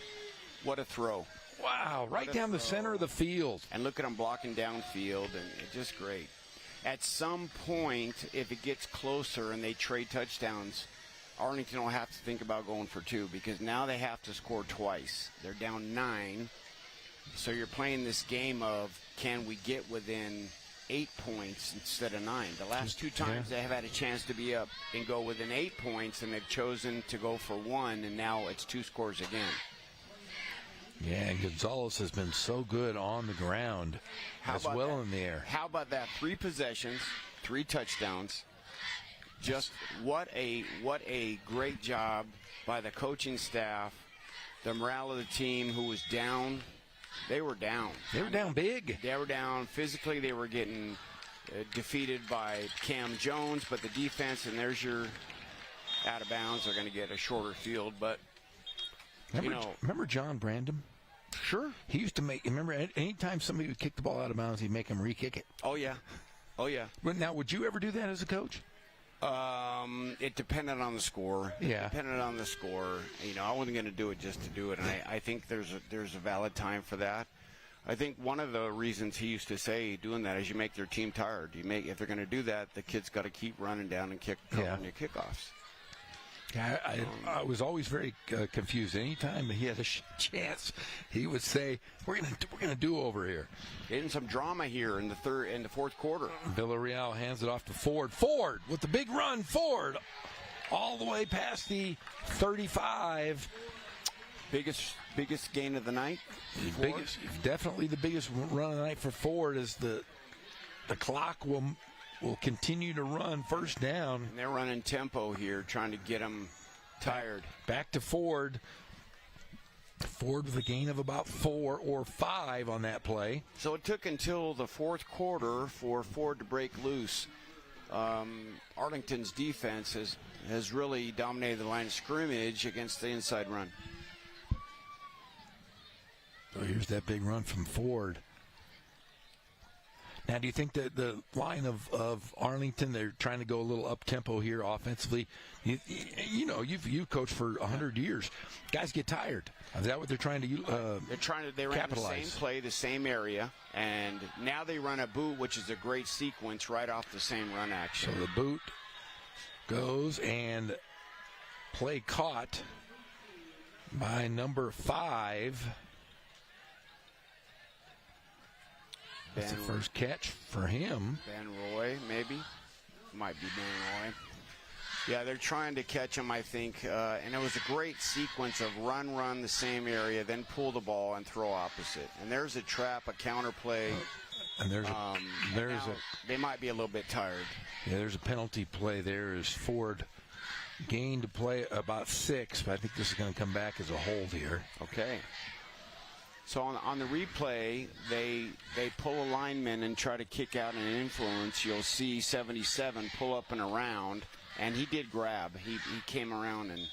What a throw. Wow, right down the center of the field. And look at him blocking downfield, and it's just great. At some point, if it gets closer and they trade touchdowns, Arlington will have to think about going for 2, because now they have to score twice. They're down 9. So you're playing this game of, can we get within 8 points instead of 9? The last 2 times they have had a chance to be up and go within 8 points, and they've chosen to go for 1, and now it's 2 scores again. Yeah, and Gonzalez has been so good on the ground as well in the air. How about that? 3 possessions, 3 touchdowns. Just what a great job by the coaching staff. The morale of the team, who was down. They were down. They were down big. They were down physically. They were getting defeated by Cam Jones, but the defense, and there's your out of bounds. They're going to get a shorter field, but remember John Brandon? Sure. He used to remember anytime somebody would kick the ball out of bounds, he'd make him re-kick it. Oh, yeah. But now, would you ever do that as a coach? It depended on the score. Yeah. It depended on the score. I wasn't going to do it just to do it, and I think there's a valid time for that. I think one of the reasons he used to say doing that is you make their team tired. If they're going to do that, the kids got to keep running down and covering your kickoffs. Yeah, I was always very confused. Anytime he had a chance, he would say, "We're gonna do over here." Getting some drama here in the fourth quarter. Villarreal hands it off to Ford. Ford with the big run. Ford all the way past the 35. Biggest gain of the night. Definitely the biggest run of the night for Ford, as the clock will continue to run first down. And they're running tempo here, trying to get them tired. Back to Ford. Ford with a gain of about 4 or 5 on that play. So it took until the fourth quarter for Ford to break loose. Arlington's defense has really dominated the line of scrimmage against the inside run. So here's that big run from Ford. Now, do you think that the line of Arlington, they're trying to go a little up-tempo here offensively? You've coached for 100 years. Guys get tired. Is that what they're trying to they ran capitalize? The same play, the same area, and now they run a boot, which is a great sequence right off the same run action. So the boot goes, and play caught by number 5. That's the first catch for him. Ben Roy, maybe. Might be Ben Roy. Yeah, they're trying to catch him, I think. And it was a great sequence of run the same area, then pull the ball and throw opposite. And there's a trap, a counter play. And they might be a little bit tired. Yeah, there's a penalty play there as Ford gained to play about 6, but I think this is going to come back as a hold here. Okay. So on the replay, they pull a lineman and try to kick out an influence. You'll see 77 pull up and around, and he did grab. He came around, and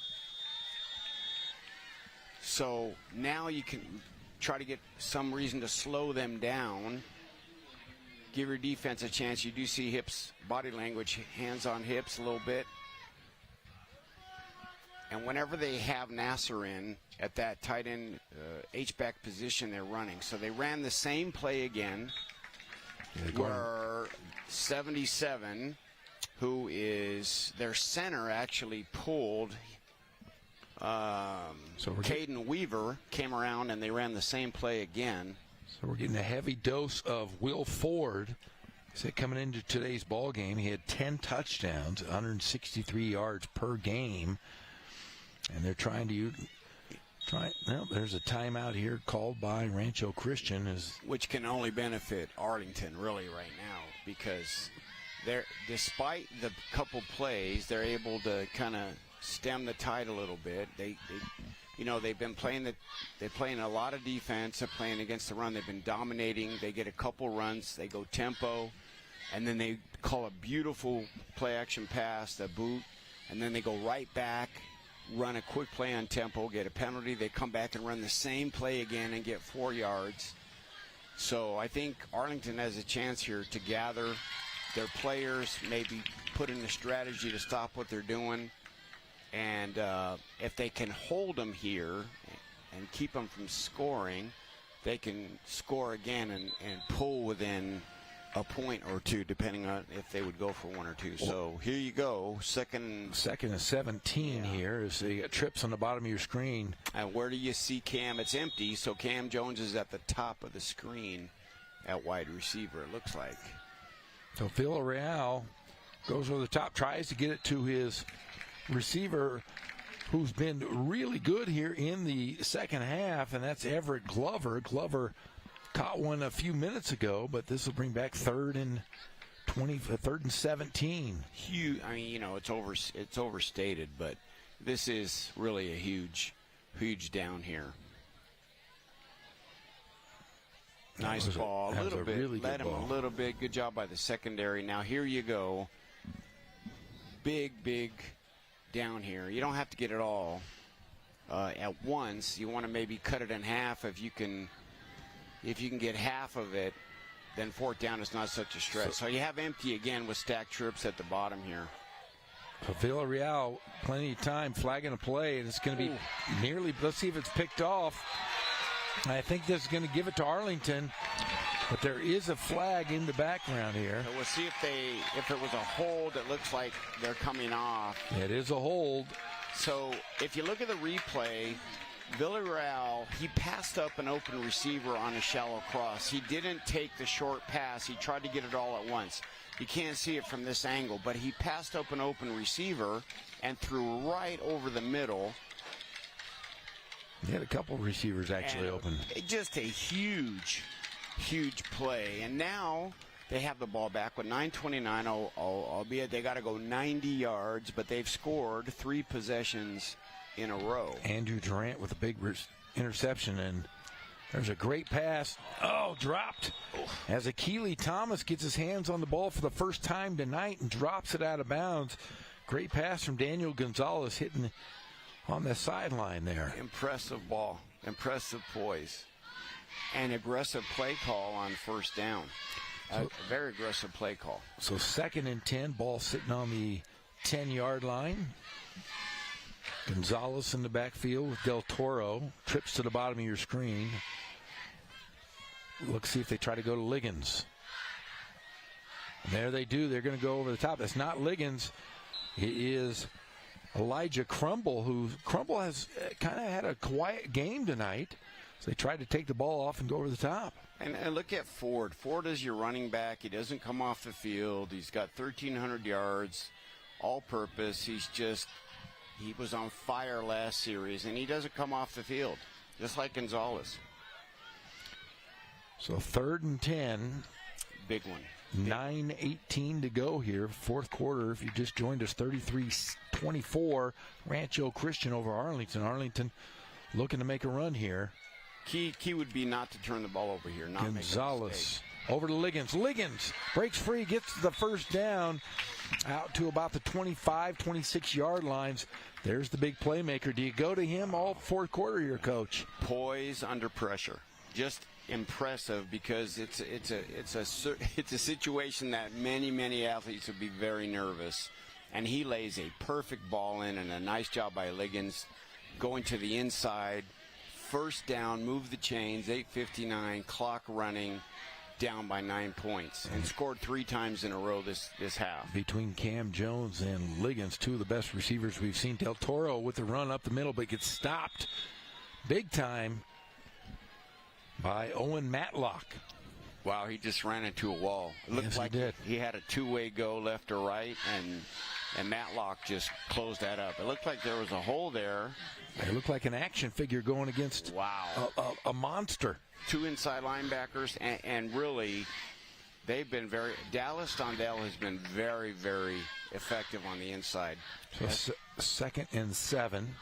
so now you can try to get some reason to slow them down, give your defense a chance. You do see hips, body language, hands on hips a little bit. And whenever they have Nasser in at that tight end H-back position, they're running. So they ran the same play again, where 77, who is their center, actually pulled. Caden Weaver came around, and they ran the same play again. So we're getting a heavy dose of Will Ford. So coming into today's ball game, he had 10 touchdowns, 163 yards per game. And they're trying to well, there's a timeout here called by Rancho Christian, which can only benefit Arlington really right now, because despite the couple plays, they're able to kind of stem the tide a little bit. They've been playing they're playing a lot of defense. They're playing against the run. They've been dominating. They get a couple runs. They go tempo, and then they call a beautiful play action pass, the boot, and then they go right back, run a quick play on tempo, get a penalty. They come back and run the same play again and get 4 yards. So I think Arlington has a chance here to gather their players, maybe put in a strategy to stop what they're doing. And if they can hold them here and keep them from scoring, they can score again and pull within a point or two, depending on if they would go for 1 or 2. So here you go, second and 17 here as they got trips on the bottom of your screen. And where do you see Cam? It's empty, so Cam Jones is at the top of the screen at wide receiver, it looks like. So Villarreal goes over the top, tries to get it to his receiver, who's been really good here in the second half, and that's Everett Glover. Glover caught one a few minutes ago, but this will bring back third and 17. Huge. I mean, it's overstated, but this is really a huge down here. Nice ball. A little bit. Really Led him a little bit. Good job by the secondary. Now here you go. Big down here. You don't have to get it all at once. You want to maybe cut it in half if you can. If you can get half of it, then fourth down is not such a stretch. So you have empty again with stacked trips at the bottom here. So Villarreal, plenty of time, flagging a play, and it's going to be nearly, let's see if it's picked off. I think this is going to give it to Arlington, but there is a flag in the background here. So we'll see if it was a hold. It looks like they're coming off. It is a hold. So if you look at the replay, Villarreal, he passed up an open receiver on a shallow cross. He didn't take the short pass. He tried to get it all at once. You can't see it from this angle, but he passed up an open receiver and threw right over the middle. He had a couple receivers actually open. Just a huge play. And now they have the ball back with 9:29, albeit they got to go 90 yards, but they've scored 3 possessions in a row. Andrew Durant with a big interception, and there's a great pass. Oh, dropped. As Akili Thomas gets his hands on the ball for the first time tonight and drops it out of bounds. Great pass from Daniel Gonzalez hitting on the sideline there. Impressive ball, impressive poise, and aggressive play call on first down. A very aggressive play call. So 2nd and 10, ball sitting on the 10-yard line. Gonzalez in the backfield with Del Toro. Trips to the bottom of your screen. Let's see if they try to go to Liggins. And there they do. They're going to go over the top. That's not Liggins. It is Elijah Crumble, Crumble has kind of had a quiet game tonight. So they tried to take the ball off and go over the top. And look at Ford. Ford is your running back. He doesn't come off the field. He's got 1,300 yards, all-purpose. He was on fire last series, and he doesn't come off the field, just like Gonzalez. So 3rd and 10. Big one. 9:18 to go here, fourth quarter. If you just joined us, 33-24, Rancho Christian over Arlington. Arlington looking to make a run here. Key would be not to turn the ball over here. Not Gonzalez over to Liggins. Liggins breaks free, gets the first down out to about the 25, 26-yard lines. There's the big playmaker. Do you go to him all fourth quarter here, Coach? Poise under pressure. Just impressive, because it's a situation that many athletes would be very nervous, and he lays a perfect ball in, and a nice job by Liggins going to the inside. First down, move the chains, 8:59, clock running, down by 9 points, and scored 3 times in a row this half. Between Cam Jones and Liggins, 2 of the best receivers we've seen. Del Toro with the run up the middle, but gets stopped big time by Owen Matlock. Wow, he just ran into a wall. It looked like he had a two-way go left or right, and Matlock just closed that up. It looked like there was a hole there. It looked like an action figure going against a monster. 2 inside linebackers, and really, they've been Dallas Dondell has been very effective on the inside. So 2nd and 7.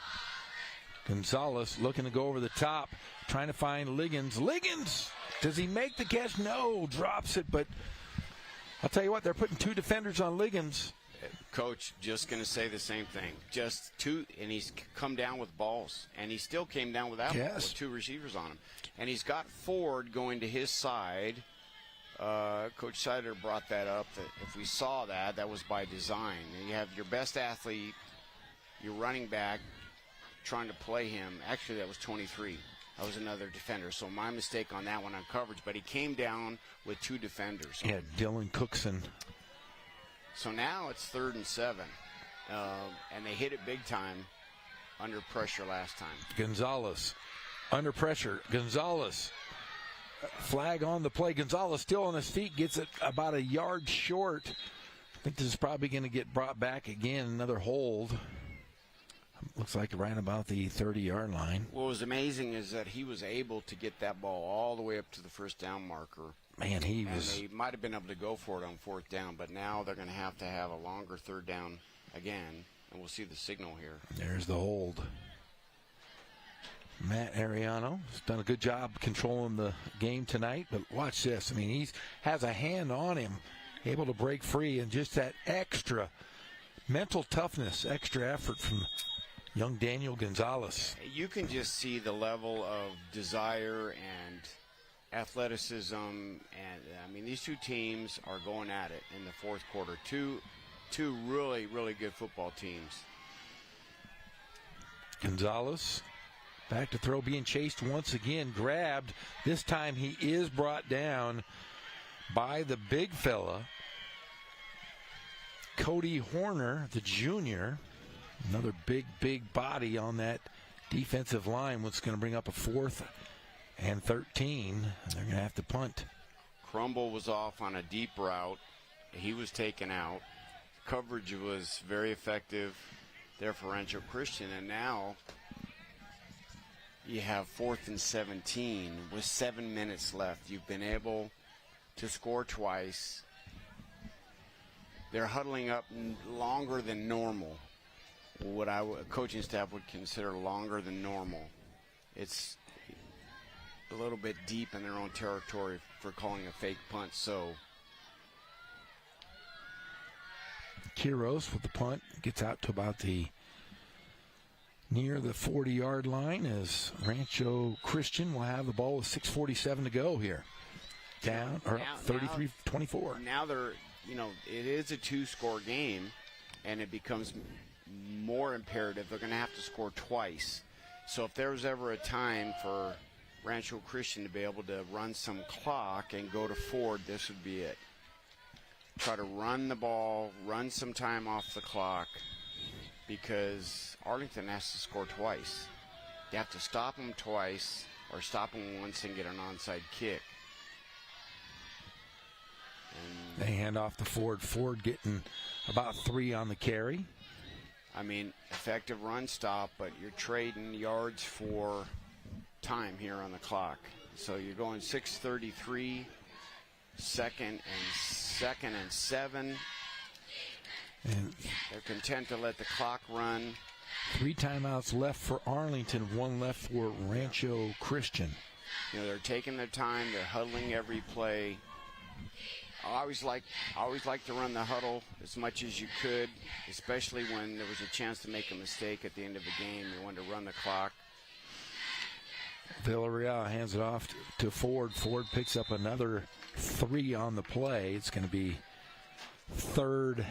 Gonzalez looking to go over the top, trying to find Liggins. Liggins! Does he make the catch? No, drops it, but I'll tell you what, they're putting 2 defenders on Liggins. Coach, just going to say the same thing. Just 2, and he's come down with balls, and he still came down without balls with 2 receivers on him. And he's got Ford going to his side. Coach Sider brought that up. That if we saw that was by design. And you have your best athlete, your running back, trying to play him. Actually, that was 23. That was another defender. So my mistake on that one on coverage. But he came down with 2 defenders. Yeah, Dylan Cookson. So now it's 3rd and 7. And they hit it big time under pressure last time. Gonzalez under pressure. Gonzalez. Flag on the play. Gonzalez still on his feet. Gets it about a yard short. I think this is probably going to get brought back again. Another hold. Looks like right about the 30-yard line. What was amazing is that he was able to get that ball all the way up to the first down marker. Man, they might have been able to go for it on 4th down, but now they're going to have a longer 3rd down again, and we'll see the signal here. There's the hold. Matt Ariano has done a good job controlling the game tonight, but watch this. I mean, he has a hand on him, able to break free, and just that extra mental toughness, extra effort from young Daniel Gonzalez. You can just see the level of desire and athleticism, and I mean, these 2 teams are going at it in the fourth quarter. Two really good football teams. Gonzalez Back to throw, being chased once again, grabbed. This time he is brought down by the big fella, Cody Horner, the junior. Another big body on that defensive line, what's going to bring up a 4th and 13. They're going to have to punt. Crumble was off on a deep route. He was taken out. Coverage was very effective there for Rancho Christian, and now you have 4th and 17 with 7 minutes left. You've been able to score twice. They're huddling up longer than normal, what a coaching staff would consider longer than normal. It's a little bit deep in their own territory for calling a fake punt. So Quiros with the punt gets out to about near the 40-yard line as Rancho Christian will have the ball with 6:47 to go here. Down, or up 33-24. Now they're, it is a 2-score game, and it becomes more imperative. They're going to have to score twice. So if there was ever a time for Rancho Christian to be able to run some clock and go to Ford, this would be it. Try to run the ball, run some time off the clock, because Arlington has to score twice. You have to stop them twice or stop them once and get an onside kick. And they hand off to Ford. Ford getting about 3 on the carry. I mean, effective run stop, but you're trading yards for time here on the clock. So you're going 6:33, second and 7. And they're content to let the clock run. 3 timeouts left for Arlington, 1 left for Rancho Christian. They're taking their time. They're huddling every play. I always like to run the huddle as much as you could, especially when there was a chance to make a mistake at the end of the game. You wanted to run the clock. Villarreal hands it off to Ford. Ford picks up another 3 on the play. It's going to be 3rd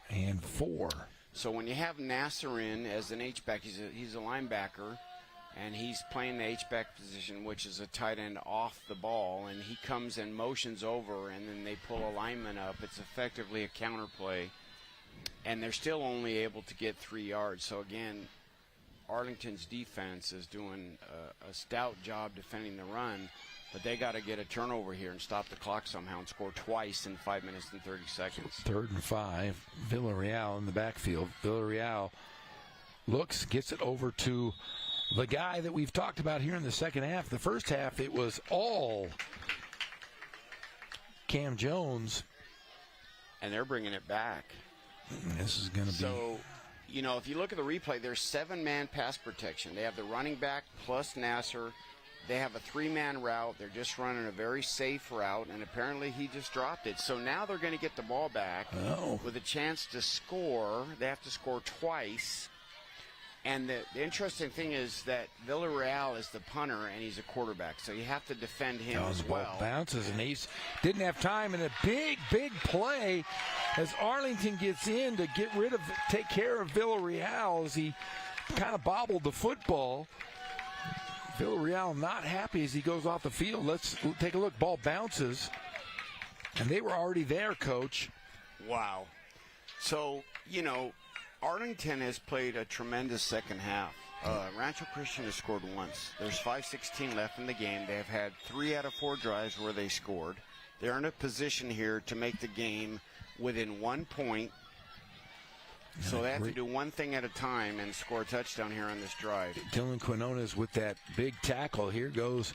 and 4. So when you have Nasser in as an H-back, he's a linebacker, and he's playing the H-back position, which is a tight end off the ball, and he comes and motions over, and then they pull a lineman up. It's effectively a counter play, and they're still only able to get 3 yards. So again, Arlington's defense is doing a stout job defending the run, but they got to get a turnover here and stop the clock somehow and score twice in 5 minutes and 30 seconds. 3rd and 5. Villarreal in the backfield. Villarreal gets it over to the guy that we've talked about here in the second half. The first half, it was all Cam Jones. And they're bringing it back. This is going to be... So, if you look at the replay, there's 7-man pass protection. They have the running back plus Nasser. They have a 3-man route. They're just running a very safe route, and apparently he just dropped it. So now they're going to get the ball back with a chance to score. They have to score twice. And the interesting thing is that Villarreal is the punter, and he's a quarterback, so you have to defend him as well. Ball bounces, and he didn't have time, and a big play as Arlington gets in to take care of Villarreal as he kind of bobbled the football. Villarreal not happy as he goes off the field. Let's take a look. Ball bounces, and they were already there, Coach. Wow. So, Arlington has played a tremendous second half. Rancho Christian has scored once. There's 5:16 left in the game. They have had 3 out of 4 drives where they scored. They're in a position here to make the game within 1 point. So they have to do one thing at a time and score a touchdown here on this drive. Dylan Quinones with that big tackle. Here goes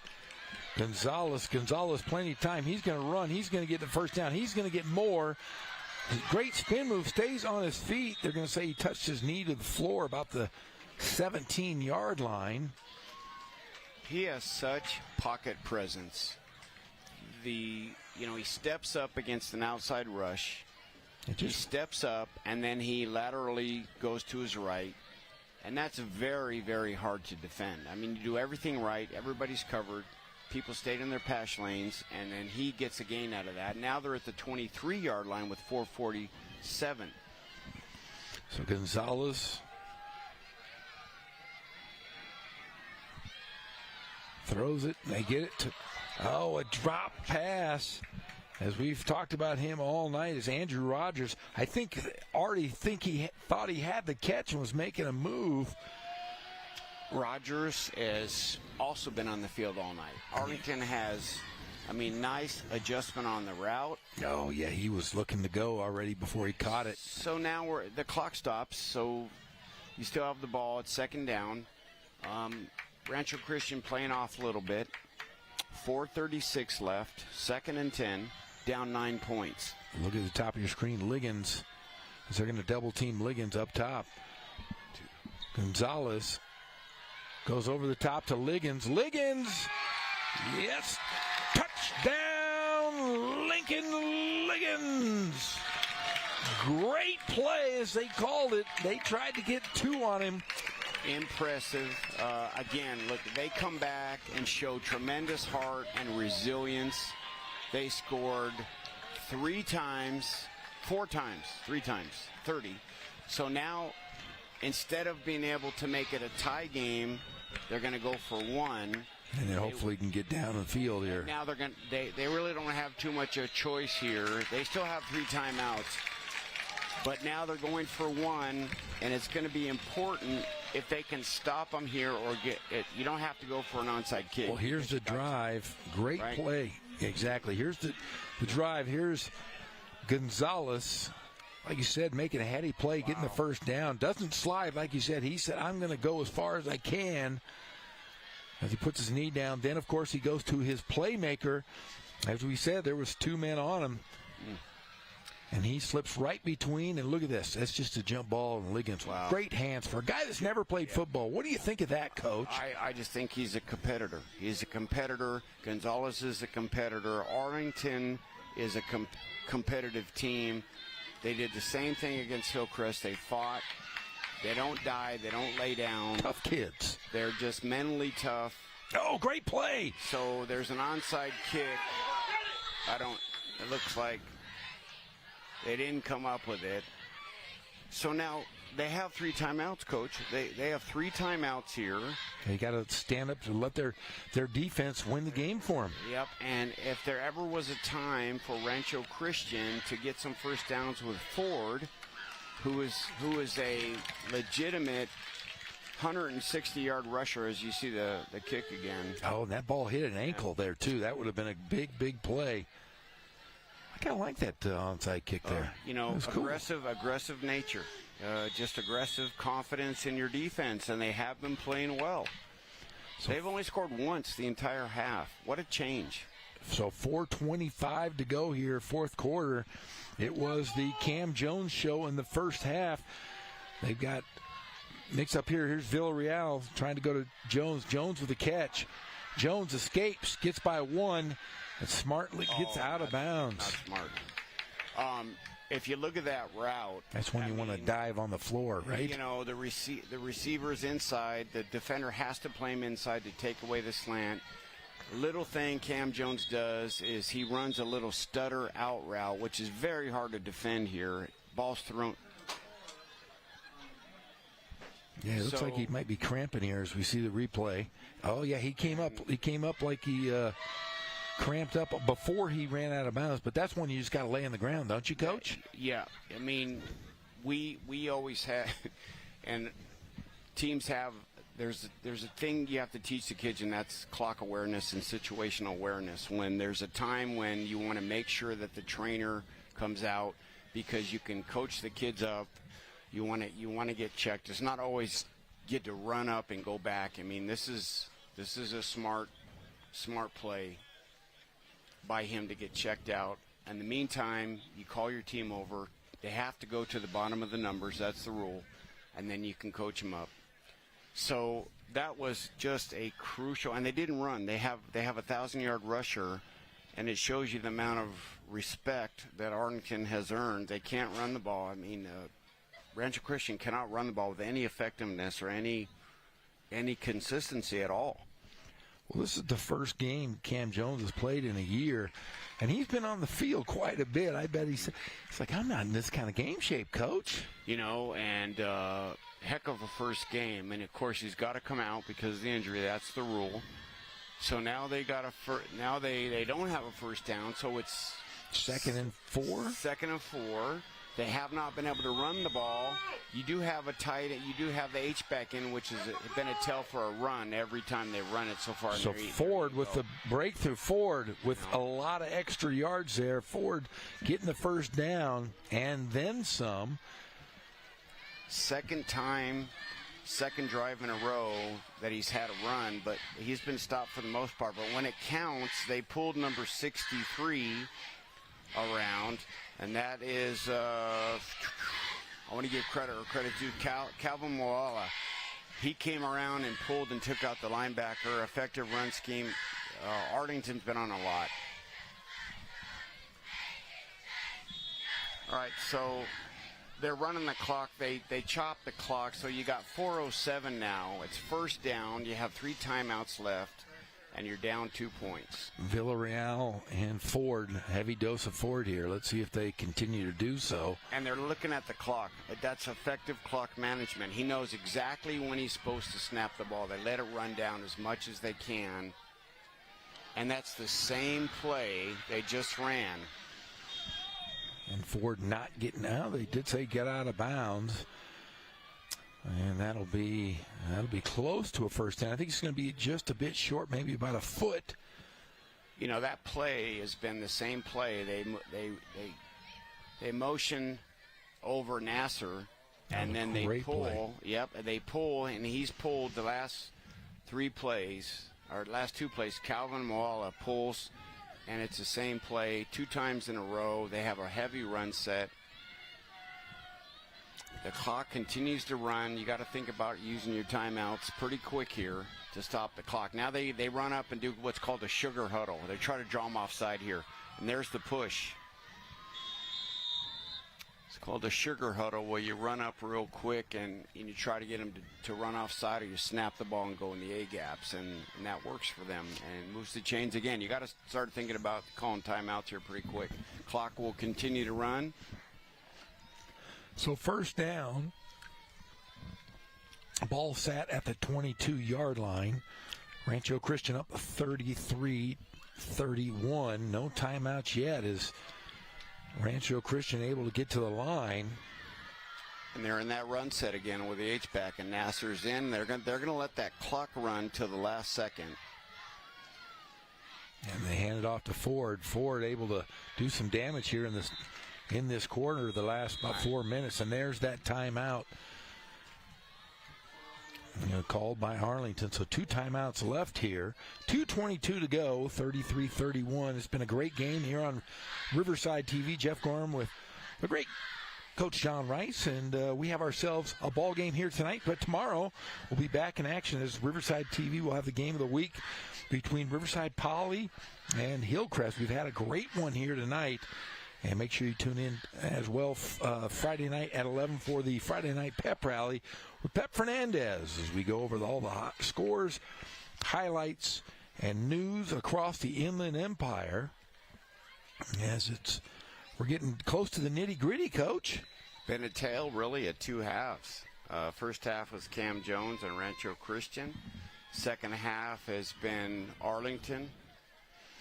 Gonzalez. Gonzalez, plenty of time. He's going to run. He's going to get the first down. He's going to get more. Great spin move. Stays on his feet. They're going to say he touched his knee to the floor about the 17-yard line. He has such pocket presence. He steps up against an outside rush. He steps up, and then he laterally goes to his right. And that's very, very hard to defend. I mean, you do everything right. Everybody's covered. People stayed in their pass lanes, and then he gets a gain out of that. Now they're at the 23-yard line with 4:47. So Gonzalez throws it. They get it to, a drop pass. As we've talked about him all night, is Andrew Rogers. I think he thought he had the catch and was making a move. Rogers has also been on the field all night. Arlington has, nice adjustment on the route. Oh, yeah, he was looking to go already before he caught it. So now the clock stops, so you still have the ball. It's second down. Rancho Christian playing off a little bit. 4:36 left, 2nd and 10, down 9 points. Look at the top of your screen, Liggins. They're going to double team Liggins up top. Gonzalez goes over the top to Liggins. Liggins! Yes! Touchdown, Lincoln Liggins! Great play, as they called it. They tried to get 2 on him. Impressive. Again, look, they come back and show tremendous heart and resilience. They scored 4 times, 30. So now, instead of being able to make it a tie game, they're going to go for 1. And then hopefully can get down the field here. Now they really don't have too much of a choice here. They still have 3 timeouts. But now they're going for 1, and it's going to be important if they can stop them here or get it. You don't have to go for an onside kick. Well, here's the drive. Great play. Exactly. Here's the drive. Here's Gonzalez, like you said, making a heady play, getting the first down. Doesn't slide, like you said. He said, I'm going to go as far as I can as he puts his knee down. Then, of course, he goes to his playmaker. As we said, there was 2 men on him. And he slips right between, and look at this. That's just a jump ball, and Liggins. Wow. Great hands for a guy that's never played football. What do you think of that, Coach? I just think he's a competitor. He's a competitor. Gonzalez is a competitor. Arlington is a competitive team. They did the same thing against Hillcrest. They fought. They don't die. They don't lay down. Tough kids. They're just mentally tough. Oh, great play. So there's an onside kick. It looks like they didn't come up with it. So now they have 3 timeouts, Coach. They have 3 timeouts here. They got to stand up to let their defense win the game for them. Yep, and if there ever was a time for Rancho Christian to get some first downs with Ford, who is a legitimate 160-yard rusher, as you see the kick again. Oh, and that ball hit an ankle there, too. That would have been a big play. I kind of like that onside kick there. Aggressive nature. Just aggressive confidence in your defense, and they have been playing well. So they've only scored once the entire half. What a change. So 4:25 to go here, 4th quarter. It was the Cam Jones show in the first half. They've got mix up here. Here's Villarreal trying to go to Jones. Jones with the catch. Jones escapes, gets by 1. And smartly gets out of bounds. Not smart. If you look at that route, that's when you want to dive on the floor, right? You know, the receiver's inside. The defender has to play him inside to take away the slant. Little thing Cam Jones does is he runs a little stutter out route, which is very hard to defend here. Ball's thrown. Yeah, it looks like he might be cramping here as we see the replay. Oh yeah, he came up like he cramped up before he ran out of bounds, but that's when you just got to lay on the ground, don't you, Coach? Yeah, I mean, we always have, and teams have. There's a thing you have to teach the kids, and that's clock awareness and situational awareness. When there's a time when you want to make sure that the trainer comes out, because you can coach the kids up. You want to get checked. It's not always get to run up and go back. I mean, this is a smart play by him to get checked out. In the meantime, you call your team over. They have to go to the bottom of the numbers. That's the rule. And then you can coach them up. So that was just a crucial, and they didn't run. They have a 1,000-yard rusher, and it shows you the amount of respect that Arlington has earned. They can't run the ball. I mean, Rancho Christian cannot run the ball with any effectiveness or any consistency at all. Well, this is the first game Cam Jones has played in a year, and he's been on the field quite a bit. I bet he's like, I'm not in this kind of game shape, Coach. You know, and heck of a first game. And, of course, he's got to come out because of the injury. That's the rule. So now they got now they don't have a first down, so it's 2nd and 4. 2nd and 4. They have not been able to run the ball. You do have a tight end. You do have the H-back in, which has been a tell for a run every time they run it so far. So Ford with the breakthrough. Ford with a lot of extra yards there. Ford getting the first down and then some. Second drive in a row that he's had a run, but he's been stopped for the most part. But when it counts, they pulled number 63 around, and that is, I want to give credit to Calvin Moala. He came around and pulled and took out the linebacker. Effective run scheme. Arlington's been on a lot. All right, so they're running the clock. They chop the clock, so you got 4:07 now. It's first down. You have 3 timeouts left, and you're down 2 points. Villarreal and Ford, heavy dose of Ford here. Let's see if they continue to do so. And they're looking at the clock. That's effective clock management. He knows exactly when he's supposed to snap the ball. They let it run down as much as they can. And that's the same play they just ran. And Ford not getting out. They did say get out of bounds. And that'll be close to a first down. I think it's going to be just a bit short, maybe about a foot. You know, that play has been the same play. They motion over Nasser, and then they pull. Play. Yep, they pull, and he's pulled the last 3 plays, or last 2 plays. Calvin Moala pulls, and it's the same play 2 times in a row. They have a heavy run set. The clock continues to run. You got to think about using your timeouts pretty quick here to stop the clock. Now they run up and do what's called a sugar huddle. They try to draw them offside here. And there's the push. It's called a sugar huddle, where you run up real quick and you try to get them to run offside, or you snap the ball and go in the A-gaps. And that works for them and moves the chains again. You got to start thinking about calling timeouts here pretty quick. Clock will continue to run. So first down, ball sat at the 22-yard line. Rancho Christian up 33-31. No timeouts yet. Is Rancho Christian able to get to the line? And they're in that run set again with the H-back, and Nasser's in. They're going to let that clock run till the last second. And they hand it off to Ford. Ford able to do some damage here in this quarter, the last about 4 minutes, and there's that timeout called by Arlington. So 2 timeouts left here. 2:22 to go, 33-31. It's been a great game here on Riverside TV. Jeff Gorham with the great Coach John Rice, and we have ourselves a ball game here tonight, but tomorrow we'll be back in action as Riverside TV will have the game of the week between Riverside Poly and Hillcrest. We've had a great one here tonight. And make sure you tune in as well Friday night at 11 for the Friday night pep rally with Pep Fernandez as we go over all the hot scores, highlights, and news across the Inland Empire. As we're getting close to the nitty-gritty, Coach. Been a tale, really, at 2 halves. First half was Cam Jones and Rancho Christian. Second half has been Arlington,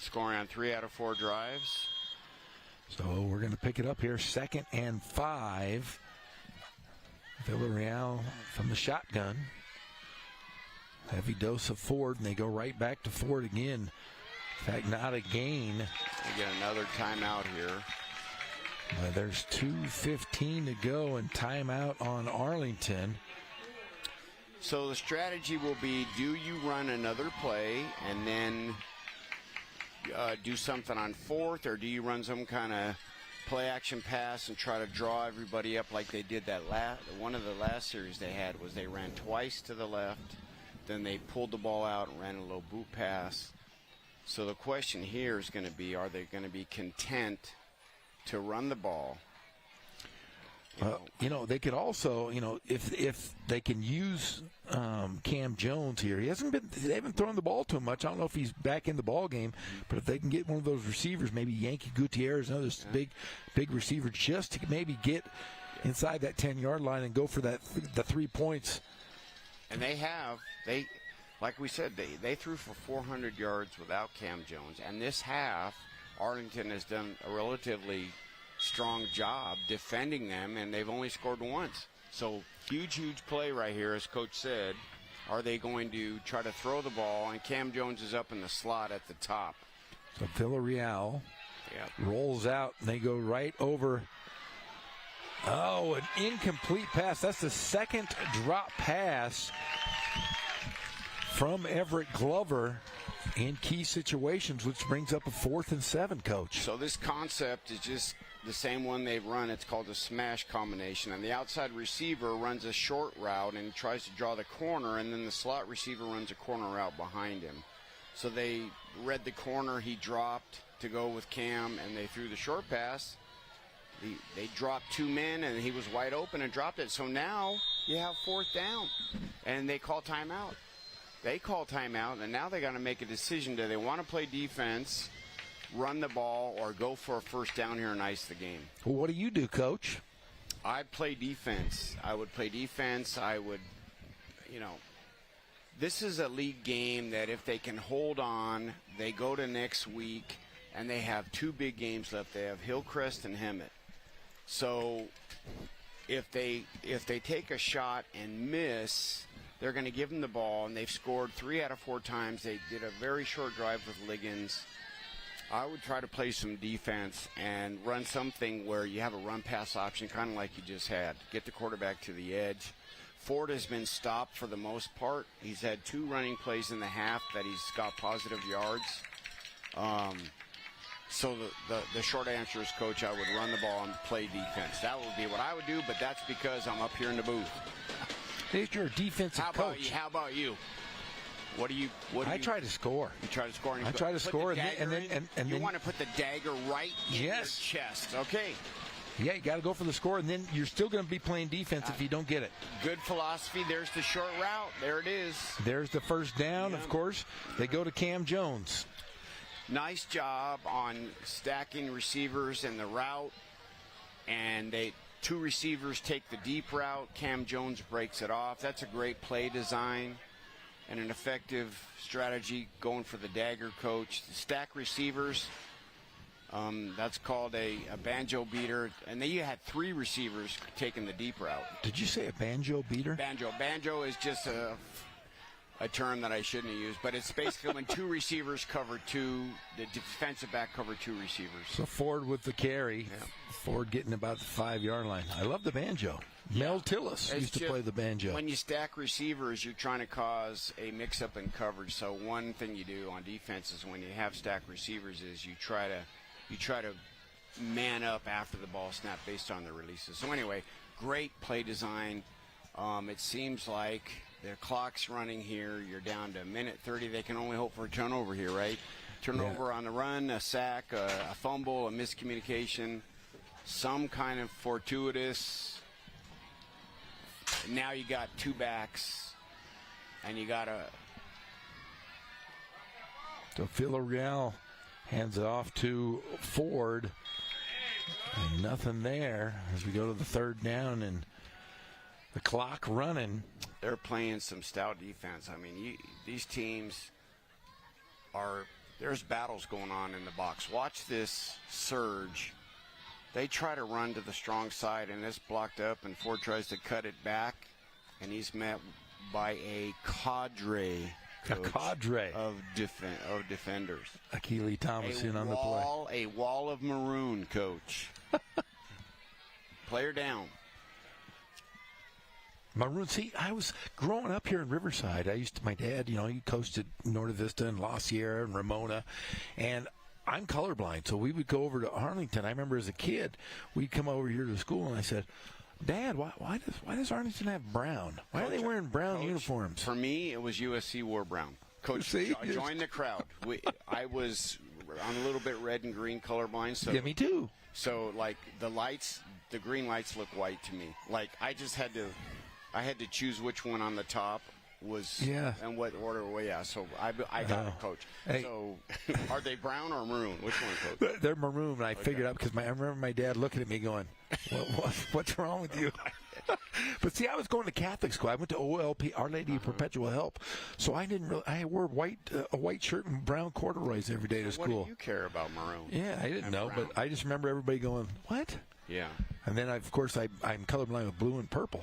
scoring on 3 out of 4 drives. So we're going to pick it up here, 2nd and 5. Villarreal from the shotgun. Heavy dose of Ford, and they go right back to Ford again. In fact, not a gain. We get another timeout here. There's 2:15 to go, and timeout on Arlington. So the strategy will be, do you run another play and then do something on 4th, or do you run some kind of play-action pass and try to draw everybody up like they did that one of the last series they had was they ran twice to the left, then they pulled the ball out and ran a little boot pass. So the question here is going to be, are they going to be content to run the ball? They could also, if they can use Cam Jones here. They haven't thrown the ball to him much. I don't know if he's back in the ball game, but if they can get one of those receivers, maybe Yankee Gutierrez, another big receiver, just to maybe get inside that 10-yard line and go for the 3 points. And like we said, they threw for 400 yards without Cam Jones. And this half, Arlington has done a relatively strong job defending them, and they've only scored once. So huge play right here, as Coach said. Are they going to try to throw the ball? And Cam Jones is up in the slot at the top. So Villarreal rolls out, and they go right over. Oh, an incomplete pass. That's the second drop pass from Everett Glover in key situations, which brings up a 4th and 7, Coach. So this concept is just the same one they've run. It's called a smash combination. And the outside receiver runs a short route and tries to draw the corner, and then the slot receiver runs a corner route behind him. So they read the corner, he dropped to go with Cam, and they threw the short pass. They dropped 2 men, and he was wide open and dropped it. So now you have 4th down, and they call timeout. They call timeout, and now they got to make a decision. Do they want to play defense, run the ball, or go for a first down here and ice the game? Well, what do you do, Coach? I'd play defense. I would play defense. I would, this is a league game that if they can hold on, they go to next week, and they have 2 big games left. They have Hillcrest and Hemet. So if they take a shot and miss, they're going to give them the ball, and they've scored 3 out of 4 times. They did a very short drive with Liggins. I would try to play some defense and run something where you have a run-pass option, kind of like you just had. Get the quarterback to the edge. Ford has been stopped for the most part. He's had 2 running plays in the half that he's got positive yards. So the short answer is, Coach, I would run the ball and play defense. That would be what I would do, but that's because I'm up here in the booth. You're a defensive coach. How about you? I try to score. You try to score. I try to score, and you want to put the dagger right in your chest. Okay. Yeah, you got to go for the score, and then you're still going to be playing defense if you don't get it. Good philosophy. There's the short route. There it is. There's the first down, of course. They go to Cam Jones. Nice job on stacking receivers in the route, and 2 receivers take the deep route. Cam Jones breaks it off. That's a great play design and an effective strategy going for the dagger, Coach. Stack receivers, that's called a banjo beater. And then you had 3 receivers taking the deep route. Did you say a banjo beater? Banjo is just a term that I shouldn't have used, but it's basically when 2 receivers cover 2, the defensive back cover 2 receivers. So Ford with the carry. Yeah. Ford getting about the 5-yard line. I love the banjo. Yeah. Mel Tillis used to play the banjo. When you stack receivers, you're trying to cause a mix-up in coverage. So one thing you do on defense is when you have stacked receivers is you try to man up after the ball snap based on the releases. So anyway, great play design. It seems like the clock's running here. You're down to a minute 30. They can only hope for a turnover here, right? Turnover on the run, a sack, a fumble, a miscommunication, some kind of fortuitous. Now you got 2 backs, and you got So Villarreal hands it off to Ford. And nothing there as we go to the 3rd down and the clock running. They're playing some stout defense. I mean, these teams there's battles going on in the box. Watch this surge. They try to run to the strong side, and it's blocked up, and Ford tries to cut it back, and he's met by a cadre of defenders. Akili Thomas in on the play. A wall of maroon, Coach. Player down. Maroon. See, I was growing up here in Riverside. My dad, he coached at Norte Vista and La Sierra and Ramona, and I'm colorblind, so we would go over to Arlington. I remember as a kid, we'd come over here to school, and I said, Dad, why does Arlington have brown? Why are they wearing brown uniforms? For me, it was USC wore brown. Coach, join the crowd. I was on a little bit red and green colorblind. So, yeah, me too. So, like, the green lights look white to me. Like, I had to choose which one on the top was and what order. Well, yeah, so I got it, Coach. Hey. So are they brown or maroon? Which one, Coach? They're maroon. I figured out because I remember my dad looking at me going, what's wrong with you? But see, I was going to Catholic school. I went to OLP, Our Lady of Perpetual Help. So I didn't really. I wore a white shirt and brown corduroys every day to school. What do you care about maroon? Yeah, I didn't know, brown. but I just remember everybody going, "What?" Yeah. And then, of course, I'm colorblind with blue and purple.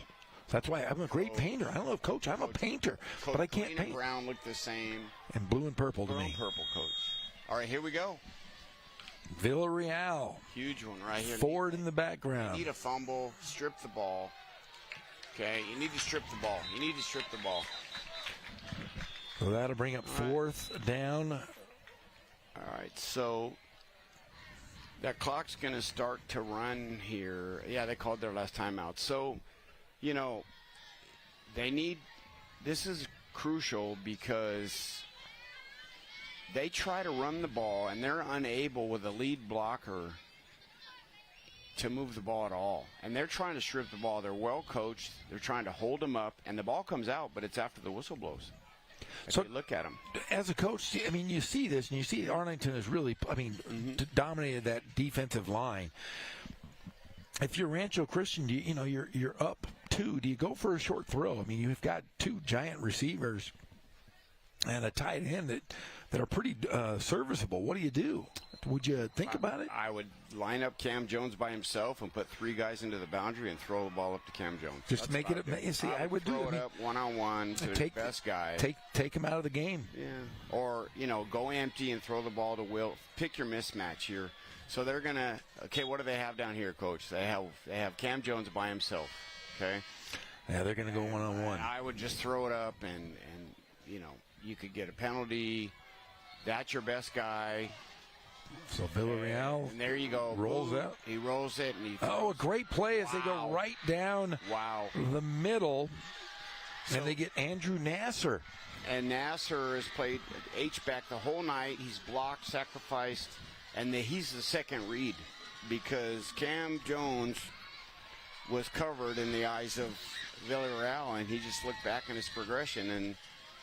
So that's why I'm a great painter. I don't know, Coach. I'm a painter, but I can't Green paint. and brown look the same. And blue and purple to Blue me. and purple, Coach. All right, here we go. Villarreal. Huge one right here. Ford in the You background. need a fumble, strip the ball. Okay, you need to strip the ball. You need to strip the ball. So that'll bring up fourth down. All right, so that clock's going to start to run here. Yeah, they called their last timeout. So, you know, they need – this is crucial because they try to run the ball, and they're unable with a lead blocker to move the ball at all. And they're trying to strip the ball. They're well coached. They're trying to hold them up, and the ball comes out, but it's after the whistle blows. So Look at them. As a coach, I mean, you see this, and you see Arlington has really, dominated that defensive line. If you're Rancho Christian, you're up 2. Do you go for a short throw? I mean, you've got 2 giant receivers and a tight end that are pretty serviceable. What do you do? Would you think about it? I would line up Cam Jones by himself and put 3 guys into the boundary and throw the ball up to Cam Jones. Just to make it. I would do throw it. it up one-on-one to the best guy. Take him out of the game. Yeah. Or go empty and throw the ball to Will. Pick your mismatch here. So they're gonna. Okay, what do they have down here, Coach? They have Cam Jones by himself. Okay. Yeah, they're gonna go one-on-one. I would just throw it up, and you could get a penalty. That's your best guy. So Villarreal, and there you go. Rolls out. He rolls it, and he throws. Oh, a great play as they go right down the middle, and they get Andrew Nasser. And Nasser has played H-back the whole night. He's blocked, sacrificed, and he's the second read because Cam Jones was covered in the eyes of Villarreal, and he just looked back in his progression and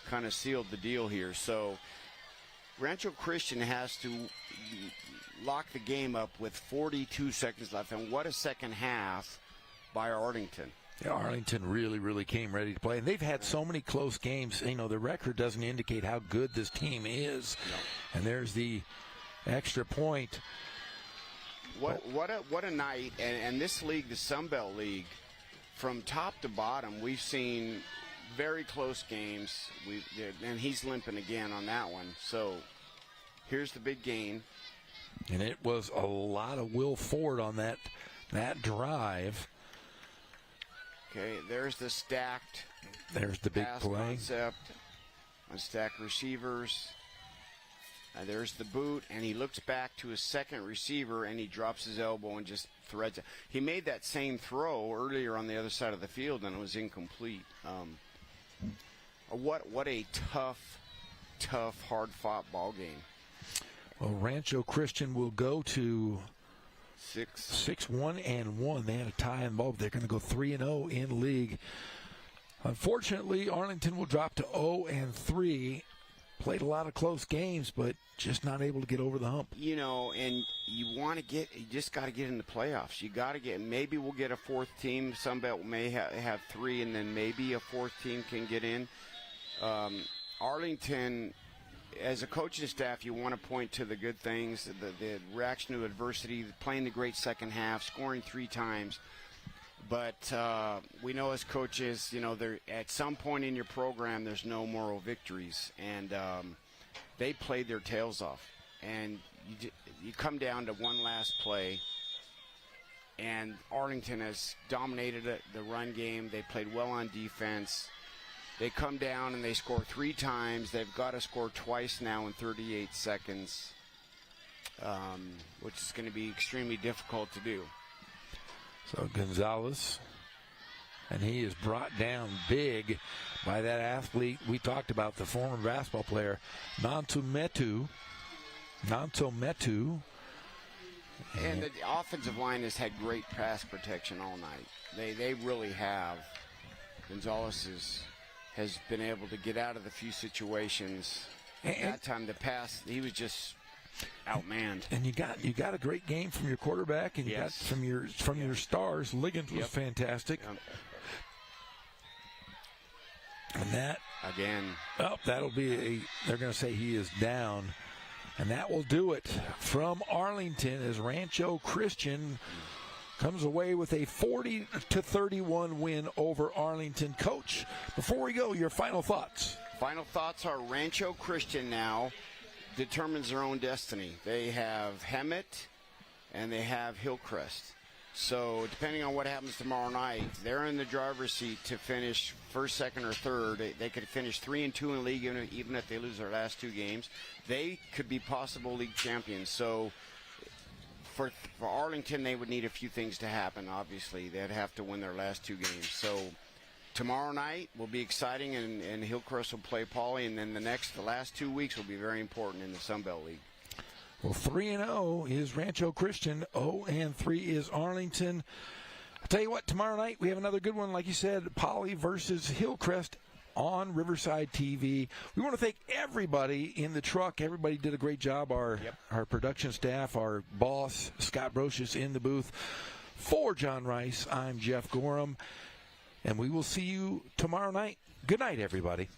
kind of sealed the deal here. So Rancho Christian has to lock the game up with 42 seconds left, and what a second half by Arlington. Yeah, Arlington really, really came ready to play, and they've had so many close games. The record doesn't indicate how good this team is. No. And there's the extra point. What a night! And this league, the Sun Belt League, from top to bottom, we've seen very close games. And he's limping again on that one. So here's the big gain. And it was a lot of Will Ford on that drive. Okay, there's the stacked. There's the big play. Concept. On stacked receivers. There's the boot, and he looks back to his second receiver, and he drops his elbow and just threads it. He made that same throw earlier on the other side of the field, and it was incomplete. What a tough, hard-fought ball game. Well, Rancho Christian will go to 6-1-1. They had a tie in ball, but they're going to go 3-0 in league. Unfortunately, Arlington will drop to 0-3. Played a lot of close games, but just not able to get over the hump. And you just got to get in the playoffs. You got to get, maybe we'll get a fourth team. Sunbelt may have 3, and then maybe a fourth team can get in. Arlington, as a coaching staff, you want to point to the good things, the reaction to adversity, playing the great second half, scoring 3 times. But we know as coaches, there at some point in your program, there's no moral victories, and they played their tails off. And you come down to one last play, and Arlington has dominated the run game. They played well on defense. They come down and they score 3 times. They've got to score twice now in 38 seconds, which is going to be extremely difficult to do. So Gonzalez, and he is brought down big by that athlete we talked about, the former basketball player, Nanto Metu. And the offensive line has had great pass protection all night. They really have. Gonzalez has been able to get out of the few situations. That time the pass, he was just outmanned. And you got a great game from your quarterback, and you got from your stars. Liggins was fantastic. And that, again, that'll be they're going to say he is down. And that will do it from Arlington as Rancho Christian comes away with a 40-31 win over Arlington. Coach, before we go, your final thoughts. Final thoughts are Rancho Christian now determines their own destiny. They have Hemet and they have Hillcrest. So depending on what happens tomorrow night, they're in the driver's seat to finish first, second, or third. They could finish 3-2 in league even if they lose their last 2 games. They could be possible league champions. So for Arlington, they would need a few things to happen, obviously. They'd have to win their last 2 games. So tomorrow night will be exciting, and Hillcrest will play Pauley, and then the last 2 weeks will be very important in the Sun Belt League. Well, 3-0 is Rancho Christian. 0-3 is Arlington. I'll tell you what, tomorrow night we have another good one, like you said, Pauley versus Hillcrest on Riverside TV. We want to thank everybody in the truck. Everybody did a great job. Our production staff, our boss, Scott Brocious, in the booth. For John Rice, I'm Jeff Gorham, and we will see you tomorrow night. Good night, everybody.